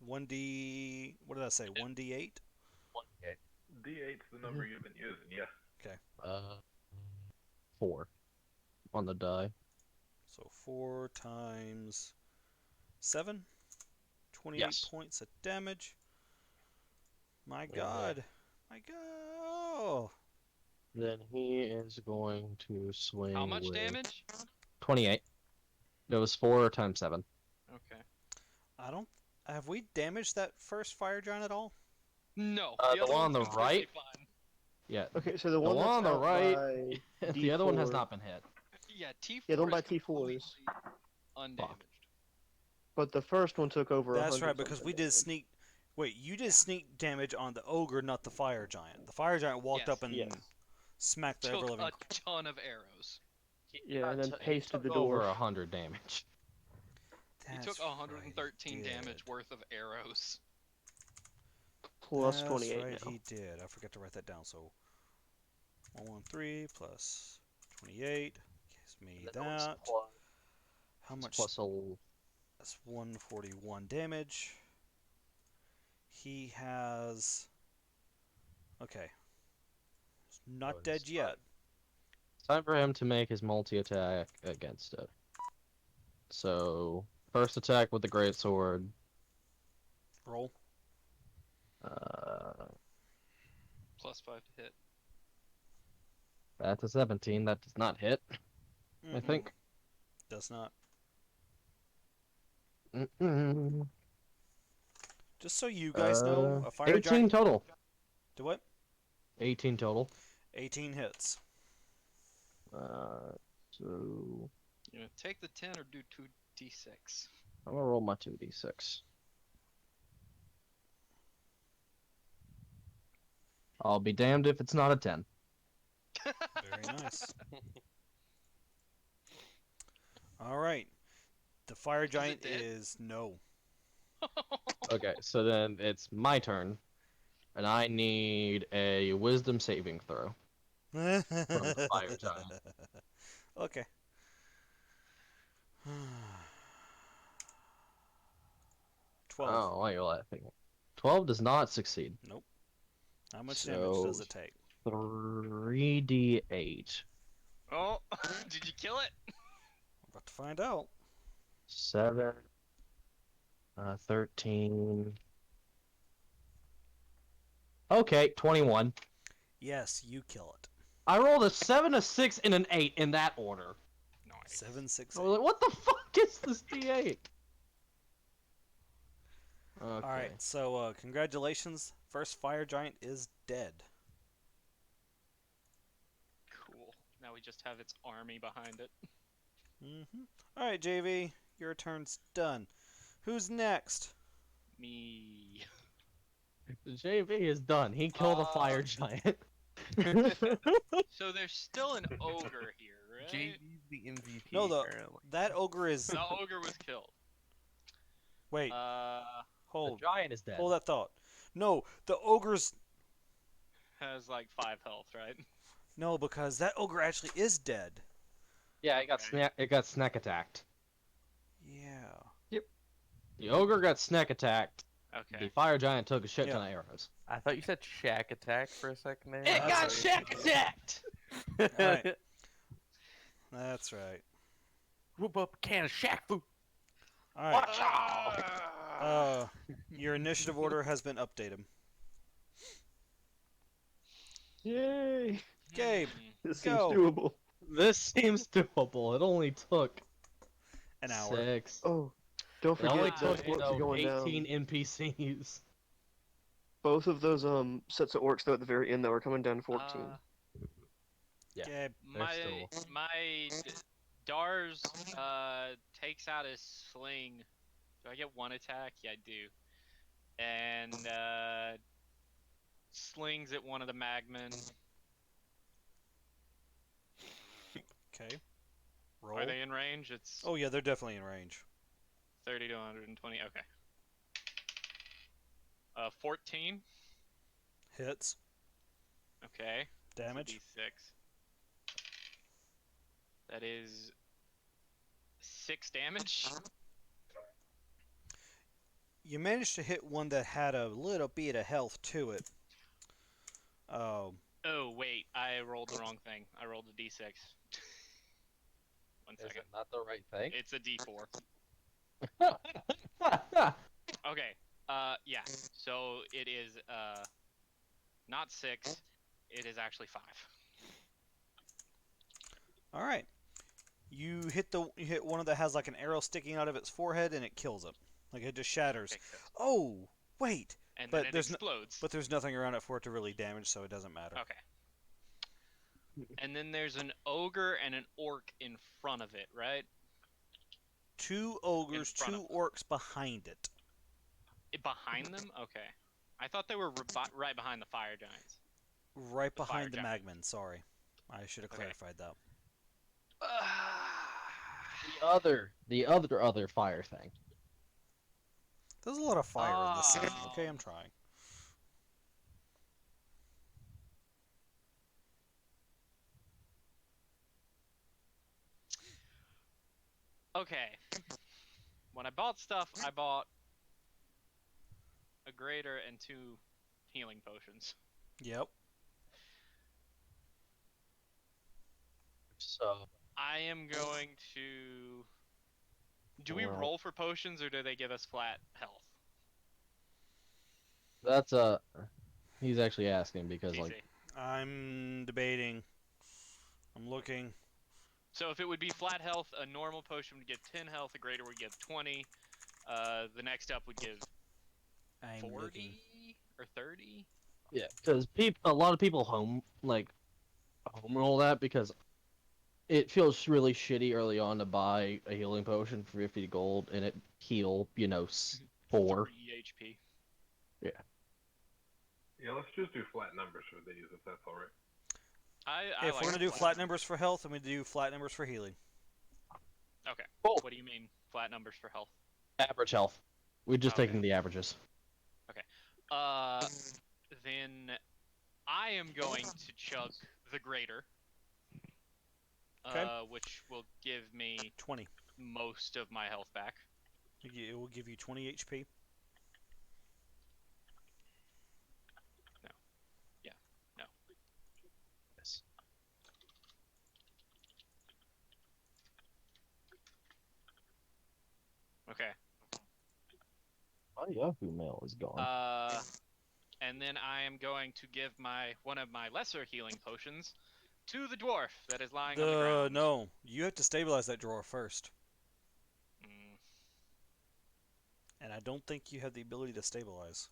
1d. What did I say? 1d8? D8's the number you've been using, yeah. Okay. 4 on the die. So 4 times 7. 28 Yes. points of damage. My Yeah. god. My god. Oh. Then he is going to swing. How much with damage? 28. It was 4 times 7. Okay. I don't. Have we damaged that first fire giant at all? No. The other one on one's the completely right? Fine. Yeah. Okay, so the The one one that's on the out right- by The other one has D4 not been hit. Yeah, T4 Yeah, the one by is T4s. completely undamaged. But the first one took over. That's 100 right, because something we did damage. sneak. Wait, you did sneak damage on the ogre, not the fire giant. The fire giant walked Yes. up and Yes. smacked the Took ever living. a ton of arrows. Yeah, and then He pasted took the over dwarf. 100 damage. He took 113 damage worth of arrows. Plus That's 28 right, now. he did. I forgot to write that down. So 113 plus 28 gives me that. How much? Plus a That's 141 damage. He has. Okay. He's not Oh, dead he's yet. It's time for him to make his multi-attack against it. So, first attack with the great sword. Roll. Plus 5 to hit. That's a 17. That does not hit, I Mm-mm. think. Does not. Mm-mm. Just so you guys know, a fire 18 giant. total. Do what? 18 total. 18 hits. So You gonna take the 10 or do 2d6? I'm gonna roll my 2d6. I'll be damned if it's not a 10. Very nice. All right. The fire giant dead? is no. Okay, so then it's my turn, and I need a wisdom saving throw. the fire giant. Okay. 12. Oh, why are you laughing? 12 does not succeed. How much damage does So- it take? 3d8. Oh, did you kill it? I'm about to find out. 7, 13. Okay, 21. Yes, you kill it. I rolled a 7, a 6, and an 8 in that order. Nice. 7, 6, I 8. was like, what the fuck is this d8? Okay. All right. So, congratulations. First fire giant is dead. Cool. Now we just have its army behind it. All right, JV, your turn's done. Who's next? Me. JV is done. He killed a fire giant. So there's still an ogre here, right? JV's the MVP. No, apparently. that ogre is. The ogre was killed. Wait, The hold giant is dead. hold that thought. No, the ogre's. Has like 5 health, right? No, because that ogre actually is dead. Yeah, it got snack attacked. Yeah. The ogre got snack attacked. Okay. The fire giant took a shit ton Yeah. of arrows. I thought you said Shack Attack for a second there. It That's got right. shack attacked! Alright. That's right. Whoop up a can of Shack food. All right. Your initiative order has been updated. Yay! Gabe, This Go. seems doable. This seems doable. It only took an hour. 6. Oh, don't It only forget those took, orcs are going 18 down. NPCs. Both of those sets of orcs though at the very end though are coming down to 14. Yeah. Gabe, My still- Dars takes out his sling. Do I get 1 attack? Yeah, I do. And slings at one of the magmen. okay. Roll. Are they in range? It's Oh yeah, they're definitely in range. 30 to 120. Okay. 14. Hits. Okay. That's a Damage. D6. That is 6 damage. You managed to hit one that had a little bit of health to it. Oh wait, I rolled the wrong thing. I rolled a d6. One Is second. it not the right thing? It's a d4. Okay. Yeah. So it is not 6. It is actually 5. All right. You hit one that has like an arrow sticking out of its forehead, and it kills it. Like it just shatters. Okay, good. Oh wait, And But then it there's no- explodes. but there's nothing around it for it to really damage, so it doesn't matter. Okay. And then there's an ogre and an orc in front of it, right? 2 ogres, front 2 of orcs behind it. Behind them? Okay. I thought they were right behind the fire giants. Right The fire behind the giant. Magman. Sorry, I should have Okay. clarified that. The other fire thing. There's a lot of fire in this scene. Oh. Okay, I'm trying. Okay. When I bought stuff, I bought a greater and 2 healing potions. Yep. So I am going to... Do we Well- roll for potions, or do they give us flat health? that's he's actually asking because like TC. I'm debating. I'm looking. So if it would be flat health, a normal potion would give 10 health, a greater would give 20. The next up would give I'm 40 looking. or 30. yeah, because a lot of people home roll that because it feels really shitty early on to buy a healing potion for 50 gold and it heal 4. 3 HP. Yeah, let's just do flat numbers for these, if that's all right. I If like we're gonna the do flat numbers for health, then we do flat numbers for healing. Okay. Cool. What do you mean flat numbers for health? Average health. We're just Okay. taking the averages. Then I am going to chug the greater. Okay. Which will give me 20. most of my health back. It will give you 20 HP. Yes. Okay. My Yahoo mail is gone. And then I am going to give one of my lesser healing potions to the dwarf that is lying on the ground. No, you have to stabilize that drawer first, Mm, and I don't think you have the ability to stabilize.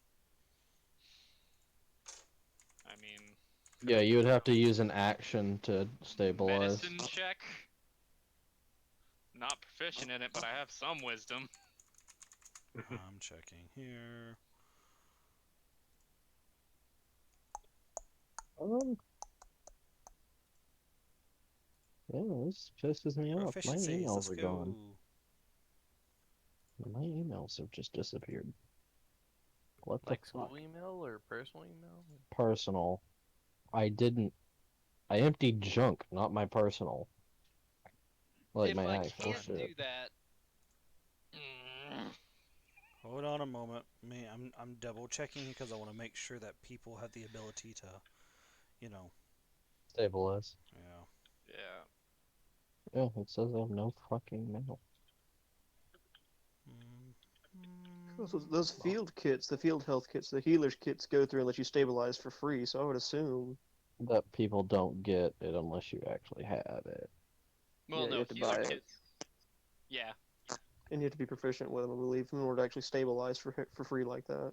I mean, Yeah, you would have to use an action to stabilize. medicine check. Not proficient in it, but I have some wisdom. I'm checking here. Yeah, this pisses me off. My Proficiencies. emails Let's are go. gone. My emails have just disappeared. What the Like fuck? school email or personal email? Personal. I emptied junk, not my personal. Like if my I actual can't shit. do that, Hold on a moment. I'm double checking because I want to make sure that people have the ability to, Stabilize. yeah. yeah. Yeah, it says I have no fucking mail. Those field kits, the field health kits, the healer's kits go through and let you stabilize for free, so I would assume. That people don't get it unless you actually have it. Well, Yeah, you no, have to healer buy it. kits. Yeah. And you have to be proficient with them, I believe, in order to actually stabilize for free like that.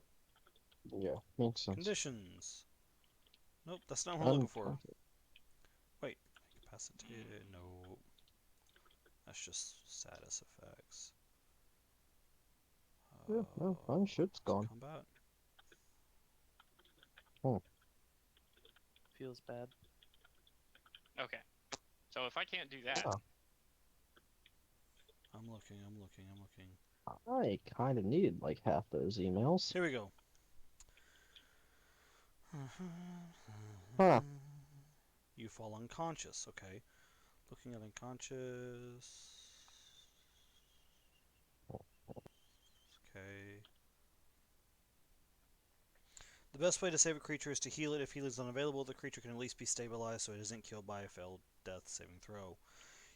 Yeah, makes sense. Conditions. Nope, that's not what I'm looking for. Unconscious. Wait, capacity. No. That's just status effects. Yeah, no, my shit's gone. Combat. Feels bad. Okay. So if I can't do that, Oh. I'm looking. I kind of needed like half those emails. Here we go. Huh. You fall unconscious. Okay. Looking at unconscious. The best way to save a creature is to heal it. If healing is unavailable, the creature can at least be stabilized so it isn't killed by a failed death saving throw.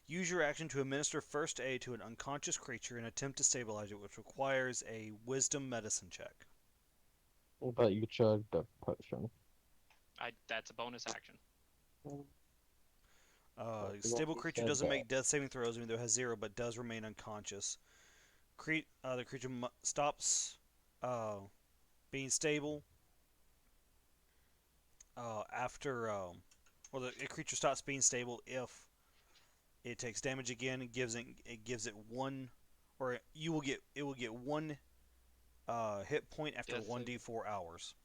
Use your action to administer first aid to an unconscious creature and attempt to stabilize it, which requires a Wisdom Medicine check. But you chug the potion. That's a bonus action. Stable you creature said doesn't that. make death saving throws, even though it has 0, but does remain unconscious. The creature stops being stable after, the creature stops being stable if it takes damage again. It gives it one, or it will get one hit point after Death saving. 1d4 hours.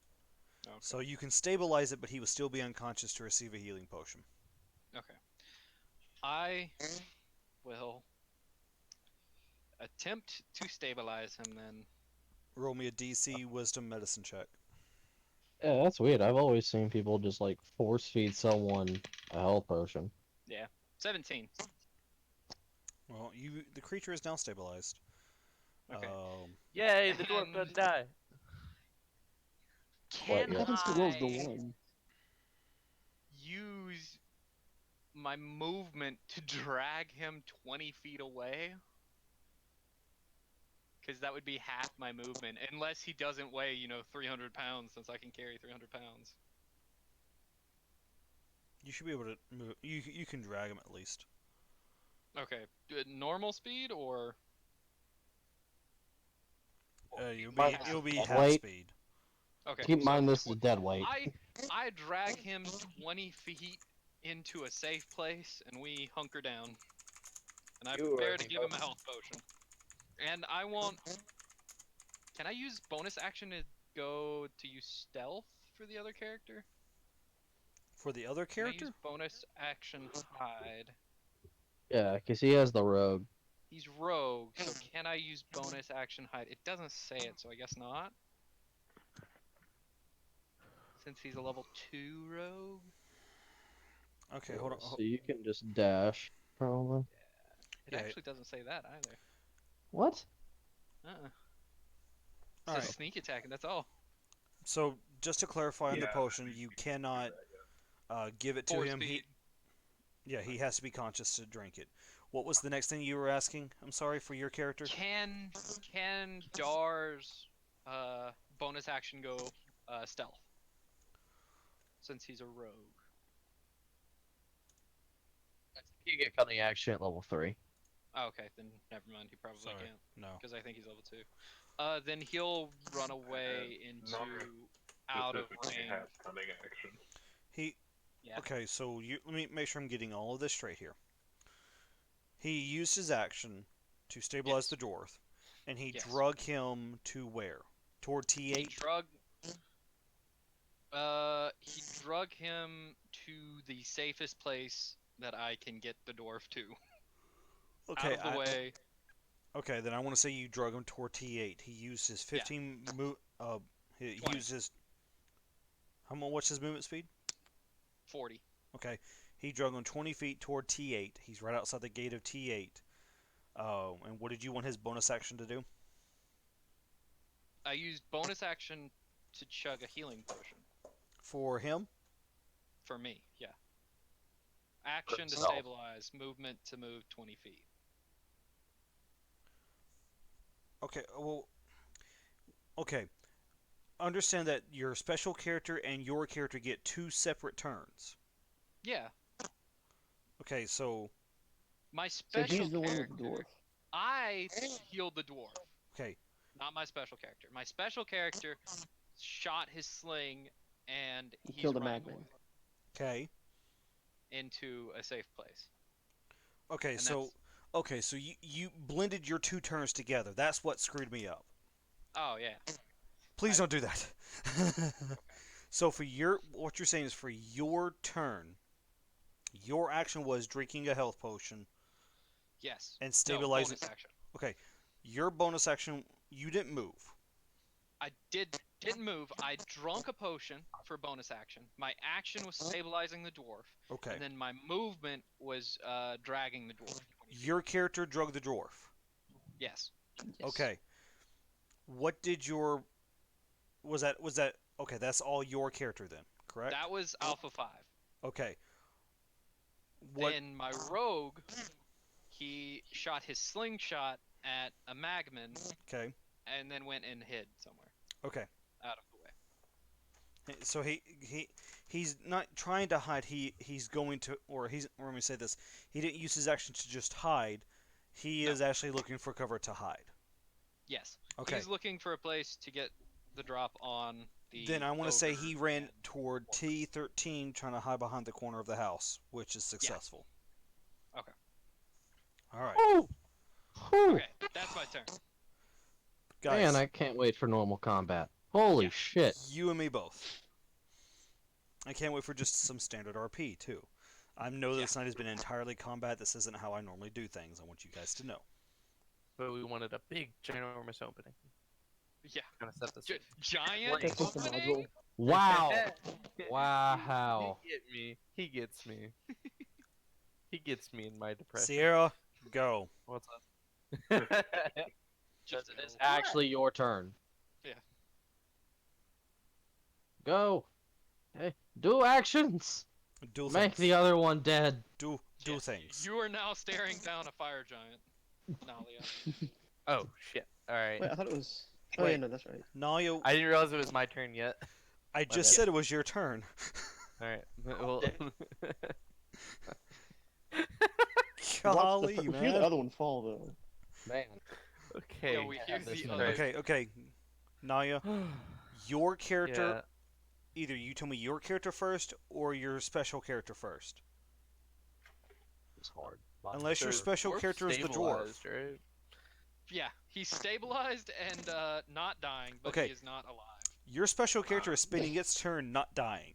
Okay. So you can stabilize it, but he will still be unconscious to receive a healing potion. Okay. I will attempt to stabilize him then. Roll me a DC Wisdom Medicine check. Yeah, that's weird. I've always seen people just like force feed someone a health potion. 17. Well, the creature is now stabilized. Okay. Yay, the dwarf And- doesn't die. Can yeah. What happens to rolls the I one? use my movement to drag him 20 feet away? Because that would be half my movement, unless he doesn't weigh, 300 pounds, since I can carry 300 pounds. You should be able to move. You can drag him at least. Okay, normal speed or It'll be Dead half weight. speed. okay? Keep in so mind this is dead weight. I drag him 20 feet into a safe place, and we hunker down. And I You prepare are to give him a health potion. And I want. Can I use bonus action to go to use stealth for the other character? For the other Can I character? use bonus action hide? Yeah, because he has the rogue. He's rogue, so can I use bonus action hide? It doesn't say it, so I guess not. Since he's a level 2 rogue? Okay, hold on. So you can just dash, probably. It Yeah. actually doesn't say that either. What? It All says right. sneak attack, and that's all. So just to clarify on the Yeah. potion, you cannot give it to Force him. feed. He has to be conscious to drink it. What was the next thing you were asking? I'm sorry, for your character. Can Dar's bonus action go stealth? Since he's a rogue. You get cunning action at level 3. Oh, okay, then never mind. He probably Sorry. can't, No. because I think he's level 2. Then he'll run away into out of specifically range. has cunning action. He. Yeah. Okay, so let me make sure I'm getting all of this straight here. He used his action to stabilize Yes. the dwarf, and he Yes. drug him to where? Toward He T8. drug him to the safest place that I can get the dwarf to. Okay, Out of the way. Okay, then I want to say you drug him toward T8. He used his 15 he 20. used his. What's his movement speed? 40. Okay, he drug him 20 feet toward T8. He's right outside the gate of T8. And what did you want his bonus action to do? I used bonus action to chug a healing potion. For him? For me, yeah. Action to Himself. stabilize, movement to move 20 feet. Okay, well. Okay. Understand that your special character and your character get 2 separate turns. Yeah. Okay, so. My So special he's the one character. with the dwarf. I healed the dwarf, Okay, not my special character. My special character shot his sling and He he's killed a running magman. away okay. into a safe place. Okay, And so. Okay, so you blended your 2 turns together. That's what screwed me up. Oh yeah. Please don't do that. So what you're saying is for your turn, your action was drinking a health potion Yes. and No, stabilizing. bonus action. Okay, your bonus action, you didn't move. I didn't move. I drunk a potion for bonus action. My action was stabilizing the dwarf, Okay, and then my movement was dragging the dwarf. 20 feet. your character drug the dwarf. Yes. Yes. Okay, what did your was that Okay, that's all your character then, correct? That was Alpha 5. Okay. What? Then my rogue, he shot his slingshot at a magman Okay. and then went and hid somewhere Okay. out of the way. So he's not trying to hide. He's going to, or let me say this. He didn't use his action to just hide. He No. is actually looking for cover to hide. Yes. Okay. He's looking for a place to get the drop on the. Then I want to say ogre he ran and- toward T13, trying to hide behind the corner of the house, which is successful. Okay. All right, Whew. Whew. Okay, that's my turn. guys. Man, I can't wait for normal combat. Holy Yeah. shit. You and me both. I can't wait for just some standard RP too. I know this night has been entirely combat. This isn't how I normally do things. I want you guys to know. But we wanted a big, ginormous opening. Yeah. Kind of set this. Giant That's just a opening? module. Wow. Wow. He get me. He gets me. He gets me in my depression. Sierra, go. What's up? Just It's actually your turn. Yeah. Go. Hey, do actions. Do Make things. the other one dead. do Yes, things. You are now staring down a fire giant, Nalia. Oh shit! All right. Wait, I thought it was. Oh yeah, Wait. no, that's right. Nalia, I didn't realize it was my turn yet. I just bad. said it was your turn. All right. Well, Watch Golly, we hear the man. other one fall though. Man. okay. Yeah, we hear this the one. other. Okay. Naya, your character. Yeah. Either you tell me your character first or your special character first. It's hard. Unless your The special dwarf's character is the dwarf. stabilized, right? Yeah, he's stabilized and not dying, but Okay. he is not alive. Your special character is spending its turn not dying.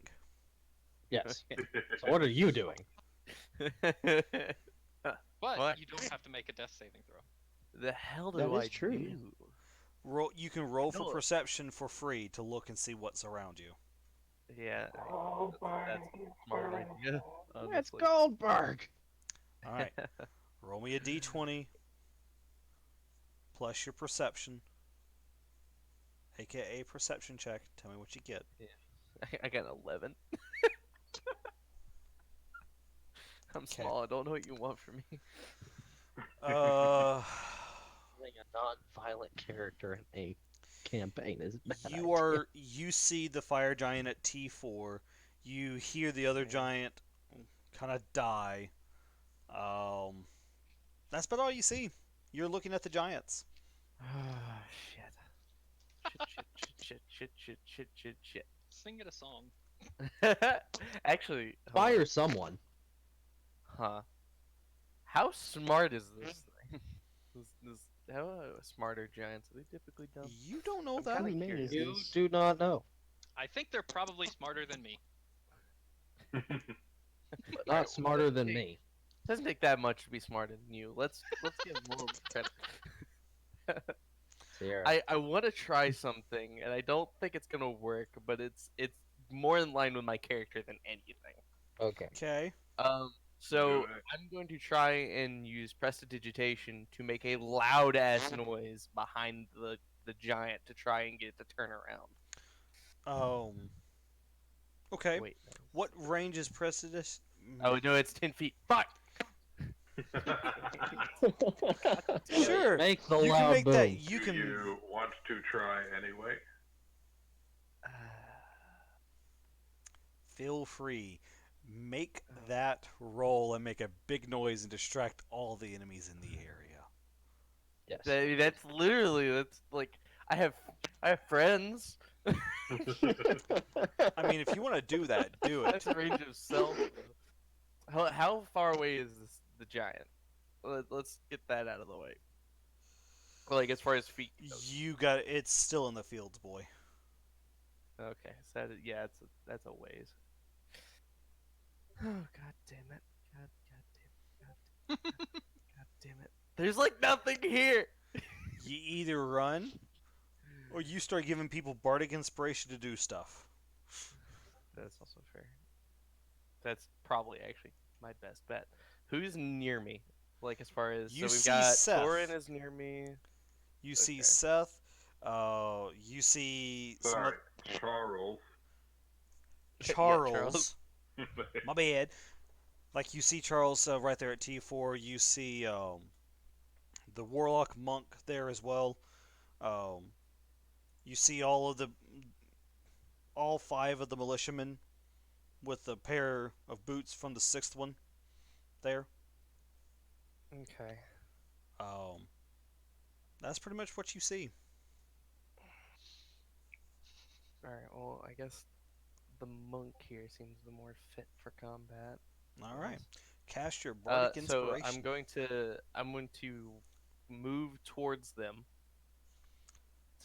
Yes. So what are you doing? But What? you don't have to make a death saving throw. The hell do That I is true. do? You can roll for No. perception for free to look and see what's around you. Yeah. That's a smart idea. It's honestly. Goldberg. All right. Roll me a d20 plus your perception, aka perception check. Tell me what you get. I got an 11. I'm Okay. small. I don't know what you want from me. Playing a non-violent character in a campaign is a bad you see the fire giant at T4. You hear the other giant kind of die. That's about all you see. You're looking at the giants. Shit. Sing it a song. Actually, hold on. Fire someone. Huh. How smart is this thing? How smart are giants? Are they typically dumb? You don't know I'm that. How kinda many men is You this? do not know. I think they're probably smarter than me. But Alright, not smarter than hey, me. Doesn't take that much to be smarter than you. Let's give more credit. Sierra. I want to try something, and I don't think it's gonna work, but it's more in line with my character than anything. Okay. Okay. So Do it. I'm going to try and use prestidigitation to make a loud ass noise behind the giant to try and get it to turn around. Okay. Wait. What range is Prejudice? Oh no, it's 10 feet. Fuck. Sure. Make the You can loud make boom. that. You Do can. you want to try anyway? Feel free. Make that roll and make a big noise and distract all the enemies in the area. Yes. That's literally that's like I have friends. I mean, if you want to do that, do it. That's range of self. How far away is the giant? Let's get that out of the way. Like as far as feet goes. You got it. It's still in the fields, boy. Okay, so that's a ways. Oh god damn it! God damn it! There's like nothing here. You either run, or you start giving people bardic inspiration to do stuff. That's also fair. That's probably actually my best bet. Who's near me? Like as far as You so we've see got Seth. Thorin is near me. You see Okay. Seth. You see Sorry, Charles. Charles. My bad. Like you see Charles right there at T4. You see the Warlock Monk there as well. You see all 5 of the militiamen with the pair of boots from the 6th one there. Okay. That's pretty much what you see. Alright, well, I guess the monk here seems the more fit for combat. All right. Cast your bardic So inspiration. I'm going to move towards them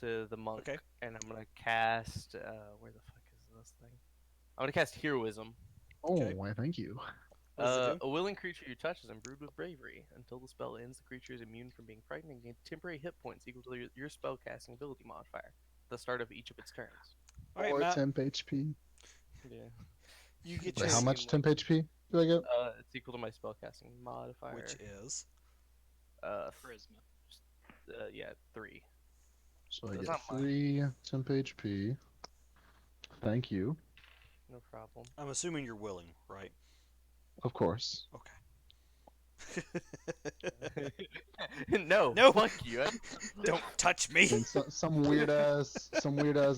to the monk, Okay. and I'm gonna cast where the fuck is this thing? I'm gonna cast heroism. Oh, Okay. why? Thank you. What does it do? A willing creature you touch is imbued with bravery. Until the spell ends, the creature is immune from being frightened and gains temporary hit points equal to your spell casting ability modifier at the start of each of its turns. All right, Or Matt. temp HP. Yeah. You get Wait, your how much temp HP do I get? It's equal to my spell casting modifier. which is Charisma. Yeah, 3. So I That's get not mine. 3 temp HP. Thank you. No problem. I'm assuming you're willing, right? Of course. Okay. No, No. fuck you. Don't touch me. And some weird ass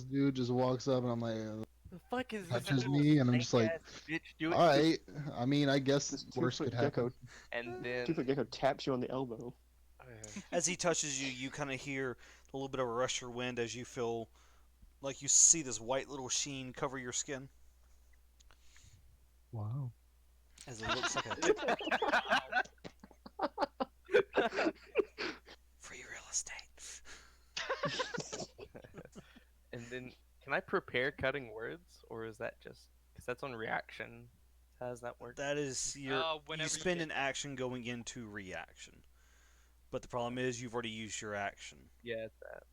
dude just walks up and I'm like, The fuck is this touches little me and I'm just like, snake-ass bitch doing? all right. I mean, I guess This worse could 2-foot gecko. happen. And then 2-foot gecko taps you on the elbow. As he touches you, you kind of hear a little bit of a rush of wind as you feel like you see this white little sheen cover your skin. Wow. As it looks like a free real estate. And then, can I prepare cutting words, or is that just because that's on reaction? How does that work? That is your. You Whenever you spend get- an action going into reaction, but the problem is you've already used your action. Yeah, it's that.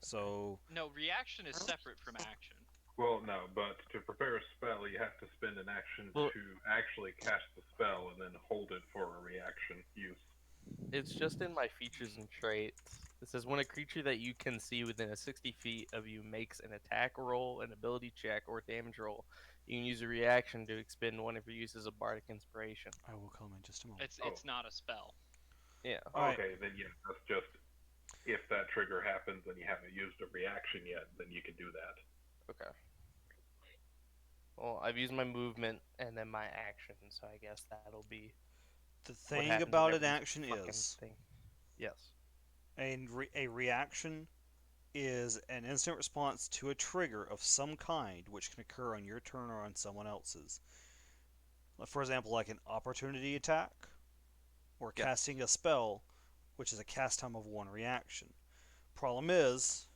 So No, reaction is separate from action. Well, no, but to prepare a spell, you have to spend an action Well- to actually cast the spell and then hold it for a reaction use. It's just in my features and traits. It says when a creature that you can see within a 60 feet of you makes an attack roll, an ability check, or damage roll, you can use a reaction to expend one of your uses of bardic inspiration. I will come in just a moment. It's not a spell. Yeah. Alright. Okay, then yeah, that's just if that trigger happens and you haven't used a reaction yet, then you can do that. Okay. Well, I've used my movement and then my action, so I guess that'll be. The what thing happens about an whenever you action fucking is thing. Yes. a reaction is an instant response to a trigger of some kind which can occur on your turn or on someone else's. For example, like an opportunity attack or Yeah. casting a spell, which is a cast time of 1 reaction. Problem is,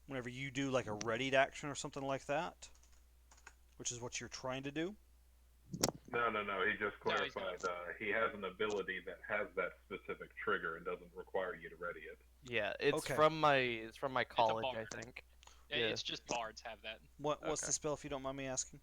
whenever you do like a readied action or something like that, which is what you're trying to do, No, he just No, he's clarified. He has an ability that has that specific trigger and doesn't require you to ready it. Yeah, it's Okay. from my college, I bard. think. Yeah, Yeah. It's just bards have that. what's Okay. the spell if you don't mind me asking?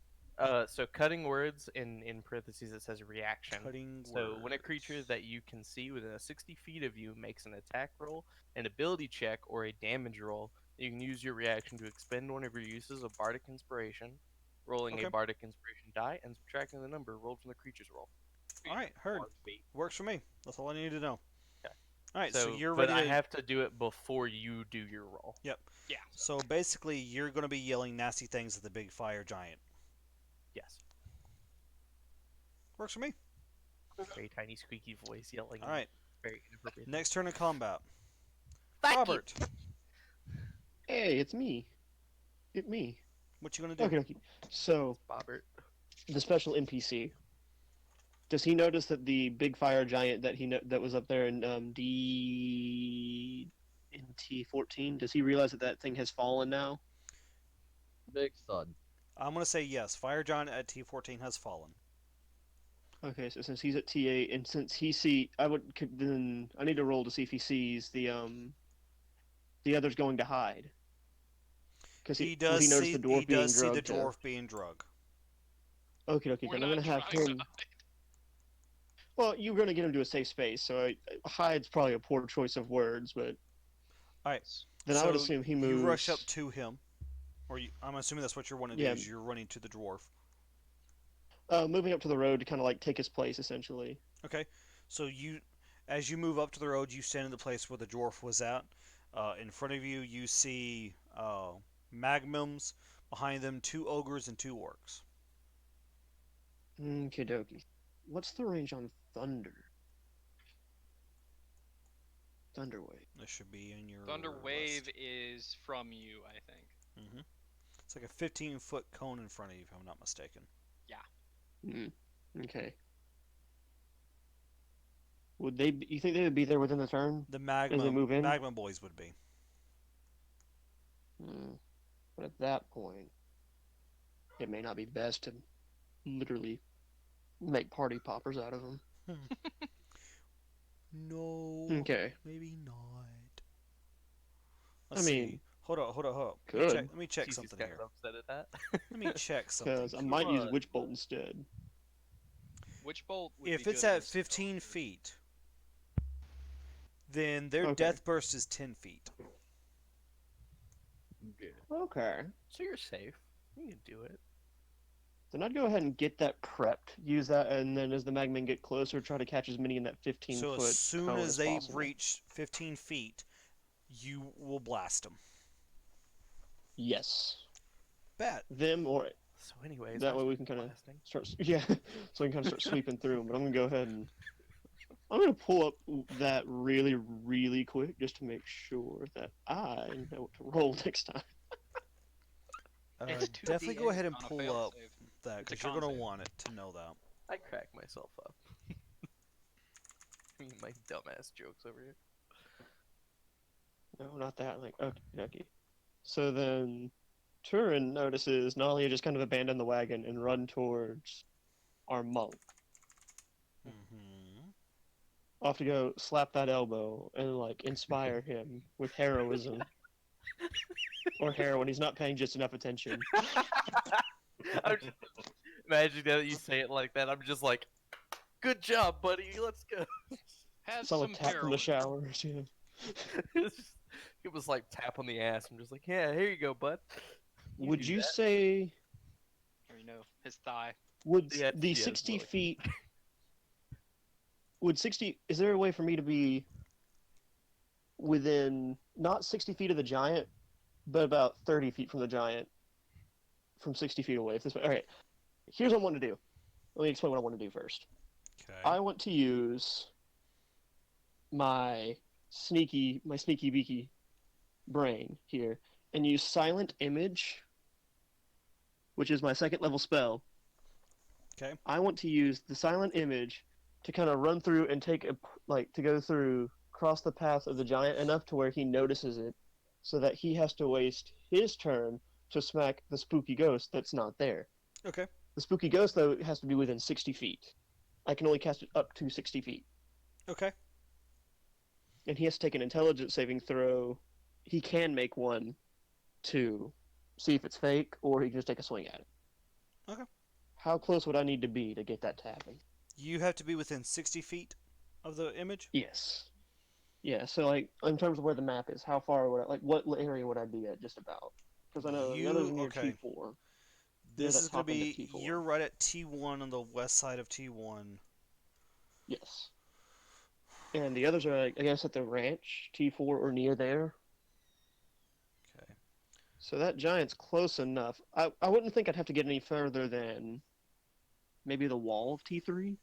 So cutting words in parentheses it says reaction. Cutting So when a words. creature that you can see within a 60 feet of you makes an attack roll, an ability check, or a damage roll, you can use your reaction to expend one of your uses of bardic inspiration, rolling Okay. a bardic inspiration die and subtracting the number rolled from the creature's roll. All right, heard. Or feat. Works for me. That's all I need to know. Okay. All right, so you're but ready I to. have to do it before you do your roll. Yep. Yeah. So basically, you're going to be yelling nasty things at the big fire giant. Yes. Works for me. Very tiny squeaky voice yelling. All right. Very inappropriate. Next turn of combat. Fuck you. Robert, Hey, it's me. It's me. what you going to do? Okay, okay. So, Bobbert. the special NPC. Does he notice that the big fire giant that that was up there in T14? Does he realize that that thing has fallen now? Big thud. I'm going to say yes. Fire giant at T14 has fallen. Okay, so since he's at T8, and since then I need to roll to see if he sees the others going to hide. Because He does he noticed see the dwarf he does see being the drugged. dwarf being drug. Okay, okay. We're Then I'm not gonna have trying to him. Well, you're gonna get him to a safe space, so hide's probably a poor choice of words, but Alright, Then I would assume he moves. You rush up to him, or I'm assuming that's what you're wanting to Yeah. do. Is you're running to the dwarf. Moving up to the road to kind of like take his place, essentially. Okay, so as you move up to the road, you stand in the place where the dwarf was at. In front of you, you see Magnums. Behind them, 2 ogres and 2 orcs. Okie dokie. What's the range on Thunder? Thunderwave. This should be in your Thunder list. Wave is from you, I think. Mm-hmm. It's like a 15-foot cone in front of you, if I'm not mistaken. Okay. Would they? You think they would be there within the turn? The As they move in? Magma boys would be. But at that point, it may not be best to literally make party poppers out of them. No. Okay. Maybe not. I Let's mean, see. Hold on. Good. Let me check Cheesy's something kind here. of upset at that. Let me check something. Because I might use on. Witch Bolt instead. Which bolt? Would If be it's good at this 15 go? feet, then their Okay. death burst is 10 feet. Okay. So you're safe. You can do it. Then I'd go ahead and get that prepped. Use that, and then as the Magmen get closer, try to catch as many in that 15 So foot as soon cone as they possible. reach 15 feet, you will blast them. Yes. Bet. Them or So anyways, That I way we start can kinda- blasting. start. Yeah. So we can kind of start sweeping through them. But I'm gonna go ahead and I'm gonna pull up that really, really quick just to make sure that I know what to roll next time. It's 2d8 Definitely go ahead and on a pull fail up save. that It's a because you're con going to save. want it to know that. I crack myself up. I mean, my dumbass jokes over here. No, not that. Like, okay. So then, Turin notices Nalia just kind of abandon the wagon and run towards our monk. Mm-hmm. I'll have to go slap that elbow and like inspire him with heroism. Or heroin. He's not paying just enough attention. Imagine that you say it like that. I'm just like, good job, buddy. Let's go. Have Solid some tap from the heroin. showers. Yeah. It was like tap on the ass. I'm just like, yeah, here you go, bud. Would do you that. say Or, his thigh. would Yeah, the yeah, 60 really. feet would 60 is there a way for me to be within not 60 feet of the giant but about 30 feet from the giant from 60 feet away if this all right, here's what I want to do. Let me explain what I want to do first. Okay. I want to use my sneaky beaky brain here and use silent image, which is my second level spell. Okay. I want to use the silent image to kind of run through and to go through, cross the path of the giant enough to where he notices it, so that he has to waste his turn to smack the spooky ghost that's not there. Okay. The spooky ghost, though, has to be within 60 feet. I can only cast it up to 60 feet. Okay. And he has to take an intelligence saving throw. He can make one to see if it's fake, or he can just take a swing at it. Okay. How close would I need to be to get that to happen? You have to be within 60 feet of the image. Yes. Yeah, so like in terms of where the map is, how far would I what area would I be at just about? Because I know the others are near okay. T4. This that is going top to end be. of T4. You're right at T1 on the west side of T1. Yes. And the others are, I guess, at the ranch, T4 or near there. Okay. So that giant's close enough. I wouldn't think I'd have to get any further than maybe the wall of T3.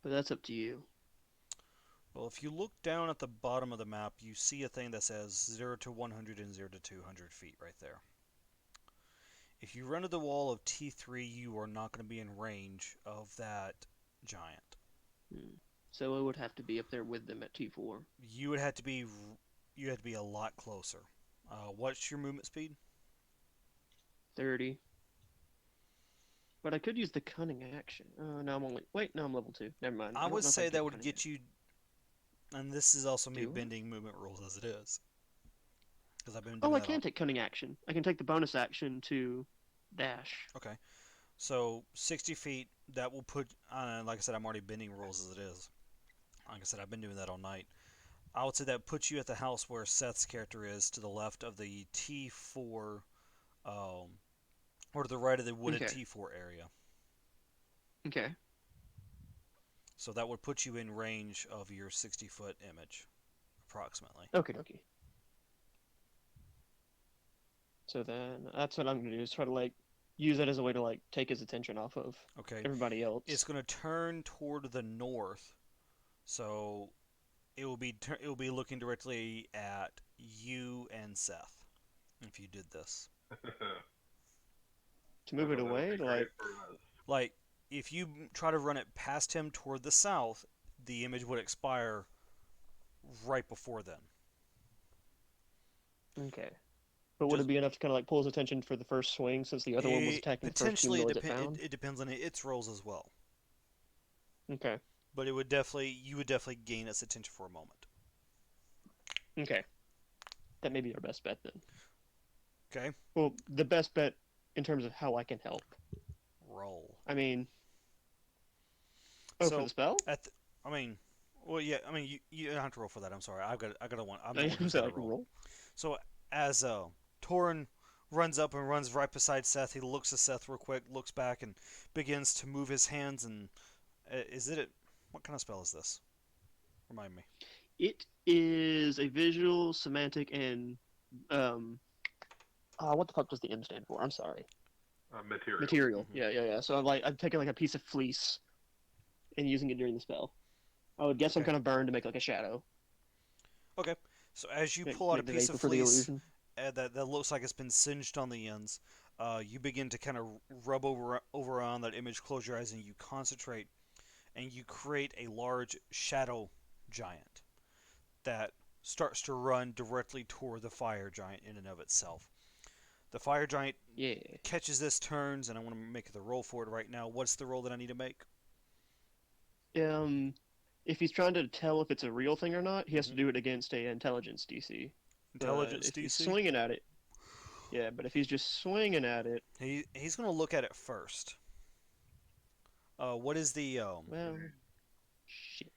But that's up to you. Well, if you look down at the bottom of the map, you see a thing that says 0 to 100 and 0 to 200 feet right there. If you run to the wall of T3, you are not going to be in range of that giant. So it would have to be up there with them at T4. You would have to be. You have to be a lot closer. What's your movement speed? 30. But I could use the cunning action. No, I'm only. Wait, no, I'm level 2. Never mind. I don't would know if say can that do would cunning get you. And this is also me Do it? bending movement rules as it is. Because I've been doing Oh, I that can all- take cunning action. I can take the bonus action to dash. Okay. So 60 feet, that will put. Like I said, I'm already bending rules as it is. Like I said, I've been doing that all night. I would say that puts you at the house where Seth's character is, to the left of the T4, or to the right of the wooded Okay. T4 area. Okay. So that would put you in range of your 60-foot image, approximately. Okay, dokie. So then that's what I'm gonna do is try to like use that as a way to like take his attention off of Okay. everybody else. It's going to turn toward the north, so it will be looking directly at you and Seth if you did this. To move it away, like Like, if you try to run it past him toward the south, the image would expire right before then. okay. But would Just- it be enough to kind of like pull his attention for the first swing since the other one was attacking first, even potentially though it found? it depends on its rolls as well. Okay. But you would definitely gain its attention for a moment. Okay. That may be our best bet then. Okay, Well, the best bet in terms of how I can help. roll. I mean, for So, the spell? Well, yeah. I mean, you don't have to roll for that. I'm sorry. I got a one. I'm the I one who's was got like, to roll. roll. So as Torin runs up and runs right beside Seth, he looks at Seth real quick, looks back, and begins to move his hands. And what kind of spell is this? Remind me. It is a visual, semantic, and what the fuck does the M stand for? I'm sorry. Material. Material. Mhm. Yeah. So I'm taking like a piece of fleece and using it during the spell. I would guess I'm Okay. kind of burned to make like a shadow. Okay. So as you Make- pull out a make the piece vapor of for the fleece illusion. that looks like it's been singed on the ends, you begin to kind of rub over on that image, close your eyes, and you concentrate, and you create a large shadow giant that starts to run directly toward the fire giant in and of itself. The fire giant Yeah. catches this, turns, and I want to make the roll for it right now. What's the roll that I need to make? If he's trying to tell if it's a real thing or not, he has to do it against a intelligence DC. But Intelligence if he's DC? swinging at it, yeah. But if he's just swinging at it, He's going to look at it first. What is the well, shit.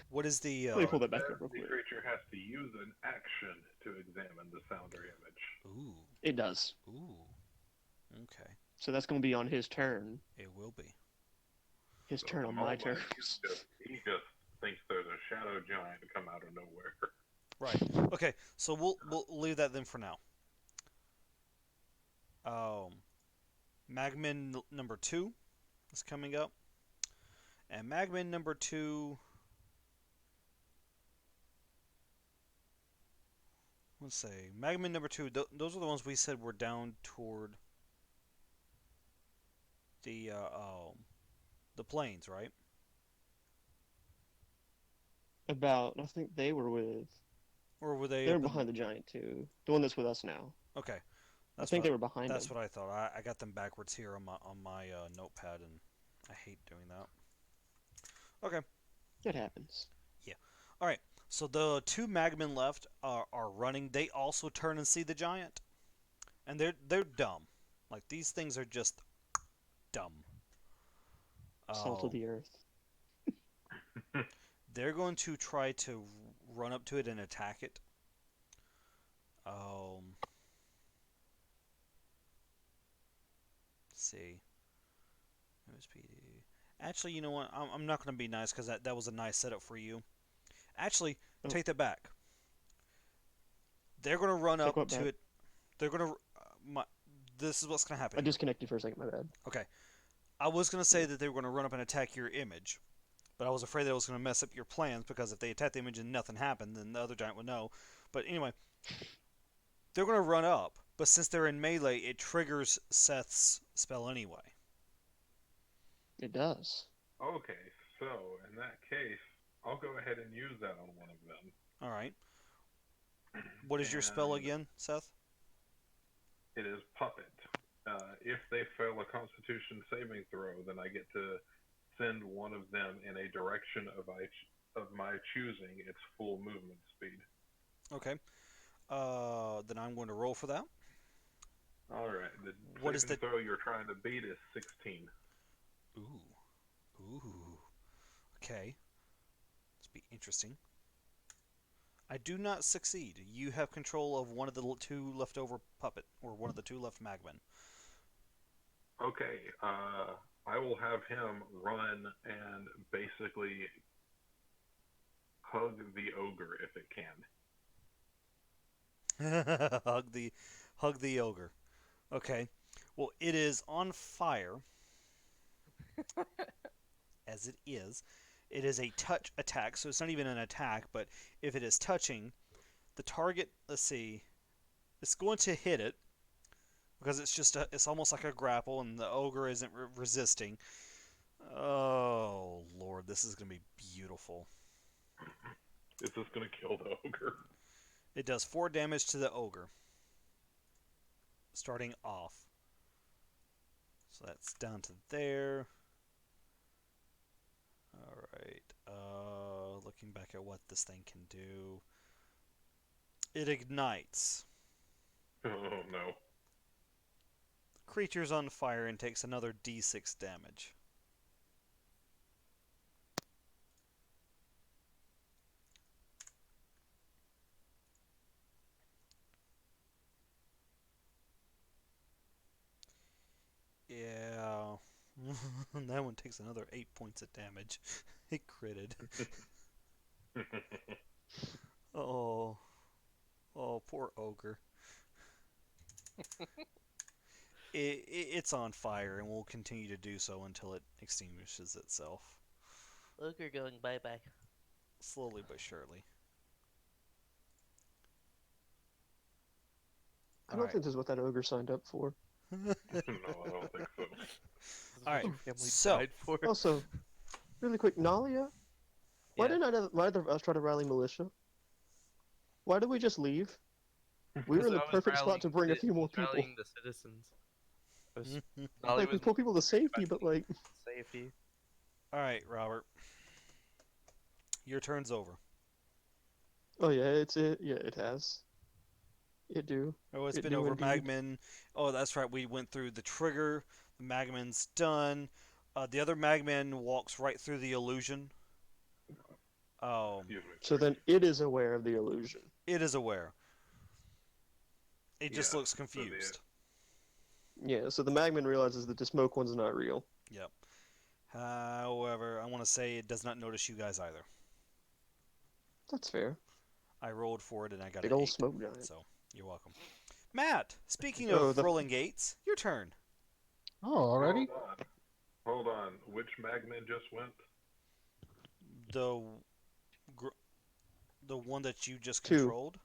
what is the Let me pull that back Then up real the quick. creature has to use an action to examine the sounder image. Ooh, It does. okay, So that's going to be on his turn. it will be. His So turn at on the my moment, turn. He just thinks there's a shadow giant to come out of nowhere. Right. Okay, so we'll leave that then for now. Magmin number 2 is coming up, and Magmin number 2. Let's say Magmin number 2. Those are the ones we said were down toward the plains, right? I think they were with. Or were they? They were up in- behind the giant too. The one that's with us now. Okay, I think what they were behind That's him. what I thought. I got them backwards here on my notepad, and I hate doing that. Okay, It happens. all right. So the two Magmen left are running. They also turn and see the giant, and they're dumb. Like, these things are just dumb. Salt of the earth. They're going to try to run up to it and attack it. Let's see. MSPD. Actually, you know what? I'm not going to be nice because that was a nice setup for you. Actually, Oh. take that back. They're going to run Take up what to back? it. They're going to. This is what's going to happen. I disconnected for a second. My bad. Okay. I was going to say that they were going to run up and attack your image, but I was afraid that it was going to mess up your plans because if they attacked the image and nothing happened, then the other giant would know. But anyway, they're going to run up, but since they're in melee, it triggers Seth's spell anyway. It does. Okay, so in that case, I'll go ahead and use that on one of them. All right. What is your spell And again, Seth? It is Puppet. If they fail a Constitution saving throw, then I get to send one of them in a direction of my choosing its full movement speed. Okay. Then I'm going to roll for that. All right. The What is saving throw you're trying to beat is 16. Ooh. Okay. Let's be interesting. I do not succeed. You have control of one of the two leftover puppet, or one of the two left magmen. Okay, I will have him run and basically hug the ogre if it can. hug the ogre. Okay. Well, it is on fire. As it is. It is a touch attack, so it's not even an attack, but if it is touching, the target, let's see, it's going to hit it because it's almost like a grapple and the ogre isn't resisting. Oh, Lord, this is going to be beautiful. Is this going to kill the ogre? It does 4 damage to the ogre. Starting off. So that's down to there. Alright. Looking back at what this thing can do. It ignites. Oh no. Creature's on fire and takes another d6 damage. Yeah. That one takes another 8 points of damage. It critted. Oh. Oh, poor ogre. It's on fire and will continue to do so until it extinguishes itself. Ogre going bye-bye. Slowly but surely. I don't think this is what that ogre signed up for. No, I don't think so. Alright, Family so died for. Also, really quick, Nalia, why Yeah. didn't either of us try to rally militia? Why did we just leave? We were in the I was perfect spot rallying to bring a ci- few more people. Rallying the citizens. I was, Mm-hmm. Nolly Like, we was pull people to safety, but like, safety. Alright, Robert. Your turn's over. oh yeah, it has. It do. Oh, it's It been do over indeed. Magman. Oh, that's right. We went through the trigger. The Magman's done. The other Magman walks right through the illusion. Excuse me. So then it is aware of the illusion. It is aware. It just Yeah, looks so the- confused. Yeah, so the Magman realizes that the smoke one's not real. Yep. However, I want to say it does not notice you guys either. That's fair. I rolled for it and I got Big an old 8. smoke giant. So, you're welcome. Matt, speaking Oh, of rolling gates, your turn. Oh, already? Hold on. Which Magman just went? The one that you just 2. controlled.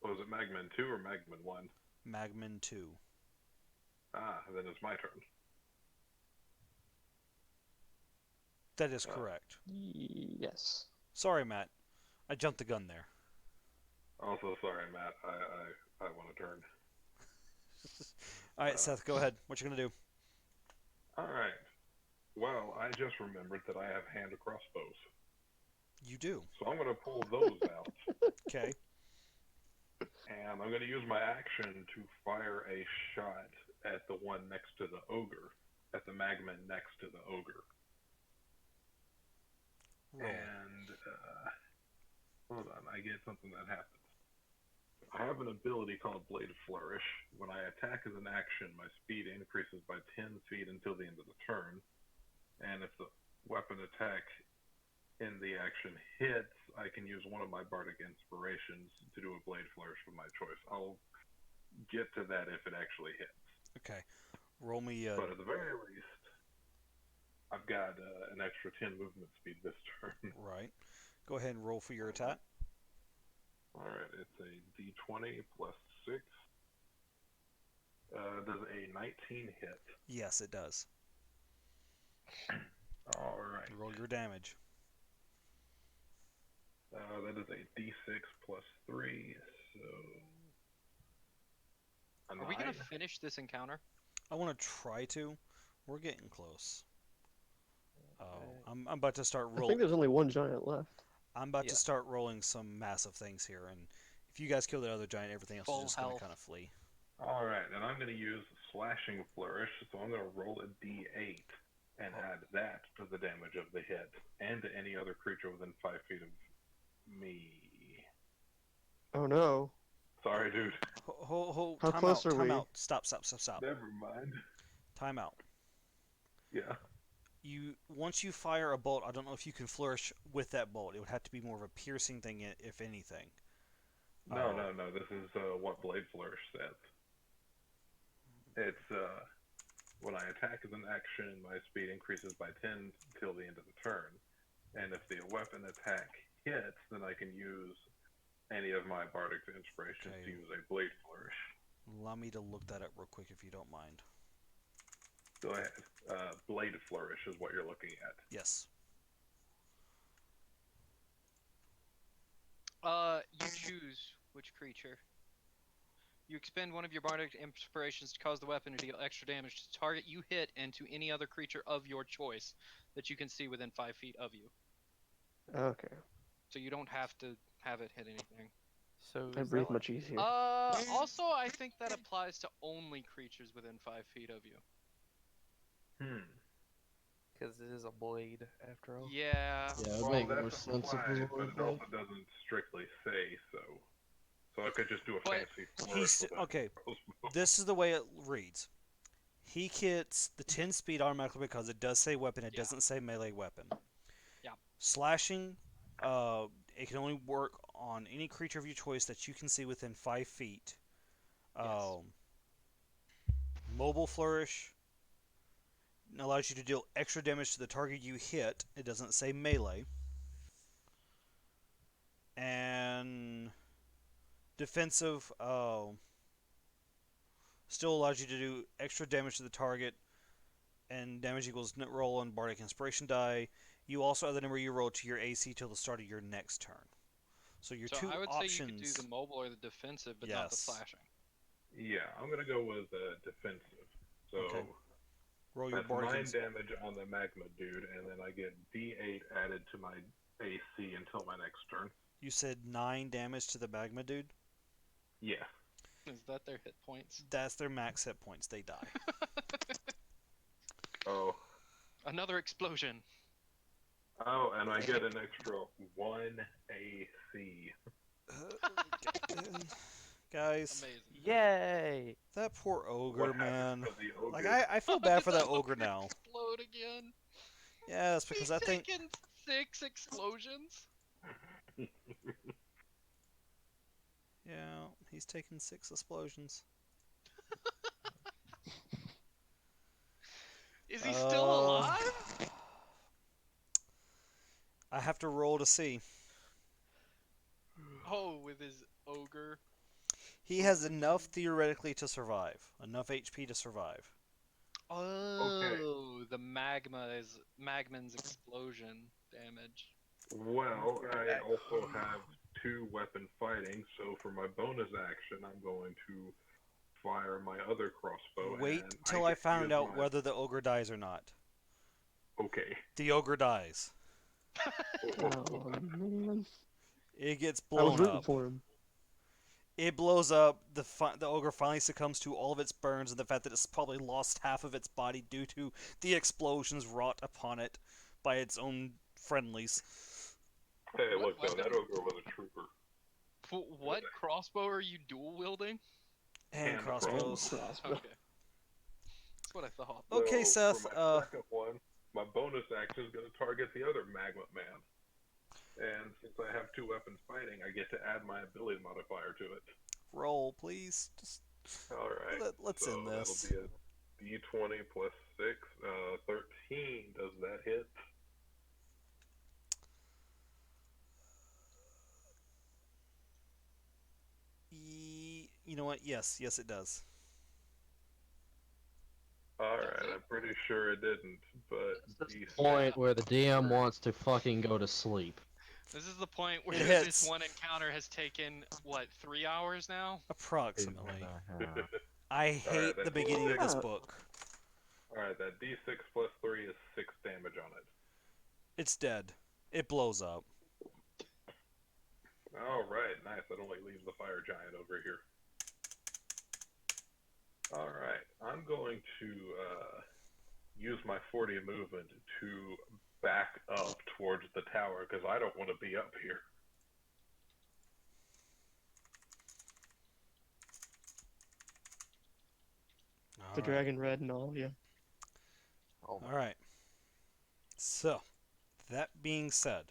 Was it Magman 2 or Magman 1? Magman 2. Ah, then it's my turn. That is correct. Yes. Sorry, Matt. I jumped the gun there. Also, sorry, Matt. I want to turn. All right, Seth, go ahead. What you gonna do? All right. Well, I just remembered that I have hand crossbows, You do. so I'm going to pull those out, Okay. and I'm going to use my action to fire a shot at the one next to the ogre, at the Magman next to the ogre. Roll. And hold on, I get something that happens. I have an ability called Blade Flourish. When I attack as an action, my speed increases by 10 feet until the end of the turn. And if the weapon attack in the action hits, I can use one of my bardic inspirations to do a Blade Flourish of my choice. I'll get to that if it actually hits. Okay. Roll me. But at the very least, I've got an extra 10 movement speed this turn. Right. Go ahead and roll for your attack. Alright, it's a d20 plus 6. Does a 19 hit? Yes, it does. Alright. Roll your damage. That is a d6 plus 3, so. A Are we gonna 9. finish this encounter? I want to try to. We're getting close. Oh, I'm about to start I think rolling. there's only one giant left. I'm about Yeah. to start rolling some massive things here, and if you guys kill the other giant, everything else Full is just going to health. kind of flee. Alright, and I'm going to use Slashing Flourish, so I'm going to roll a d8. and add that to the damage of the hit and to any other creature within 5 feet of me. Oh no. Sorry, dude. Hold, How time close out, are time we? out. Stop. Never mind. Time out. Yeah. Once you fire a bolt, I don't know if you can flourish with that bolt. It would have to be more of a piercing thing, if anything. No. This is what Blade Flourish says. It's when I attack as an action, my speed increases by 10 till the end of the turn. And if the weapon attack hits, then I can use any of my Bardic Inspirations to use a Blade Flourish. Allow me to look that up real quick if you don't mind. Go ahead. Blade Flourish is what you're looking at. Yes. You choose which creature. You expend one of your bardic inspirations to cause the weapon to deal extra damage to the target you hit and to any other creature of your choice that you can see within 5 feet of you. Okay. So you don't have to have it hit anything. So I breathe much easier. Also, I think that applies to only creatures within 5 feet of you. Because it is a blade, after all. Yeah. Yeah, it would Well, make that's more sense if it implied, was but it also doesn't strictly say so. So I could just do a But fancy flourish with a Okay. crossbow. This is the way it reads. He gets the 10 speed automatically because it does say weapon. It doesn't say melee weapon. Yeah. Slashing, it can only work on any creature of your choice that you can see within 5 feet. Yes. Mobile flourish allows you to deal extra damage to the target you hit. It doesn't say melee. And defensive still allows you to do extra damage to the target, and damage equals net roll on Bardic Inspiration die. You also add the number you roll to your AC till the start of your next turn. So your two I would options. say you could do the mobile or the defensive, but not the Yes. slashing. Yeah, I'm gonna go with defensive. So Okay. Roll your that's Bardic 9 Ins- damage on the magma dude, and then I get D8 added to my AC until my next turn. You said 9 damage to the magma dude? Yeah. Is that their hit points? That's their max hit points. They die. Oh. Another explosion. Oh, and I get an extra 1 AC. Guys, Amazing. Yay! that poor ogre, What happens man. to the ogre? Like, I feel bad for that ogre now. Explode again. Yes, because He's I think. taken 6 explosions. Yeah, he's taken 6 explosions. Is he still alive? I have to roll to see. Oh, with his ogre. He has enough theoretically to survive. Enough HP to survive. Oh, the magman's explosion damage. Well, I also have 2 weapon fighting, so for my bonus action, I'm going to fire my other crossbow. Wait and till I I can found use out my- whether the ogre dies or not. Okay. The ogre dies. Oh man. It gets I was blown rooting up. for him. It blows up. The ogre finally succumbs to all of its burns and the fact that it's probably lost half of its body due to the explosions wrought upon it by its own friendlies. Hey, What look though, that weapon? ogre was a trooper. What crossbow are you dual wielding? And And crossbows. Crossbow. Okay. That's what I thought. Okay, So, Seth, For my second one, my bonus action is going to target the other magma man. And since I have 2 weapons fighting, I get to add my ability modifier to it. roll, please. Just Alright. let's so end this. That'll be a D20 plus 6. 13. Does that hit? You know what? Yes, it does. Alright, I'm pretty sure it didn't, but That's D6 the point where the DM wants to fucking go to sleep. This is the point where It this hits. one encounter has taken, what, 3 hours now? Approximately. I hate the that's beginning of this Yeah. book. Alright, that D6 plus 3 is 6 damage on it. It's dead. It blows up. Alright, nice. That only leaves the fire giant over here. Alright, I'm going to use my 40 movement to back up towards the tower because I don't want to be up here. The dragon red and all, yeah. Oh, All right. So, that being said,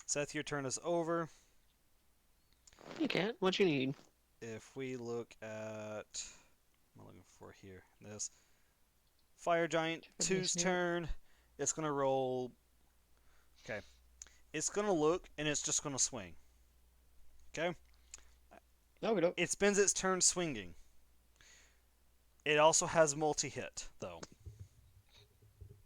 Seth, your turn is over. You can't. What you need? If we look at, what am I looking for here? This fire giant, two's turn. It's gonna roll. Okay. It's gonna look and it's just gonna swing. Okay. No, we don't. It spends its turn swinging. It also has multi-hit though.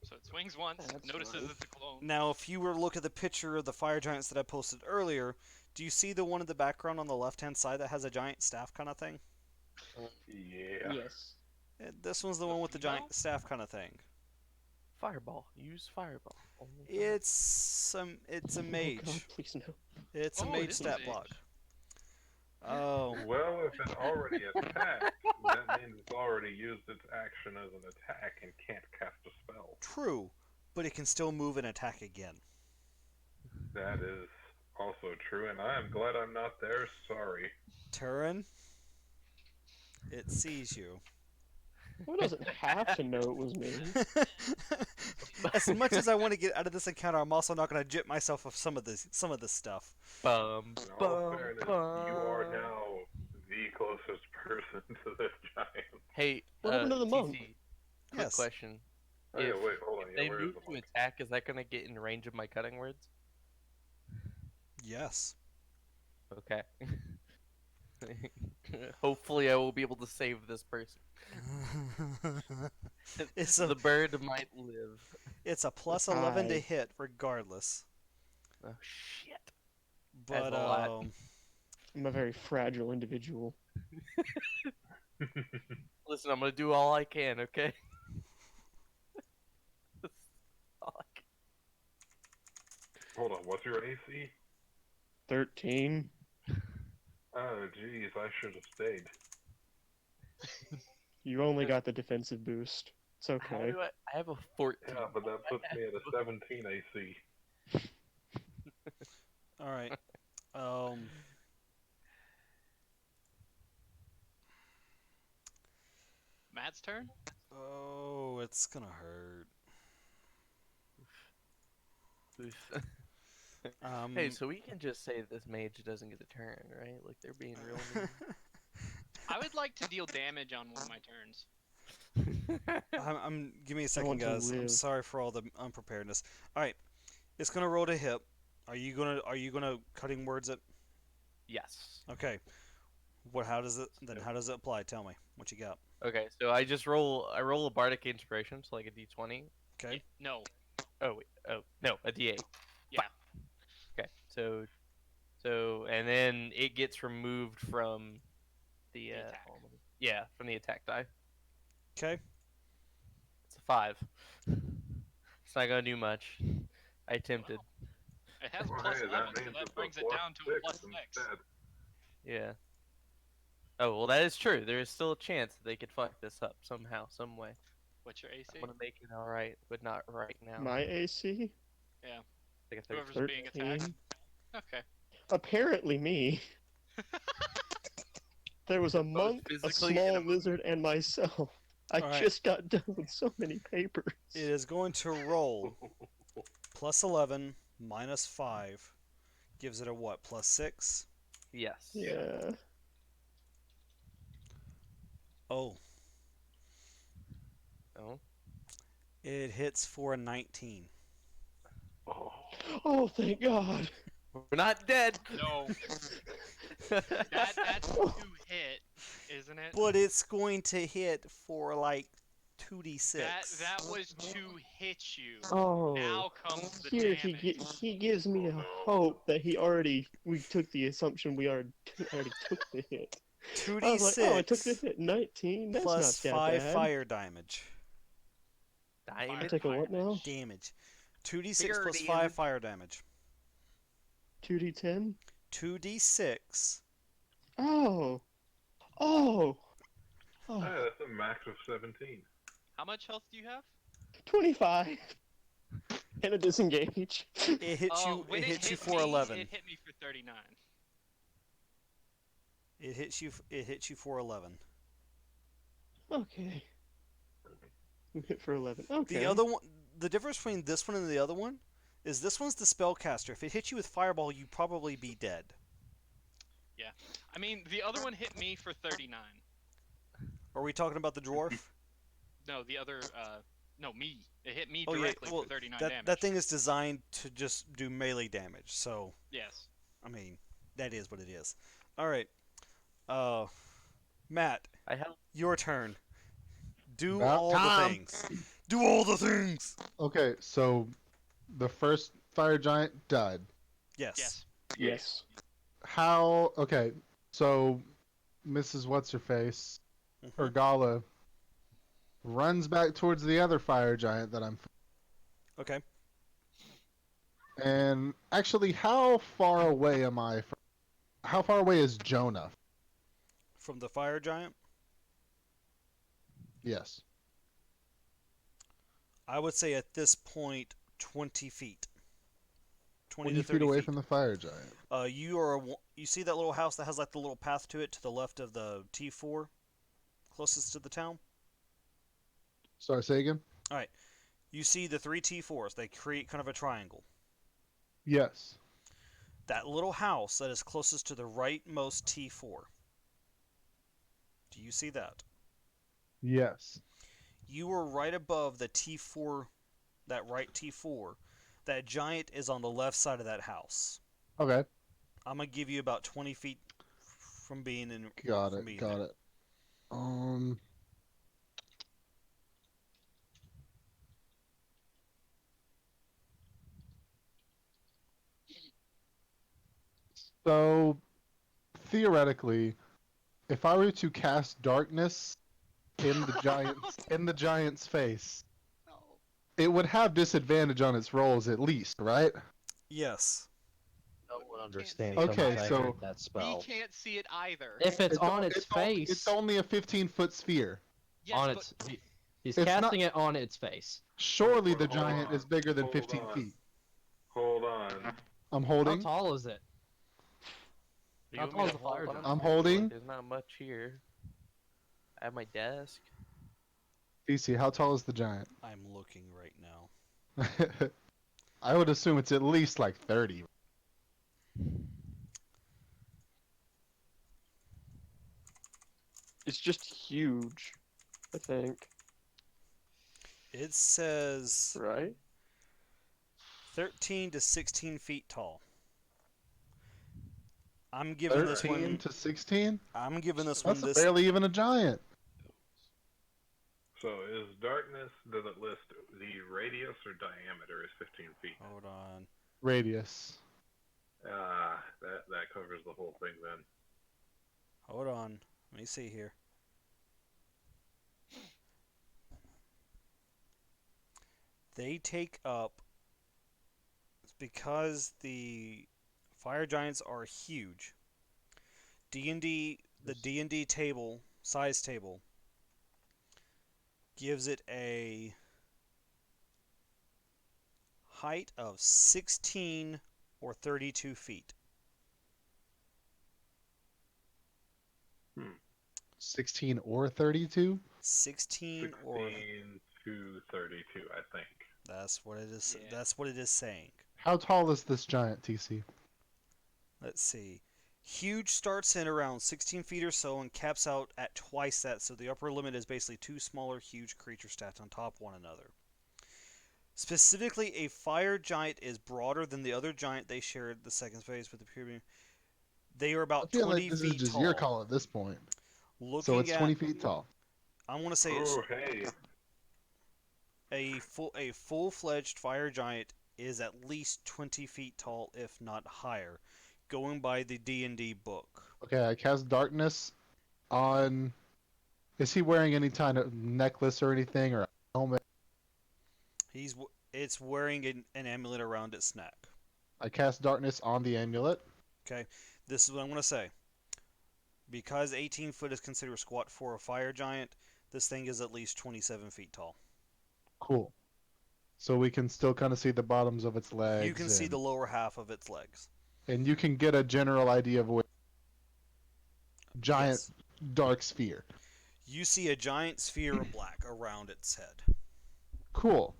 So it swings once, That's notices fine. it's a clone. Now, if you were to look at the picture of the fire giants that I posted earlier, do you see the one in the background on the left-hand side that has a giant staff kind of thing? Yeah. Yes. This one's the one with the giant staff kind of thing. fireball. Use fireball. Only It's a Oh, mage. God, please no. It's a Oh, it mage is a stat mage. block. Oh, Well, if it already attacked, that means it's already used its action as an attack and can't cast a spell. true, but it can still move and attack again. That is also true, and I am glad I'm not there. Sorry. Turin, it sees you. Who doesn't have to know it was me? As much as I want to get out of this encounter, I'm also not going to jip myself of some of this stuff. bum, In all bum, fairness, bum. you are now the closest person to this giant. Hey, What happened to the monk? TC, quick Yes. question. Oh, yeah, If wait, hold on. Yeah, they where is move the to monk? attack, is that gonna get in range of my cutting words? Yes. Okay. Hopefully, I will be able to save this person. It's The a bird might live. it's a plus 11 to I- hit regardless. Oh shit. But a lot. I'm a very fragile individual. Listen, I'm gonna do all I can, okay? That's all I can. Hold on, what's your AC? 13. Oh, jeez, I should have stayed. You only got the defensive boost. It's How okay. do I have a 14. Yeah, but that puts me at a 17 AC. all right. Matt's turn? Oh, it's gonna hurt. Oof. Um, Hey, so we can just say this mage doesn't get a turn, right? Like they're being real mean. I would like to deal damage on one of my turns. give me a second, want to guys. I'm live. sorry for all the unpreparedness. All right, it's gonna roll to hit. Are you gonna cutting words it? Yes. Okay. How does it apply? Tell me what you got. Okay, so I roll a bardic inspiration, so like a d20. Okay. No. Oh wait, oh no, a d8. Yeah. Okay, so and then it gets removed from the attack. yeah, from the attack die. Okay. It's a 5. It's not gonna do much. I attempted. It has Well, plus hey, 11, that so means that it's brings a it down to a plus 6. instead. Yeah. Oh well, that is true. There is still a chance that they could fuck this up somehow, some way. What's your AC? I'm gonna make it all right, but not right now. My AC? Like a 13. Whoever's being 13. attacked. Okay. Apparently me. There was a Both monk, a physically small and lizard, and myself. I Alright. just got done with so many papers. It is going to roll plus 11 minus 5 gives it a what? Plus 6. Yes. Yeah. Oh, Oh. it hits for a 19. Oh, Oh, thank God. We're not dead. No. That's 2 hit, isn't it? But it's going to hit for like 2d6. That was to hit you. Oh. Now comes the Here damage. he gives me a hope that we took the assumption we already took the hit. I was like, 2d6 oh, I took the hit. 19. That's plus not that 5 bad. fire damage. I Diamond. take a what now? Damage. 2d6 Fire plus 5 damage. fire damage. 2d10. 2d6. Oh. Oh. yeah, Oh. that's a max of 17. How much health do you have? 25. And a disengage. It hits you. When It hits you hit for me, 11. It hit me for 39. It hits you. It hits you for 11. Okay. I'm hit for 11. Okay. The other one. The difference between this one and the other one is this one's the spellcaster. If it hits you with fireball, you'd probably be dead. Yeah. I mean, the other one hit me for 39. Are we talking about the dwarf? No, the other, no, me. It hit me Oh, yeah, directly well, for 39 that damage. that thing is designed to just do melee damage. So, Yes. I mean, that is what it is. All right. Matt, I have your turn. Do About all time. the things. Do all the things. Okay, so the first fire giant died. Yes. Yes. Yes. How? Okay, so Mrs. What's her face, Mhm. Urgala, runs back towards the other fire giant that I'm. Okay. And actually, how far away am I from? How far away is Jonah? From the fire giant, Yes. I would say at this point 20 feet. 20 20 to 30 feet away from the fire giant. You see that little house that has like the little path to it to the left of the T4 closest to the town? Sorry, say again? You see the 3 T4s. They create kind of a triangle. Yes. That little house that is closest to the rightmost T4. Do you see that? Yes. You are right above the T4, that right T4. That giant is on the left side of that house. Okay. I'm gonna give you about 20 feet from being in. Got from it. being Got there. it. So theoretically, if I were to cast darkness in the giant's face, it would have disadvantage on its rolls at least, right? Yes. No one understands Okay, how much I so- hate that We spell. can't see it either. If it's on o- its only- face, It's only a 15-foot sphere. yes, on but its, he's It's not- casting it on its face. Surely the Hold giant on. is bigger than Hold 15 on. feet. Hold on. I'm How holding. tall is it? You How want tall me is to the fire hold giant? on I'm to it? holding. There's not much here. I have my desk. DC, how tall is the giant? I'm looking right now. I would assume it's at least like 30. It's just huge, I think. It says Right? 13 to 16 feet tall. I'm giving this 13 one. to 16? I'm giving this That's one this. barely even a giant. So is darkness, does it list the radius or diameter is 15 feet? Hold on. Radius. That covers the whole thing then. Hold on. Let me see here. They take up, because the fire giants are huge. D&D, the D&D table, size table, gives it a height of 16 or 32 feet. 16 or 32? 16 or 16 to 32, I think. that's what it is. Yeah. That's what it is saying. How tall is this giant, TC? Let's see. Huge starts in around 16 feet or so and caps out at twice that, so the upper limit is basically two smaller huge creature stats on top of one another. Specifically, a fire giant is broader than the other giant they shared the second phase with the pyramid. They are I about feel 20 like this is feet just tall. your call at this point. Looking So it's at, 20 feet tall. I want to say it's Oh, hey. a full-fledged fire giant is at least 20 feet tall, if not higher, going by the D&D book. Okay, I cast darkness on. Is he wearing any kind of necklace or anything or a helmet? It's wearing an amulet around its neck. I cast darkness on the amulet. Okay, this is what I'm going to say. Because 18 foot is considered squat for a fire giant, this thing is at least 27 feet tall. Cool. So we can still kind of see the bottoms of its legs. You can see and- the lower half of its legs. And you can get a general idea of what giant Yes. dark sphere. You see a giant sphere of black around its head. Cool.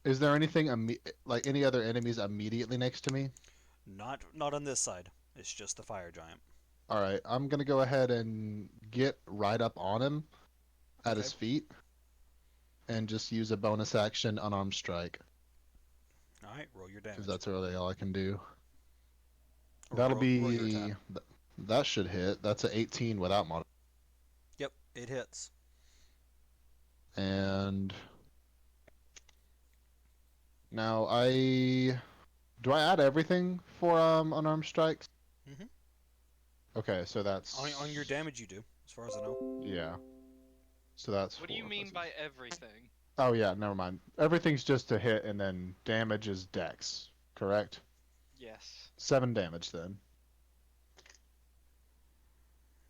Is there anything like any other enemies immediately next to me? Not on this side. It's just the fire giant. All right, I'm gonna go ahead and get right up on him at his Okay. feet, and just use a bonus action unarmed strike, All right, roll your damage. because that's really all I can do. Or That'll roll your be attack. that should hit. That's an 18 without mod. Yep, it hits. And now do I add everything for unarmed strikes? Mhm. Okay, so that's On your damage, you do, as far as I know. Yeah. So that's What do you 4 mean plus- by everything? Oh yeah, never mind. Everything's just a hit, and then damage is dex, correct? Yes. 7 damage then.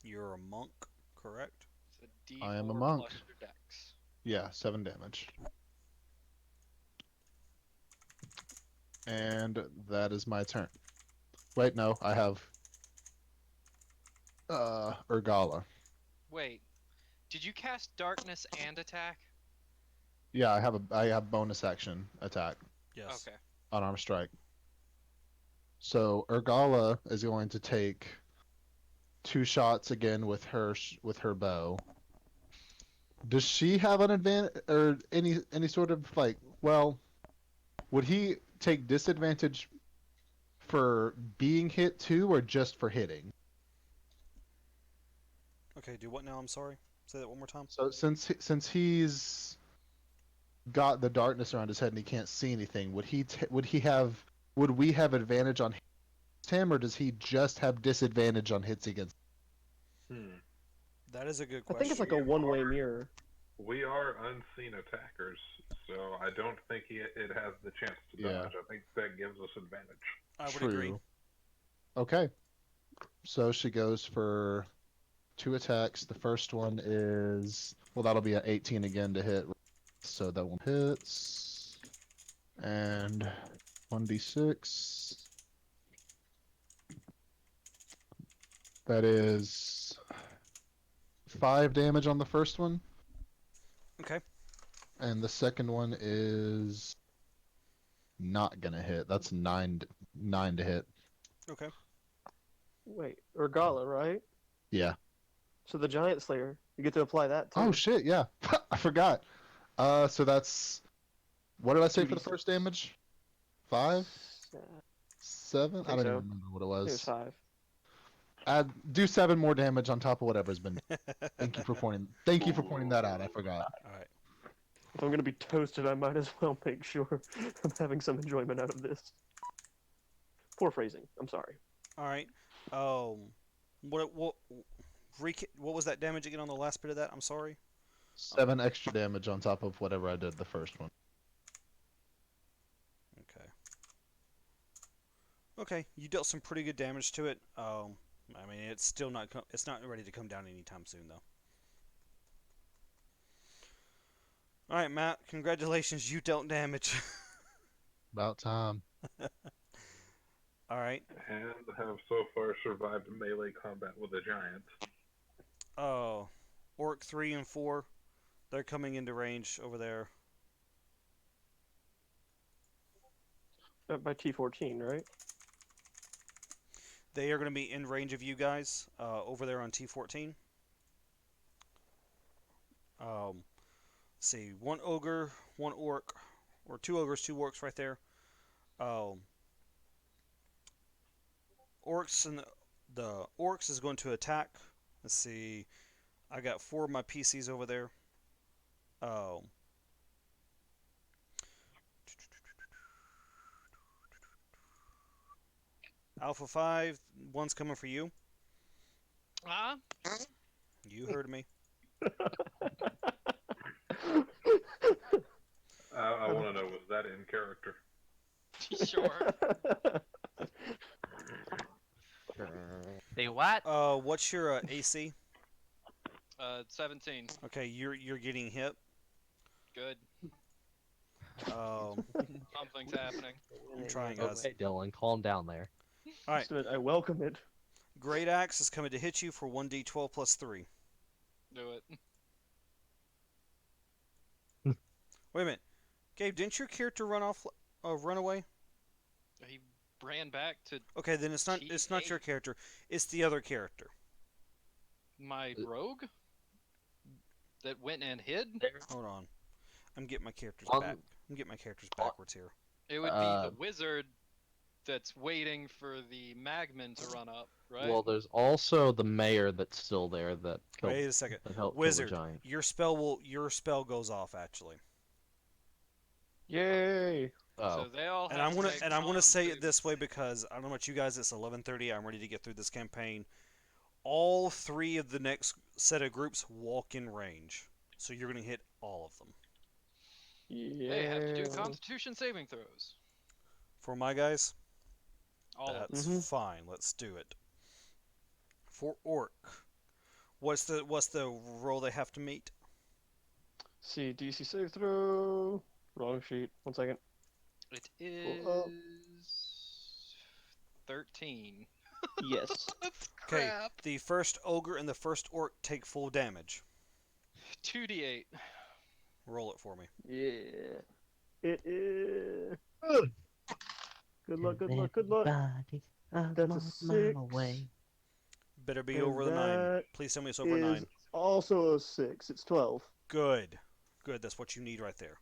You're a monk, correct? It's a D4 I am a monk. plus your dex. Yeah, 7 damage. And that is my turn. Wait, no, I have Urgala. Wait, did you cast darkness and attack? Yeah, I have bonus action attack, Yes. Okay. unarmed strike. So Urgala is going to take 2 shots again with her bow. Does she have an advantage or any sort of like? Well, would he take disadvantage for being hit too, or just for hitting? Okay, do what now? I'm sorry. Say that one more time. So since he's got the darkness around his head and he can't see anything, would we have advantage on him, or does he just have disadvantage on hits against? That is a good I question. think it's like a one-way mirror. We are unseen attackers, so I don't think it has the chance to Yeah. dodge. I think that gives us advantage. I would agree. True. Okay. So she goes for 2 attacks. The first one is, well, that'll be an 18 again to hit. So that one hits. And 1d6. That is 5 damage on the first one. Okay. And the second one is not gonna hit. That's 9 to hit. Okay. Wait, Urgala, right? Yeah. So the Giant Slayer, you get to apply that too. Oh shit, yeah. I forgot. So that's, what did I say for the 2d6. first damage? 5? Yeah, 7? I think don't even so. remember what it I think it was was. 5. Add do 7 more damage on top of whatever's been. Thank you for pointing that out. I forgot. All right. If I'm gonna be toasted, I might as well make sure I'm having some enjoyment out of this. Poor phrasing. I'm sorry. All right. What was that damage again on the last bit of that? I'm sorry. 7 extra damage on top of whatever I did the first one. Okay. Okay, you dealt some pretty good damage to it. I mean, it's still not it's not ready to come down anytime soon though. All right, Matt. Congratulations, you dealt damage. About time. All right. And have so far survived melee combat with a giant. Oh, Orc 3 and 4, they're coming into range over there. By T14, right? They are going to be in range of you guys over there on T14. Let's see, 1 ogre, 1 orc, or 2 ogres, 2 orcs right there. Orcs and the orcs is going to attack. Let's see, I got 4 of my PCs over there. Alpha 5, 1's coming for you. Ah? You heard me. I want to know, was that in character? Sure. Say what? What's your AC? 17. Okay, you're getting hit. Good. Something's happening. I'm trying, guys. Okay, Dylan, calm down there. All right, I welcome it. Great Axe is coming to hit you for 1d12 plus 3. Do it. Wait a minute, Gabe, didn't your character run away? He ran back to Okay, then it's not your T8. character. It's the other character. my rogue that went and hid. Hold on, I'm getting my characters On- back. I'm getting my characters backwards here. It would be the wizard that's waiting for the magman to run up, right? Well, there's also the mayor that's still there that killed, Wait a second, that helped Wizard. kill the giant. Your spell goes off actually. Yay! Oh, So they all And have I'm to gonna make and I'm gonna con say it saves. this way because I don't know about you guys. It's 11:30. I'm ready to get through this campaign. All 3 of the next set of groups walk in range, so you're gonna hit all of them. Yeah. They have to do Constitution saving throws. For my guys, All of them. that's fine. Let's do it. For Orc, what's the roll they have to meet? See, DC save throw. Wrong sheet. 1 second. It Pull up. is 13. Yes. That's Okay, crap. the first Ogre and the first Orc take full damage. 2d8. Roll it for me. Yeah. It is. Good luck, good luck, good luck. That's a 6. Better be And over the 9. that Please tell me it's over is 9. also a 6. It's 12. Good. Good. That's what you need right there.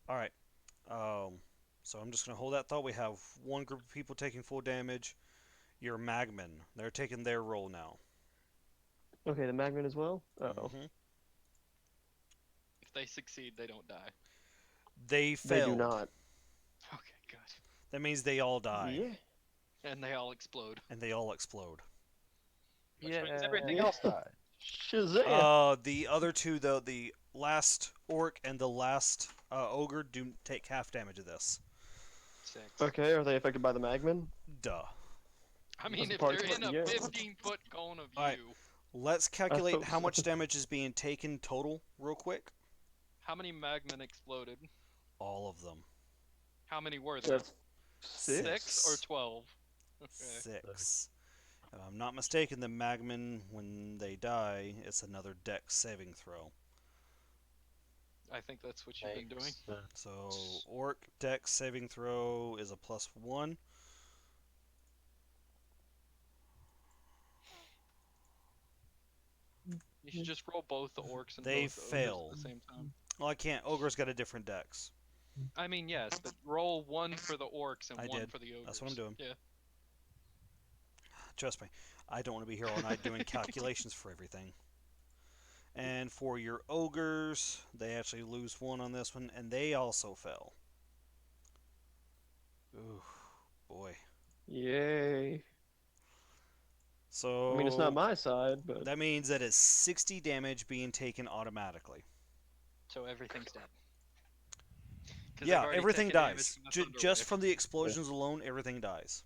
All right. So I'm just going to hold that thought. We have one group of people taking full damage. Your Magmen. They're taking their roll now. Okay, the magnet as well? Uh-oh. Mhm. If they succeed, they don't die. They They failed. do not. Okay, good. That means they all die. Yeah. And they all explode. And they all explode. Which Yeah. means everything Yeah. else died. Shazam! The other 2, though, the last Orc and the last Ogre, do take half damage of this. 6. Okay, are they affected by the magman? Duh. I mean, That's if part they're in a yeah. 15-foot cone of Alright. you, Let's calculate hope how so. much damage is being taken total, real quick. how many magmen exploded? All of them. How many were there? That's 6. 6 or 12? Okay. 6. If I'm not mistaken, the Magmen, when they die, it's another Dex saving throw. I think that's what you've been doing. So, Orc Dex saving throw is a +1. You should just roll both the orcs and They both the ogres fail. at the same time. Well, I can't. Ogre's got a different Dex. I mean, yes, but roll one for the orcs and I one did. for the ogres. That's what I'm doing. Yeah. Trust me, I don't want to be here all night doing calculations for everything. And for your Ogres, they actually lose 1 on this one, and they also fell. Ooh, boy. Yay. So I mean, it's not my side, but that means that it's 60 damage being taken automatically. So everything's dead. 'Cause they've Yeah, already everything taken damage dies. from the Just Thunderwave. from the explosions alone, everything dies.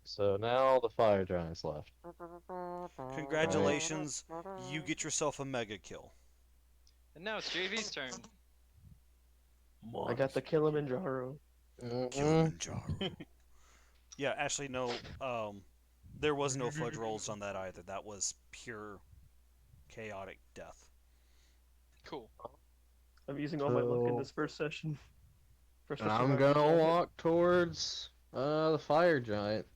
So now the fire giant's left. Congratulations, you get yourself a mega kill. And now it's JV's turn. I got the Kilimanjaro. Kilimanjaro. Yeah, actually, no. There was no fudge rolls on that either. That was pure chaotic death. Cool. I'm using all my luck in So- this first session. First And session I'm of gonna my- walk towards the fire giant.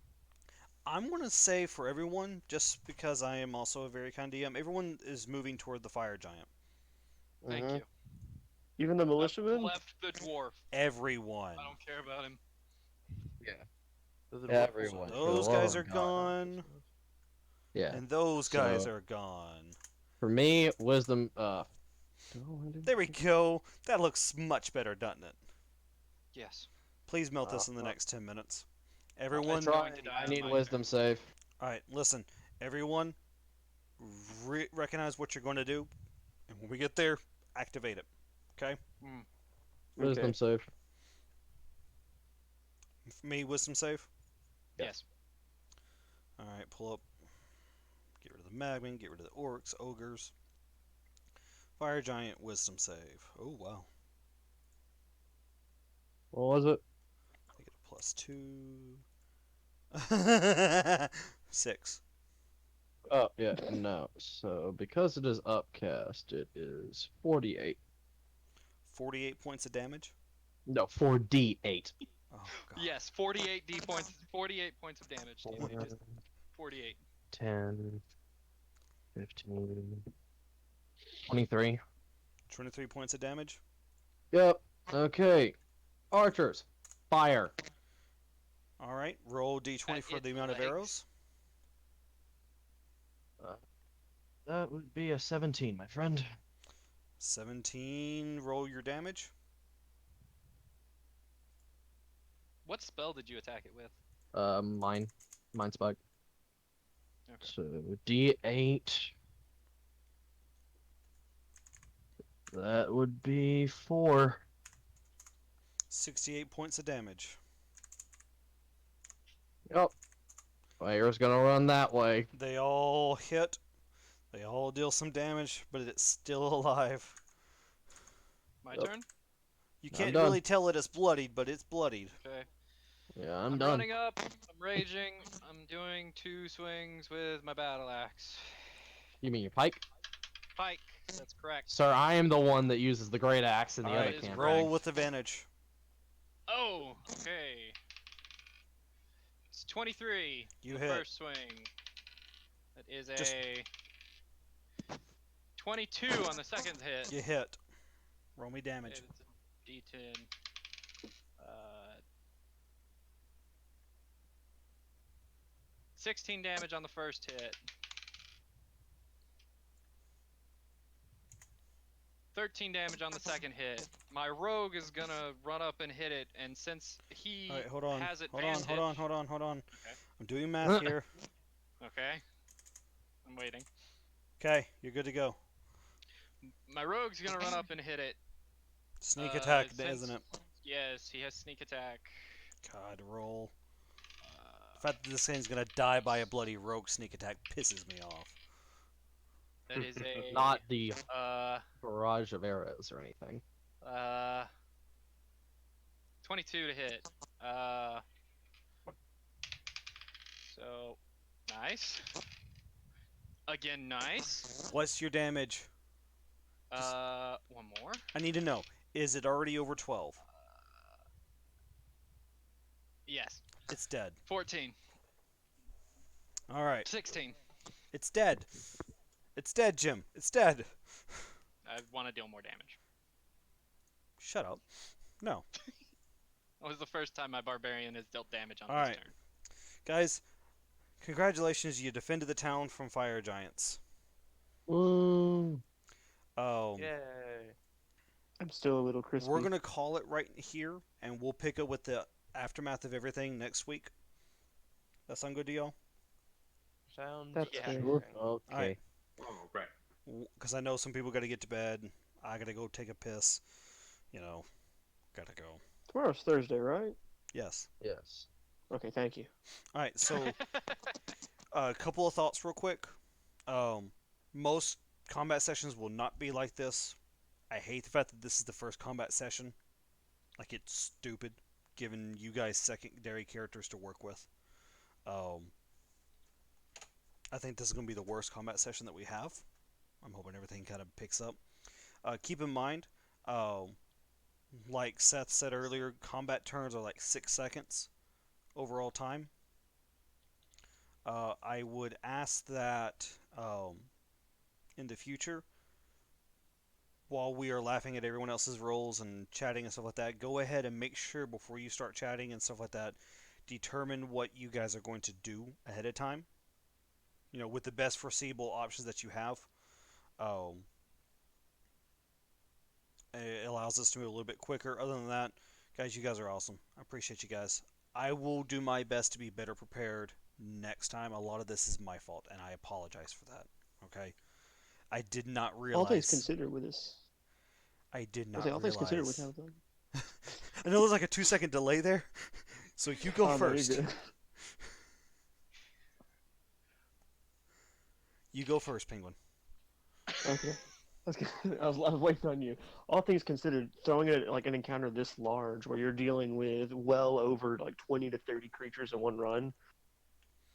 I'm gonna say for everyone, just because I am also a very kind DM, everyone is moving toward the fire giant. Thank Mhm. you. Even the I've militiamen? left the dwarf. Everyone. I don't care about him. Everyone. for the Those love guys of are God. gone, Yeah. and those guys So- are gone. For me, wisdom. There we go. That looks much better, doesn't it? Yes. Please melt this in the next 10 minutes. I'm Everyone, going to die I on need my wisdom save. alright, listen. Everyone, recognize what you're going to do, and when we get there, activate it. Okay? Wisdom save. For me, wisdom save. Yes. Alright, pull up Get rid of the magman. Get rid of the orcs, ogres. Fire giant wisdom save. Oh wow. What was it? I get a +2. 6. Oh, yeah, no. So, because it is upcast, it is 48. 48 points of damage. No, 4d8. Oh god. Yes, 48 d points. 48 points of damage. To you. Just 48. 10, 15, 23. 23 points of damage. Yep. Okay. Archers. Fire. All right. Roll d20 At for its the amount of legs. arrows. That would be a 17, my friend. 17. Roll your damage. What spell did you attack it with? Mine. Mine spike. Okay. So, d8. That would be 4. 68 points of damage. Yep. Fire's gonna run that way. They all hit. They all deal some damage, but it's still alive. My Yep. turn? You I'm can't done. really tell it is bloodied, but it's bloodied. Okay. Yeah, I'm I'm done. running up. I'm raging. I'm doing 2 swings with my battle axe. You mean your pike? Pike. That's correct. Sir, I am the one that uses the great axe in the All other right, campaign. roll campaign. with advantage. Oh, okay. It's 23. You the hit. First swing. That is Just- a 22 on the second hit. You hit. Roll me damage. It's a D10. 16 damage on the first hit. 13 damage on the second hit. My rogue is gonna run up and hit it, and since he All right, hold on. has Hold advantage, on. Hold on. Okay. I'm doing math here. Okay, I'm waiting. Okay, you're good to go. My rogue's gonna run up and hit it. Sneak attack, since- isn't it? Yes, he has sneak attack. God, roll. The fact that this thing's gonna die by a bloody rogue sneak attack pisses me off. That is a Not the uh barrage of arrows or anything. 22 to hit. So nice. Again, nice. What's your damage? One more. I need to know. Is it already over 12? Yes. It's dead. 14. All right. 16. It's dead. It's dead, Jim. It's dead. I want to deal more damage. Shut up. No. That was the first time my barbarian has dealt damage on All this right. turn. Guys, congratulations. You defended the town from fire giants. Ooh. Yay. I'm still a little crispy. We're going to call it right here, and we'll pick up with the aftermath of everything next week. That sound good to y'all? Sounds That's yeah. fair. Okay. Alright. Oh, right. Because I know some people got to get to bed. I got to go take a piss. You know, got to go. Tomorrow's Thursday, right? Yes. Yes. Okay, thank you. All right, so a couple of thoughts real quick. Most combat sessions will not be like this. I hate the fact that this is the first combat session. Like, it's stupid, giving you guys secondary characters to work with. I think this is going to be the worst combat session that we have. I'm hoping everything kind of picks up. Keep in mind, like Seth said earlier, combat turns are like 6 seconds overall time. I would ask that in the future, while we are laughing at everyone else's rolls and chatting and stuff like that, go ahead and make sure before you start chatting and stuff like that, determine what you guys are going to do ahead of time. You know, with the best foreseeable options that you have. It allows us to move a little bit quicker. Other than that, guys, you guys are awesome. I appreciate you guys. I will do my best to be better prepared next time. A lot of this is my fault, and I apologize for that. Okay? I did not realize. All things considered with this. I did I not say all things considered with realize. how I know there's like a 2-second delay there, so you go Oh, no, you're first. good. You go first, Penguin. Okay. I was waiting on you. All things considered, throwing it like an encounter this large, where you're dealing with well over like 20 to 30 creatures in one run,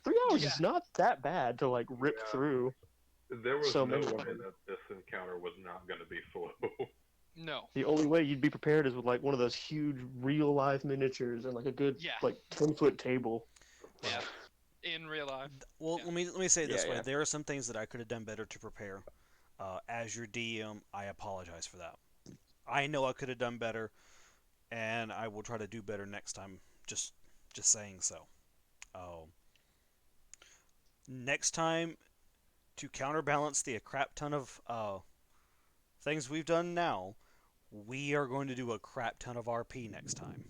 3 hours Yeah. is not that bad to like rip Yeah. through. There was So no many way of them. that this encounter was not going to be slow. No. The only way you'd be prepared is with like one of those huge real life miniatures and like a good Yeah. like 10-foot table. Yeah. In real life. Well, Yeah. let me say it this Yeah, way: yeah. there are some things that I could have done better to prepare. As your DM, I apologize for that. I know I could have done better, and I will try to do better next time. Just saying so. Next time, to counterbalance the crap ton of things we've done now, we are going to do a crap ton of RP next time.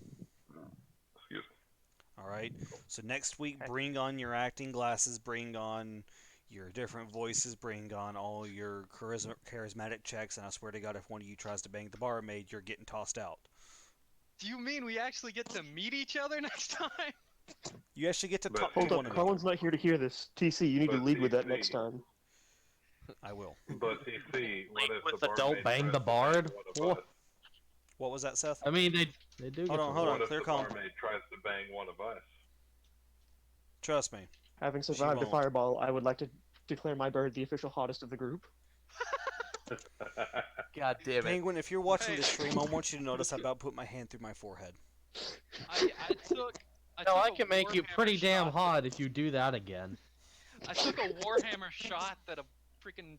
Excuse me. All right. So next week, Okay. bring on your acting glasses, bring on your different voices, bring on all your charismatic checks, and I swear to God, if one of you tries to bang the barmaid, you're getting tossed out. Do you mean we actually get to meet each other next time? You actually get to But talk Hold to up, one another. Carlin's not here to hear this. TC, you need to But lead with that TC next time. I will. But TC, what if with the the don't barmaid bang tries the to bard? one of Whoa. us? What was that, Seth? I mean, they do. Hold get on, to hold roll. on. What if Clear the calm. barmaid tries to bang one of us? Trust me. Having She survived a won't. fireball, I would like to declare my bird the official hottest of the group. God damn it. Penguin, if you're watching Hey. this stream, I want you to notice I about put my hand through my forehead. I took. No, I took a can make you Warhammer pretty damn shot. hot if you do that again. I took a Warhammer shot that a freaking.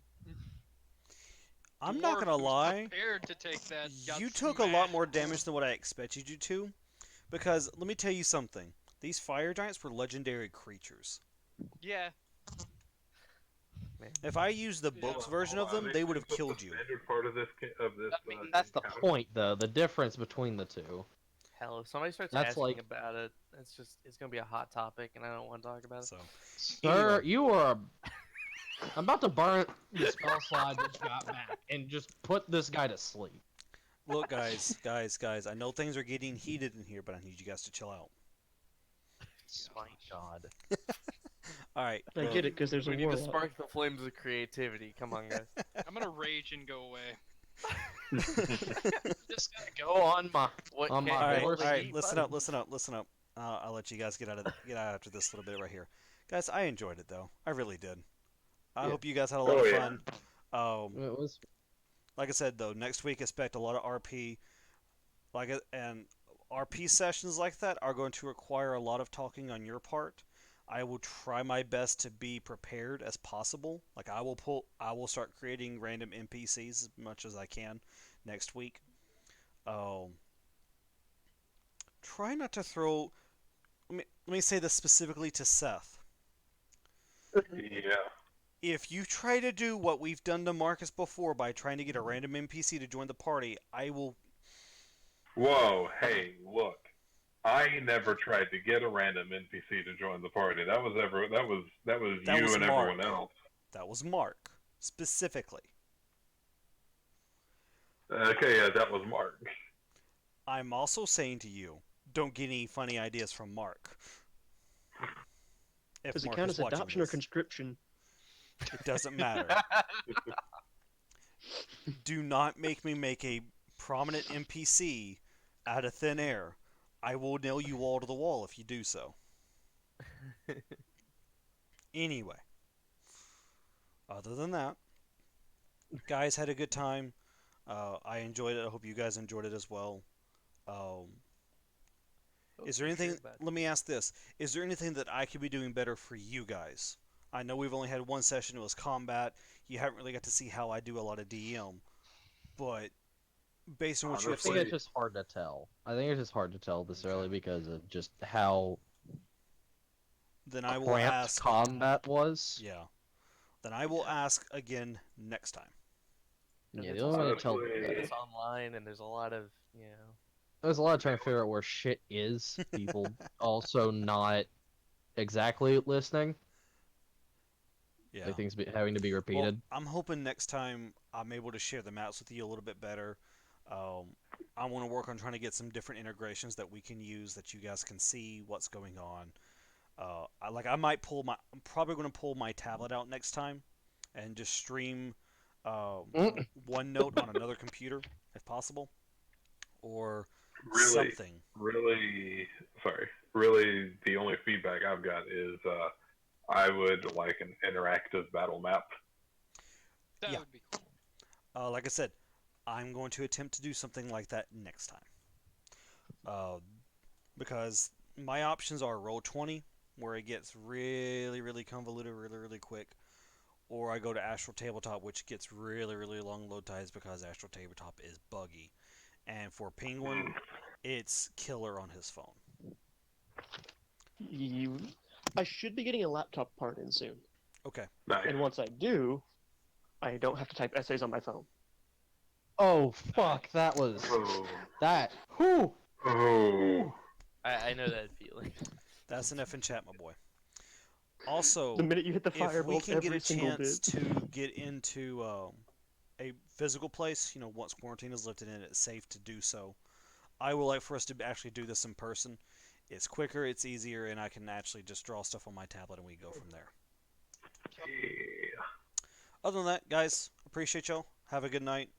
I'm not dwarf gonna who's lie. Prepared to take that. got You took a lot smashed. more damage than what I expected you to, because let me tell you something. These fire giants were legendary creatures. Yeah. If I used the books version of them, they would have killed you. Standard part of this. I mean, that's the encounter? point, though. The difference between the two. Hell, if somebody starts That's asking like- about it, it's gonna be a hot topic, and I don't want to talk about it. So, Sir, Anyway. you are. I'm about to burn the spell slide that you got back and just put this guy to sleep. look, guys, I know things are getting heated in here, but I need you guys to chill out. My God. All right. I get it, because there's a We need war to out. spark the flames of creativity. Come on, guys. I'm gonna rage and go away. Just gonna go on my. What On my can't All right, you all horse. hold right. the Listen button? up, listen up. I'll let you guys get out after this little bit right here, guys. I enjoyed it though. I really did. I Yeah. hope you guys had a lot Oh, of yeah. fun. It was. Like I said though, next week expect a lot of RP. And RP sessions like that are going to require a lot of talking on your part. I will try my best to be prepared as possible. Like I will start creating random NPCs as much as I can next week. Try not to throw. Let me say this specifically to Seth. Yeah. If you try to do what we've done to Marcus before by trying to get a random NPC to join the party, I will. Whoa, hey, look. I never tried to get a random NPC to join the party. That was That you was and Mark. everyone else. That was Mark specifically. Okay, yeah, that was Mark. I'm also saying to you, don't get any funny ideas from Mark. If Does it Mark count is as watching adoption or this, conscription? it doesn't matter. Do not make me make a prominent NPC out of thin air. I will nail you all to the wall if you do so. Anyway, other than that, guys had a good time. I enjoyed it. I hope you guys enjoyed it as well. Is there anything? Let me ask this: is there anything that I could be doing better for you guys? I know we've only had one session. It was combat. You haven't really got to see how I do a lot of DM, but based on what you I have think seen, it's just hard to tell. I think it's just hard to tell this early because of just how then I will cramped ask. combat was. Yeah. Then I will ask again next time. Yeah, It's the only way to tell. honestly- It's online, and there's a lot of There's a lot of trying to figure out where shit is. People also not exactly listening. Yeah. Like things having to be repeated. Well, I'm hoping next time I'm able to share the maps with you a little bit better. I want to work on trying to get some different integrations that we can use that you guys can see what's going on. I'm probably going to pull my tablet out next time and just stream Mm. OneNote on another computer if possible, or Really, something. really, the only feedback I've got is I would like an interactive battle map. That Yeah. would be cool. Like I said, I'm going to attempt to do something like that next time. Because my options are Roll20, where it gets really, really convoluted really, really quick, or I go to Astral Tabletop, which gets really, really long load times because Astral Tabletop is buggy. And for Penguin, it's killer on his phone. I should be getting a laptop part in soon. Okay. Nice. And once I do, I don't have to type essays on my phone. Oh fuck! That was Oh. that. Whew. Oh. I know that feeling. That's an F in chat, my boy. Also, The minute you hit the if we firebolt, can get every a single chance bit. to get into a physical place, once quarantine is lifted and it's safe to do so, I would like for us to actually do this in person. It's quicker, it's easier, and I can actually just draw stuff on my tablet and we go from there. Yeah. Other than that, guys, appreciate y'all. Have a good night.